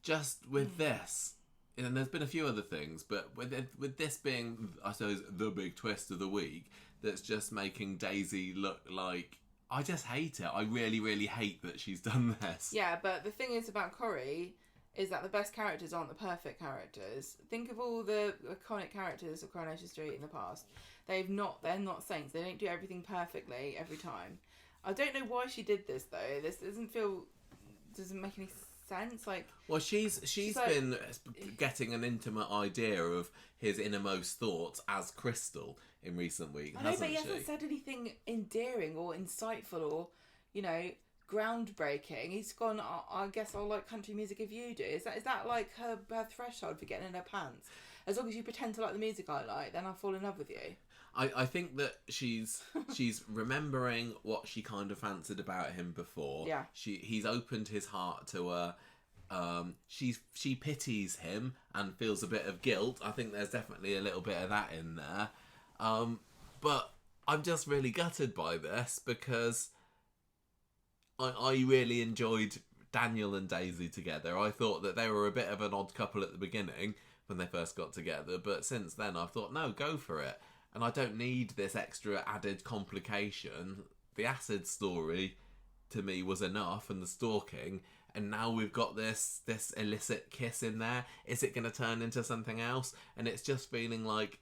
just with this, and there's been a few other things, but with this being, I suppose, the big twist of the week, that's just making Daisy look like... I just hate it. I really, really hate that she's done this. Yeah, but the thing is about Corrie is that the best characters aren't the perfect characters. Think of all the iconic characters of Coronation Street in the past. They're not saints. They don't do everything perfectly every time. I don't know why she did this though. This doesn't make any sense. Like, well, she's like- been getting an intimate idea of his innermost thoughts as Crystal in recent weeks, I know, hasn't but he she? hasn't said anything endearing or insightful or, you know, groundbreaking. He's gone, I guess I'll like country music if you do. Is that like her threshold for getting in her pants? As long as you pretend to like the music I like, then I'll fall in love with you. I think that she's remembering what she kind of fancied about him before. Yeah. He's opened his heart to her. She pities him and feels a bit of guilt. I think there's definitely a little bit of that in there. But I'm just really gutted by this because I really enjoyed Daniel and Daisy together. I thought that they were a bit of an odd couple at the beginning when they first got together, but since then I've thought, no, go for it. And I don't need this extra added complication. The acid story, to me, was enough, and the stalking. And now we've got this illicit kiss in there. Is it going to turn into something else? And it's just feeling like...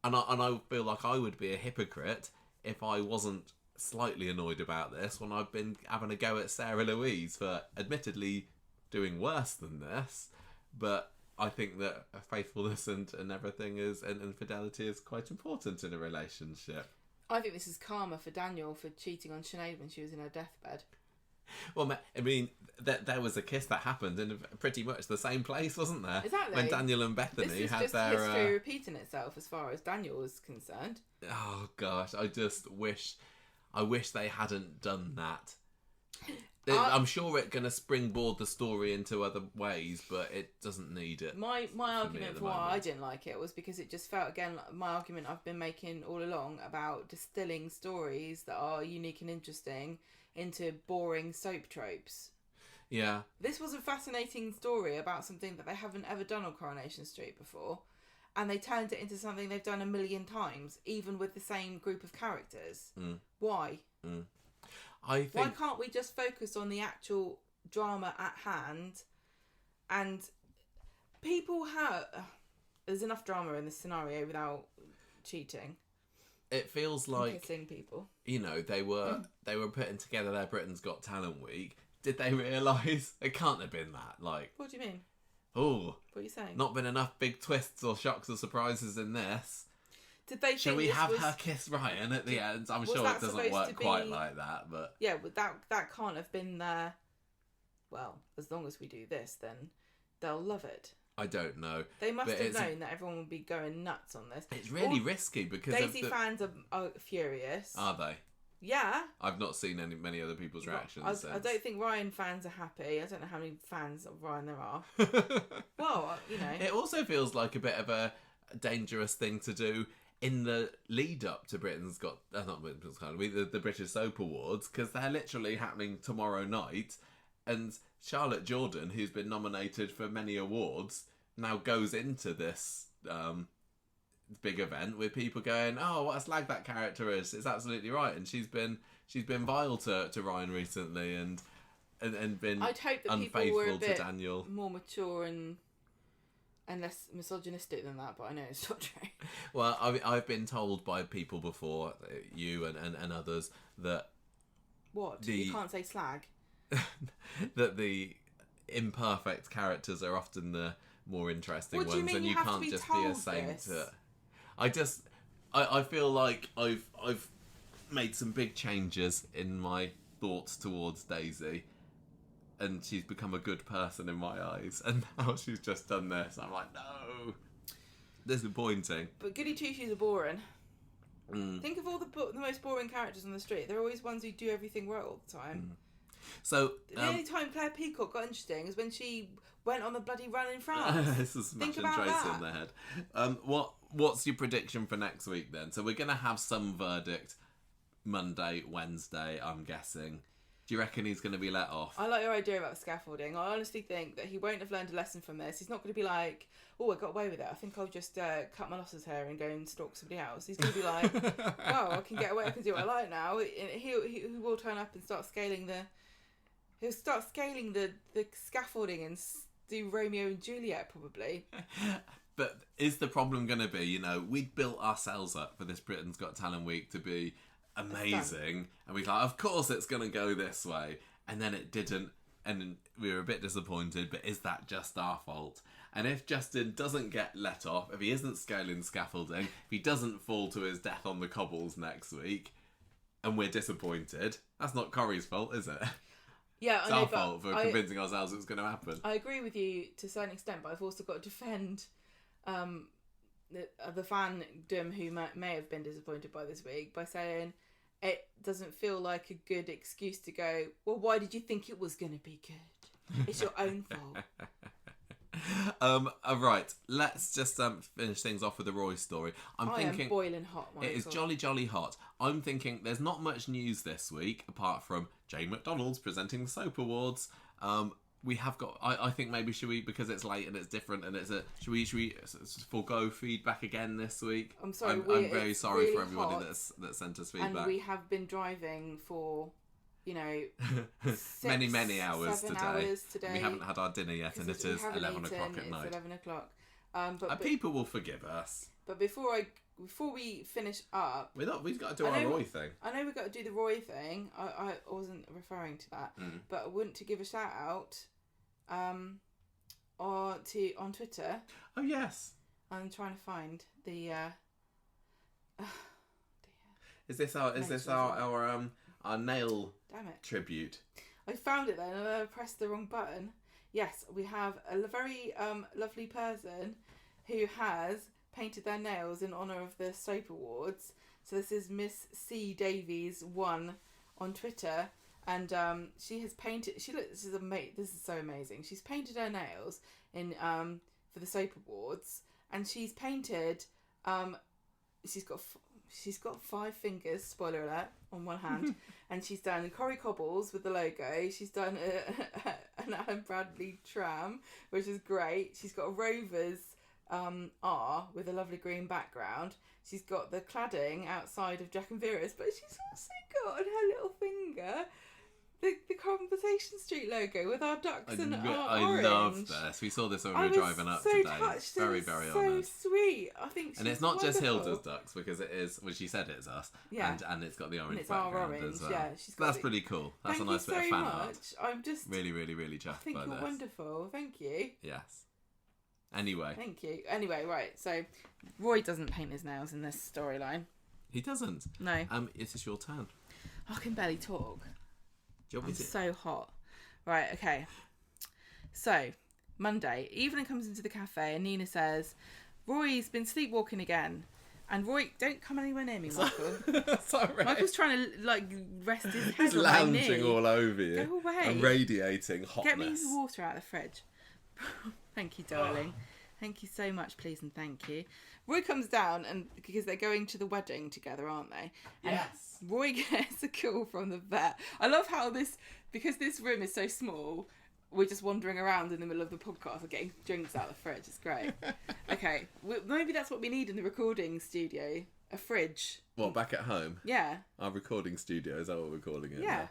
And I feel like I would be a hypocrite if I wasn't slightly annoyed about this when I've been having a go at Sarah Louise for admittedly doing worse than this. But... I think that faithfulness and everything is and fidelity is quite important in a relationship. I think this is karma for Daniel for cheating on Sinead when she was in her deathbed. Well, I mean, there was a kiss that happened in pretty much the same place, wasn't there? Exactly. When Daniel and Bethany this is had just their history repeating itself as far as Daniel is concerned. Oh gosh, I wish they hadn't done that. I'm sure it's going to springboard the story into other ways, but it doesn't need it. My argument for why moment. I didn't like it was because it just felt, again, like my argument I've been making all along about distilling stories that are unique and interesting into boring soap tropes. Yeah. This was a fascinating story about something that they haven't ever done on Coronation Street before, and they turned it into something they've done a million times, even with the same group of characters. Why? Why can't we just focus on the actual drama at hand? And people have... There's enough drama in this scenario without cheating. It feels like... Kissing people. You know, they were putting together their Britain's Got Talent week. Did they realise? It can't have been that. Like... What do you mean? Oh. What are you saying? Not been enough big twists or shocks or surprises in this. Did they Shall we have her kiss Ryan at the end? I'm sure it doesn't work quite like that, but... Yeah, but that can't have been there... Well, as long as we do this, then they'll love it. I don't know. They must have known that everyone would be going nuts on this. It's really risky because... Daisy fans are furious. Are they? Yeah. I've not seen many other people's reactions since. I don't think Ryan fans are happy. I don't know how many fans of Ryan there are. Well, you know... It also feels like a bit of a dangerous thing to do in the lead up to Britain's Got... not Britain's Got... the British Soap Awards, because they're literally happening tomorrow night, and Charlotte Jordan, who's been nominated for many awards, now goes into this big event with people going, oh, what a slag that character is. It's absolutely right. And she's been vile to Ryan recently and been I'd hope that unfaithful people were a bit to Daniel. More mature and less misogynistic than that, but I know it's not true. Well, I've been told by people before, you and others, that... What? You can't say slag? that the imperfect characters are often the more interesting ones, and you can't just be a saint. I feel like I've made some big changes in my thoughts towards Daisy, and she's become a good person in my eyes, and now she's just done this. I'm like, no, disappointing. But goody two shoes are boring. Think of all the most boring characters on the street. They're always ones who do everything right all the time. So the only time Claire Peacock got interesting is when she went on the bloody run in France. This is smashing Tracy in the head. What's your prediction for next week then? So we're going to have some verdict Monday, Wednesday, I'm guessing. Do you reckon he's going to be let off? I like your idea about the scaffolding. I honestly think that he won't have learned a lesson from this. He's not going to be like, oh, I got away with it. I think I'll just cut my losses hair and go and stalk somebody else. He's going to be like, oh, I can get away. I can do what I like now. He will turn up and start scaling the... He'll start scaling the scaffolding and do Romeo and Juliet, probably. But is the problem going to be, you know, we'd built ourselves up for this Britain's Got Talent week to be amazing. And we thought, of course it's going to go this way. And then it didn't. and we were a bit disappointed, but is that just our fault? And if Justin doesn't get let off, if he isn't scaling scaffolding, if he doesn't fall to his death on the cobbles next week, and we're disappointed, that's not Corrie's fault, is it? Yeah, It's our fault for convincing ourselves it was going to happen. I agree with you to a certain extent, but I've also got to defend the fandom who may have been disappointed by this week by saying it doesn't feel like a good excuse to go, well, why did you think it was going to be good? It's your own fault. Right, let's just finish things off with the Roy story. I'm thinking am boiling hot, Michael. It is jolly hot. I'm thinking there's not much news this week apart from Jane McDonald's presenting the Soap Awards. We have got. I think maybe should we, because it's late and it's different and it's should we forego feedback again this week? I'm sorry. I'm very sorry really for everybody hot, that sent us feedback. and we have been driving for, 7 hours today. We We haven't had our dinner yet, and it is 11 o'clock at night. It's 11 o'clock. But people will forgive us. But before we finish up, We've got to do our Roy thing. I know we've got to do the Roy thing. I wasn't referring to that, but I want to give a shout out, on Twitter. Oh yes. I'm trying to find the. Is this our nail Damn it. tribute? I found it then and I pressed the wrong button. Yes, we have a very lovely person who has painted their nails in honour of the Soap Awards. So this is Miss C Davies 1 on Twitter, and she has painted. This is so amazing. She's painted her nails in for the Soap Awards, and she's painted. She's got 5 fingers, spoiler alert, on one hand, and she's done Corrie cobbles with the logo. She's done an Alan Bradley tram, which is great. She's got a Rovers R with a lovely green background. She's got the cladding outside of Jack and Vera's, but she's also got on her little finger the Conversation Street logo with our ducks and our orange. I love this. We saw this when we were driving up today. Touched, very honoured. So sweet. I think she's and it's not wonderful. just Hilda's ducks, because it is. Well, she said it's us. Yeah. And it's got the orange and it's background our orange. as well. Yeah, That's pretty cool. That's a nice bit of fan art. I'm just really chuffed I think by you're this. wonderful. Thank you. Yes. Anyway. Thank you. Anyway, right. So Roy doesn't paint his nails in this storyline. He doesn't. No. It is your turn. I can barely talk. Do you want me to? So hot. Right, okay. So, Monday, Evelyn comes into the cafe and Nina says, Roy's been sleepwalking again. And Roy, don't come anywhere near me, Michael. Sorry. Michael's trying to, rest his head He's on my knee. lounging all over you. Go away. And radiating hotness. Get me some water out of the fridge. Thank you, darling. Thank you so much, please, and thank you. Roy comes down, and because they're going to the wedding together, aren't they? And yes. Roy gets a call from the vet. I love how because this room is so small, we're just wandering around in the middle of the podcast and getting drinks out of the fridge. It's great. Okay, maybe that's what we need in the recording studio. A fridge. What, back at home? Yeah. Our recording studio, is that what we're calling it? Yeah.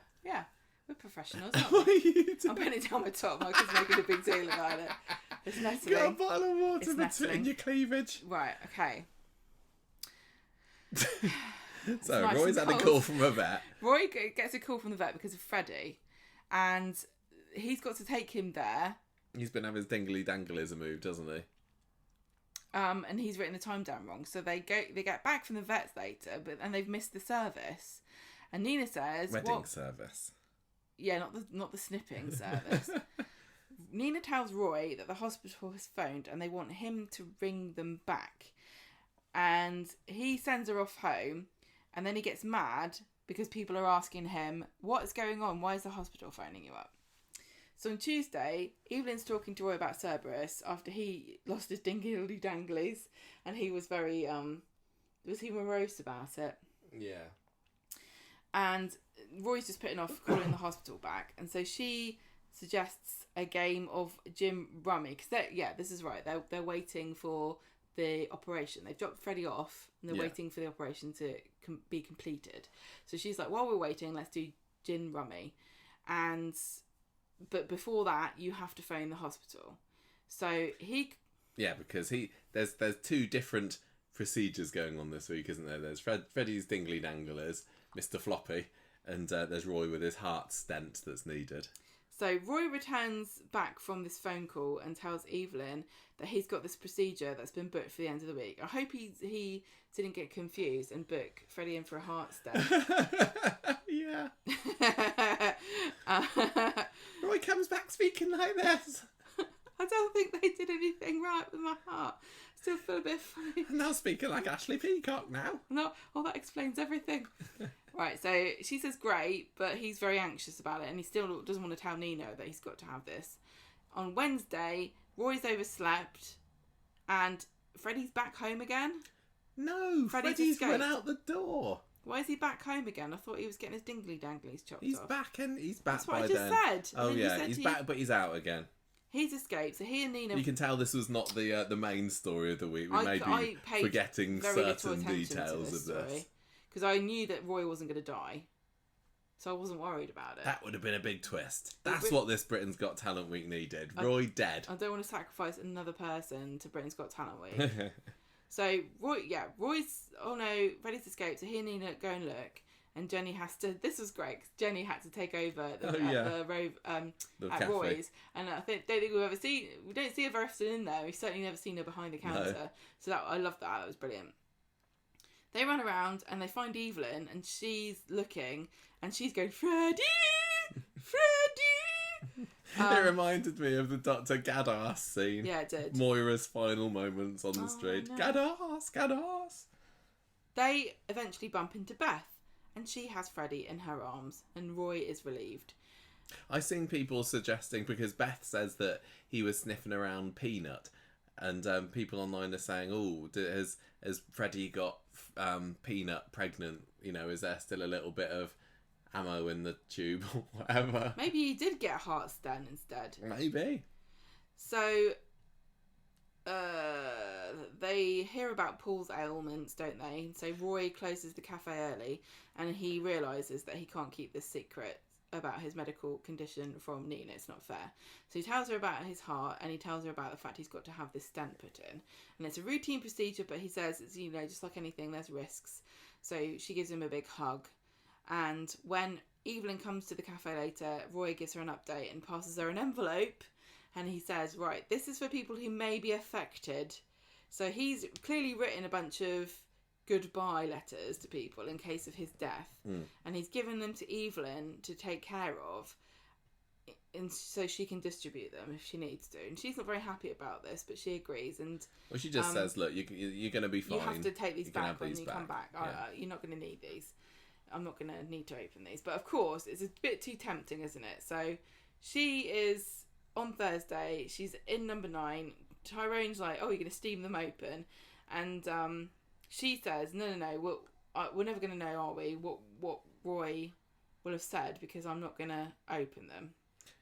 We're professionals, aren't What we? are you doing? I'm putting it down my top. Michael's making a big deal about it. It's nettling. Get a bottle of water It's in nettling. your cleavage. Right, okay. So, nice Roy's and had a cold. call from a vet. Roy gets a call from the vet because of Freddie, and he's got to take him there. He's been having his dingly danglies moved, doesn't he? And he's written the time down wrong. So they get back from the vets later, and they've missed the service. And Nina says, Wedding service. Yeah, not the snipping service. Nina tells Roy that the hospital has phoned and they want him to ring them back. And he sends her off home, and then he gets mad because people are asking him, what is going on? Why is the hospital phoning you up? So on Tuesday, Evelyn's talking to Roy about Cerberus after he lost his dingly danglies, and he was very was he morose about it? Yeah. And Roy's just putting off calling the hospital back, and so she suggests a game of Jim Rummy, because this is right. They're waiting for the operation. They've dropped Freddie off, and they're waiting for the operation to be completed. So she's like, while we're waiting, let's do Gin Rummy, but before that, you have to phone the hospital. So because there's 2 different procedures going on this week, isn't there? There's Freddie's dingly danglers, Mr. Floppy, and there's Roy with his heart stent that's needed. So Roy returns back from this phone call and tells Evelyn that he's got this procedure that's been booked for the end of the week. I hope he didn't get confused and book Freddie in for a heart stem. Yeah. Roy comes back speaking like this. I don't think they did anything right with my heart. Still feel a bit funny. I'm now speaking like Ashley Peacock now. No, that explains everything. Right, so she says great, but he's very anxious about it and he still doesn't want to tell Nino that he's got to have this. On Wednesday, Roy's overslept and Freddie's back home again. No, Freddie's run out the door. Why is he back home again? I thought he was getting his dingly danglies chopped off. He's back That's by what I then. just said. Oh yeah, he's back, but he's out again. He's escaped, so he and Nina... You can tell this was not the main story of the week. We may be forgetting certain details of this. Because I knew that Roy wasn't going to die. So I wasn't worried about it. That would have been a big twist. That's what this Britain's Got Talent week needed. Roy dead. I don't want to sacrifice another person to Britain's Got Talent week. So, Roy's... Oh no, Freddie's escaped, so he and Nina go and look. And Jenny has to... This was great, because Jenny had to take over at Roy's. And I think don't think we've ever seen... We don't see her very often in there. We've certainly never seen her behind the counter. No. So I love that. That was brilliant. They run around and they find Evelyn and she's looking and she's going, Freddie! Freddie! It reminded me of the Dr. Gaddas scene. Yeah, it did. Moira's final moments on the street. No. Gaddas! They eventually bump into Beth and she has Freddie in her arms and Roy is relieved. I've seen people suggesting, because Beth says that he was sniffing around Peanut, and people online are saying, oh, has Freddie got Peanut pregnant? You know, is there still a little bit of ammo in the tube or whatever? Maybe he did get a heart stent instead. Maybe. So they hear about Paul's ailments, don't they? So Roy closes the cafe early and he realises that he can't keep this secret about his medical condition from Nina. It's not fair. So he tells her about his heart and he tells her about the fact he's got to have this stent put in. And it's a routine procedure, but he says it's, you know, just like anything, there's risks. So she gives him a big hug. And when Evelyn comes to the cafe later, Roy gives her an update and passes her an envelope. And he says, right, this is for people who may be affected. So he's clearly written a bunch of goodbye letters to people in case of his death. And he's given them to Evelyn to take care of, and so she can distribute them if she needs to. And she's not very happy about this, but she agrees. And well, she just says, look, you're going to be fine. You have to take these back when you come back. Yeah. You're not going to need these. I'm not going to need to open these. But of course, it's a bit too tempting, isn't it? So she is, on Thursday, she's in number 9. Tyrone's like, oh, you're going to steam them open. And she says, no, we're never going to know, are we, what Roy will have said, because I'm not going to open them.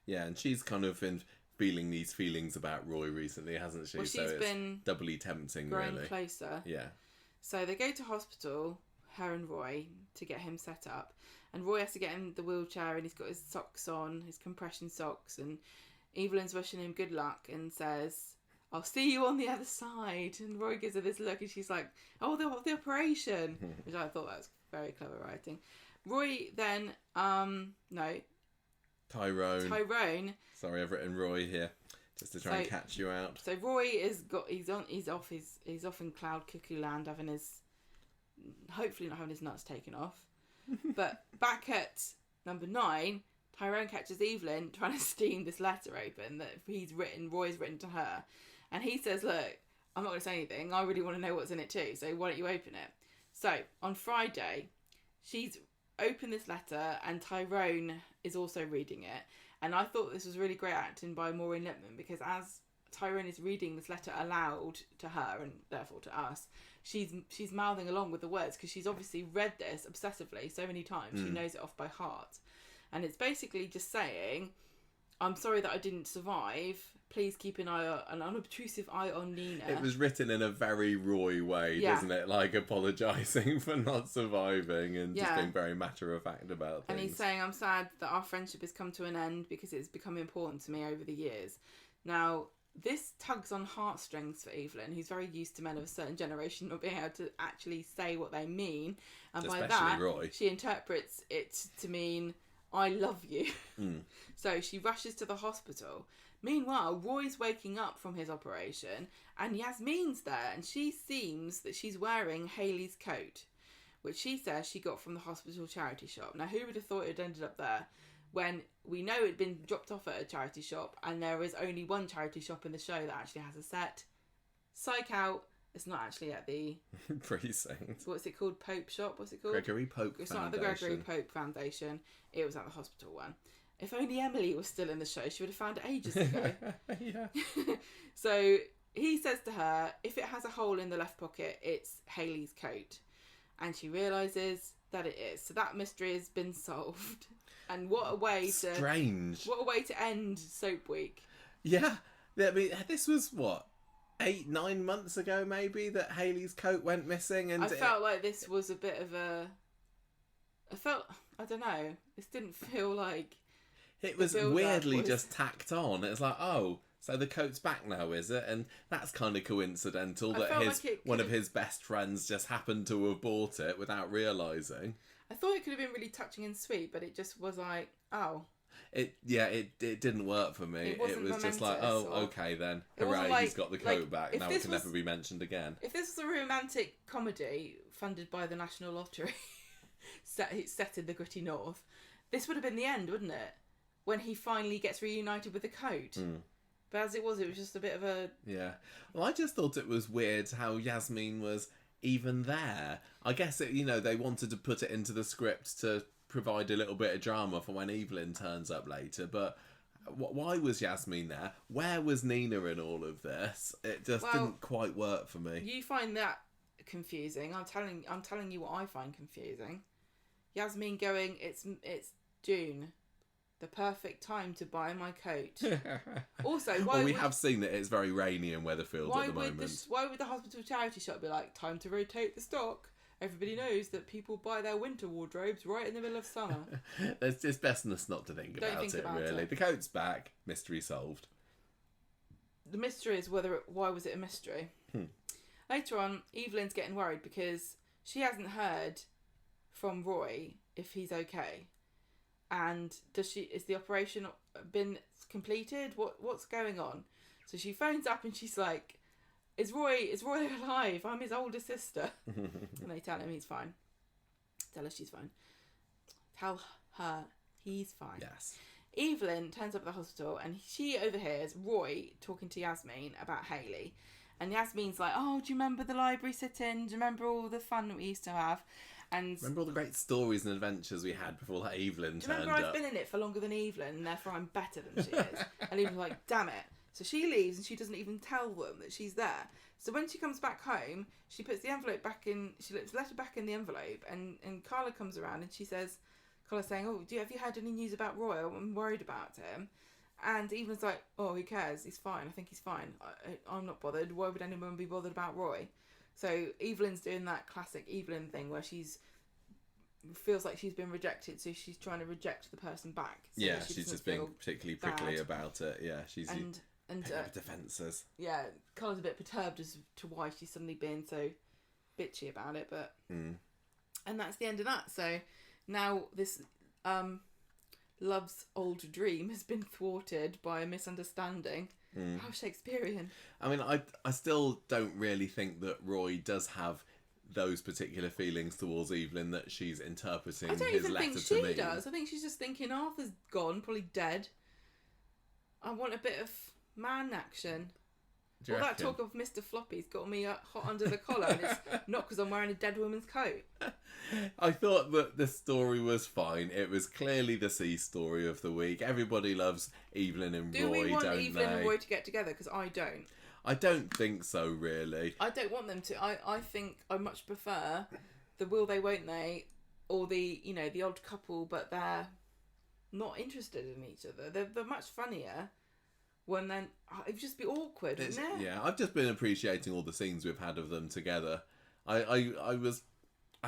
Yeah, and she's kind of been feeling these feelings about Roy recently, hasn't she? Well, she's been doubly tempting, growing really. Closer. Yeah. So they go to hospital, her and Roy, to get him set up. And Roy has to get in the wheelchair and he's got his socks on, his compression socks. And Evelyn's wishing him good luck and says, I'll see you on the other side. And Roy gives her this look and she's like, oh, the operation. Which I thought that was very clever writing. Roy then, Tyrone. Sorry, I've written Roy here just to try and catch you out. So Roy he's off in cloud cuckoo land, hopefully not having his nuts taken off. But back at number 9, Tyrone catches Evelyn trying to steam this letter open that Roy's written to her. And he says, look, I'm not going to say anything. I really want to know what's in it too. So why don't you open it? So on Friday, she's opened this letter and Tyrone is also reading it. And I thought this was really great acting by Maureen Lipman, because as Tyrone is reading this letter aloud to her and therefore to us, she's mouthing along with the words, because she's obviously read this obsessively so many times. She knows it off by heart. And it's basically just saying, I'm sorry that I didn't survive. Please keep an unobtrusive eye on Nina. It was written in a very Roy way, doesn't it? Like apologising for not surviving and just being very matter-of-fact about things. And he's saying, I'm sad that our friendship has come to an end because it's become important to me over the years. Now, this tugs on heartstrings for Evelyn, who's very used to men of a certain generation not being able to actually say what they mean. And especially by that, Roy. she interprets it to mean, I love you. Mm. So she rushes to the hospital. Meanwhile, Roy's waking up from his operation and Yasmin's there, and she seems that she's wearing Hayley's coat, which she says she got from the hospital charity shop. Now, who would have thought it had ended up there when we know it had been dropped off at a charity shop and there is only one charity shop in the show that actually has a set? Psych out. It's not actually at the... Precinct. What's it called? Pope shop? What's it called? Gregory Pope It's Foundation. not at the Gregory Pope Foundation. It was at the hospital one. If only Emily was still in the show, she would have found it ages ago. Yeah. So he says to her, if it has a hole in the left pocket, it's Hayley's coat. And she realises that it is. So that mystery has been solved. And what a way to... Strange. What a way to end Soap Week. Yeah. I mean, this was, what, 8-9 months ago, maybe, that Hayley's coat went missing? And I felt like this was a bit of a... I don't know. This didn't feel like... It was weirdly just tacked on. It's like, oh, so the coat's back now, is it? And that's kind of coincidental that one of his best friends just happened to have bought it without realising. I thought it could have been really touching and sweet, but it just was like, oh. It didn't work for me. It was just like, oh, okay then. Hooray, like, he's got the coat back. Now it can never be mentioned again. If this was a romantic comedy funded by the National Lottery, set in the gritty north, this would have been the end, wouldn't it? When he finally gets reunited with the coat. Mm. But as it was just a bit of a... Yeah. Well, I just thought it was weird how Yasmin was even there. I guess, they wanted to put it into the script to provide a little bit of drama for when Evelyn turns up later. But why was Yasmin there? Where was Nina in all of this? It just didn't quite work for me. You find that confusing. I'm telling you what I find confusing. Yasmin going, it's June. The perfect time to buy my coat. Also, we have seen that it's very rainy in Weatherfield at the moment. Why would the hospital charity shop be like, time to rotate the stock? Everybody knows that people buy their winter wardrobes right in the middle of summer. It's best not to think about it, really. The coat's back. Mystery solved. The mystery is why was it a mystery? Later on, Evelyn's getting worried because she hasn't heard from Roy if he's okay. And is the operation been completed? What's going on? So she phones up and she's like, Is Roy alive? I'm his older sister. And they tell him he's fine. Tell her she's fine. Tell her he's fine. Yes. Evelyn turns up at the hospital and she overhears Roy talking to Yasmin about Hayley. And Yasmin's like, oh, do you remember the library sit-in? Do you remember all the fun that we used to have? And remember all the great stories and adventures we had before that Evelyn turned up? Remember I've been in it for longer than Evelyn and therefore I'm better than she is. And Evelyn's like, damn it. So she leaves and she doesn't even tell them that she's there. So when she comes back home, she puts the envelope back in, she puts the letter back in the envelope and Carla comes around and she says, Carla's saying, oh, have you heard any news about Roy? I'm worried about him. And Evelyn's like, oh, who cares? He's fine. I think he's fine. I'm not bothered. Why would anyone be bothered about Roy? So Evelyn's doing that classic Evelyn thing where feels like she's been rejected, so she's trying to reject the person back. So yeah, she's just being particularly prickly about it. Yeah, she's and defences. Yeah, Carla's a bit perturbed as to why she's suddenly being so bitchy about it, but and that's the end of that. So now this love's old dream has been thwarted by a misunderstanding. How Shakespearean. I mean, I still don't really think that Roy does have those particular feelings towards Evelyn that she's interpreting his letter to me. I don't even think she does. I think she's just thinking Arthur's gone, probably dead. I want a bit of man action. All that talk of Mr. Floppy's got me hot under the collar, and it's not because I'm wearing a dead woman's coat. I thought that the story was fine. It was clearly the C story of the week. Everybody loves Evelyn and Roy, don't they? Do we want Evelyn and Roy to get together? Because I don't. I don't think so, really. I don't want them to. I think I much prefer the will they, won't they, or the odd couple, but they're not interested in each other. They're much funnier when then it'd just be awkward, wouldn't it? Yeah, I've just been appreciating all the scenes we've had of them together. I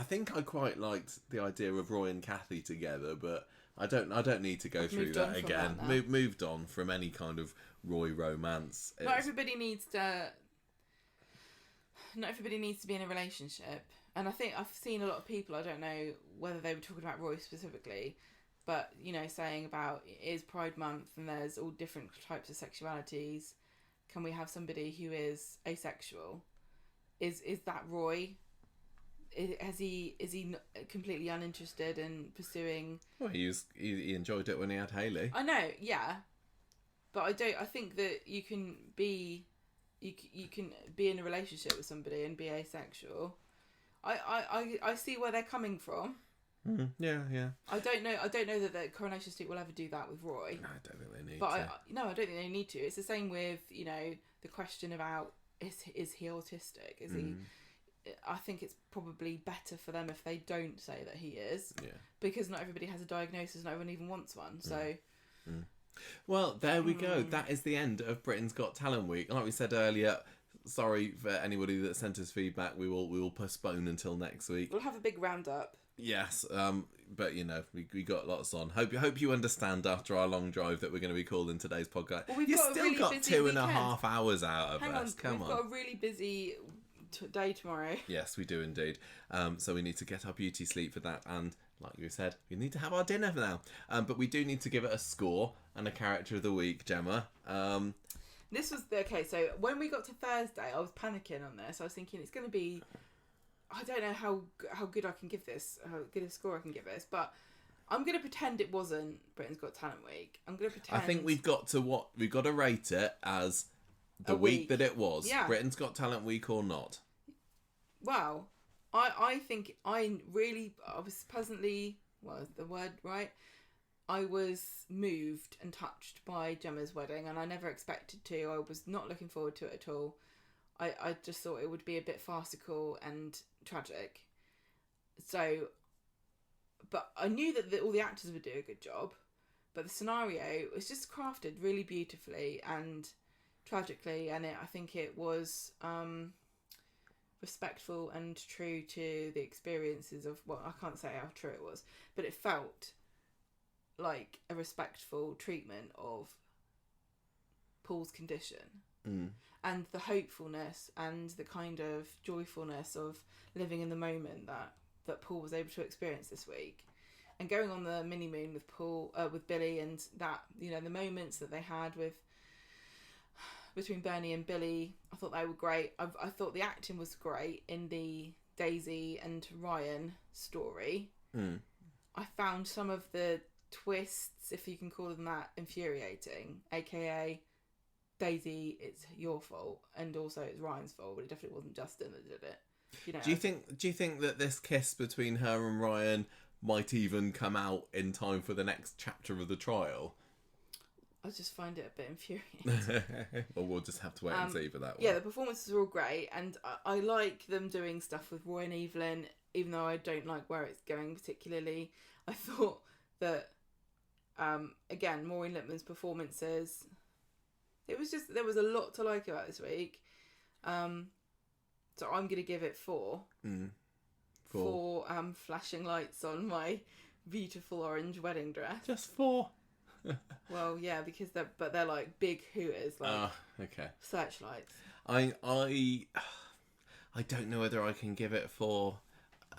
think I quite liked the idea of Roy and Kathy together, but I don't need to go through that again. Moved on from any kind of Roy romance. Not everybody needs to be in a relationship. And I think I've seen a lot of people, I don't know whether they were talking about Roy specifically, but saying about it is Pride Month and there's all different types of sexualities. Can we have somebody who is asexual? Is that Roy? Is he completely uninterested in pursuing? Well, he enjoyed it when he had Hayley. I know, yeah, but I think that you can be in a relationship with somebody and be asexual. I see where they're coming from. Yeah. I don't know that the Coronation Street will ever do that with Roy. No, I don't think they need but to. I don't think they need to. It's the same with the question about is he autistic? Is he? I think it's probably better for them if they don't say that he is. Yeah. Because not everybody has a diagnosis. Not everyone even wants one. So. Well, there we go. That is the end of Britain's Got Talent Week. Like we said earlier, sorry for anybody that sent us feedback. We will postpone until next week. We'll have a big roundup. Yes, but we got lots on. Hope you understand after our long drive that we're going to be calling today's podcast. Well, you still got 2.5 hours out of us. Come on. We've got a really busy day tomorrow. Yes, we do indeed. So we need to get our beauty sleep for that, and like you said, we need to have our dinner now. But we do need to give it a score and a character of the week, Gemma. This was okay. So when we got to Thursday, I was panicking on this. I was thinking it's going to be. I don't know how good I can give this, how good a score I can give this, but I'm going to pretend it wasn't Britain's Got Talent Week. I'm going to pretend. I think we've got to rate it as the week that it was. Yeah. Britain's Got Talent Week or not. Wow. I think I was pleasantly, what was the word right? I was moved and touched by Gemma's wedding, and I never expected to. I was not looking forward to it at all. I just thought it would be a bit farcical and tragic. So, but I knew that all the actors would do a good job, but the scenario was just crafted really beautifully and tragically, and I think it was respectful and true to the experiences of, well, I can't say how true it was, but it felt like a respectful treatment of Paul's condition. And the hopefulness and the kind of joyfulness of living in the moment that Paul was able to experience this week, and going on the mini moon with Paul, with Billy, and that the moments that they had between Bernie and Billy, I thought they were great. I thought the acting was great in the Daisy and Ryan story. I found some of the twists, if you can call them that, infuriating, aka Daisy, it's your fault, and also it's Ryan's fault, but it definitely wasn't Justin that did it. Do you think that this kiss between her and Ryan might even come out in time for the next chapter of the trial? I just find it a bit infuriating. Well, we'll just have to wait and see for that one. Yeah, the performances are all great, and I like them doing stuff with Roy and Evelyn, even though I don't like where it's going particularly. I thought that, again, Maureen Lipman's performances, there was a lot to like about this week. So I'm going to give it 4. 4 flashing lights on my beautiful orange wedding dress. Just 4? Well, yeah, because they're like big hooters, like okay. searchlights. I don't know whether I can give it 4.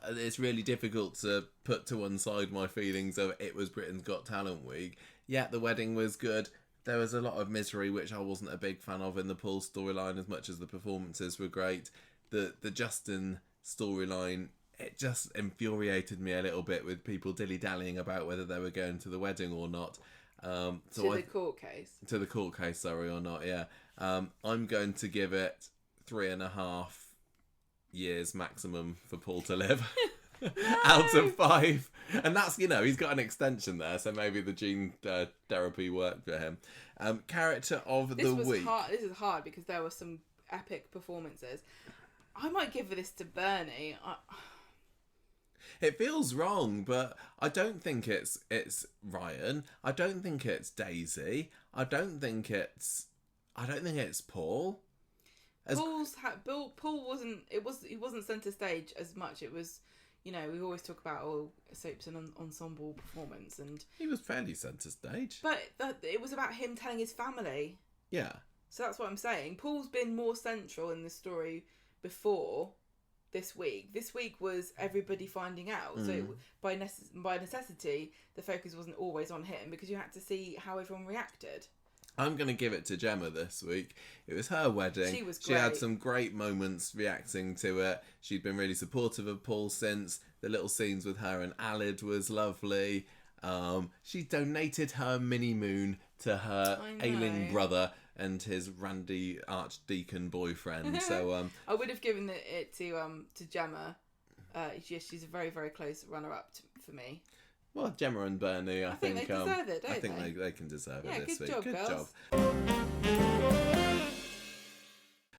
It's really difficult to put to one side my feelings of it was Britain's Got Talent Week. Yeah, the wedding was good. There was a lot of misery, which I wasn't a big fan of in the Paul storyline, as much as the performances were great. The Justin storyline, it just infuriated me a little bit with people dilly-dallying about whether they were going to the wedding or not. To the court case. To the court case, sorry, or not, yeah. I'm going to give it 3.5 years maximum for Paul to live. Out of 5. And that's, he's got an extension there, so maybe the gene therapy worked for him. Character of the week. This is hard because there were some epic performances. I might give this to Bernie. It feels wrong, but I don't think it's Ryan. I don't think it's Daisy. I don't think it's Paul. Paul wasn't. He wasn't centre stage as much. It was, we always talk about soap's an ensemble performance, and he was fairly centre stage. But it was about him telling his family. Yeah. So that's what I'm saying. Paul's been more central in the story before this week. This week was everybody finding out. So by necessity, the focus wasn't always on him because you had to see how everyone reacted. I'm going to give it to Gemma this week. It was her wedding. She was She had great. some great moments reacting to it. She'd been really supportive of Paul since. The little scenes with her and Alid was lovely. She donated her mini moon to her ailing brother and his randy archdeacon boyfriend. So I would have given it to Gemma. She's a very, very close runner-up for me. well, Gemma and Bernie, I think they deserve it, don't I think they? they can deserve Yeah, it this good week. job, Good girls. job.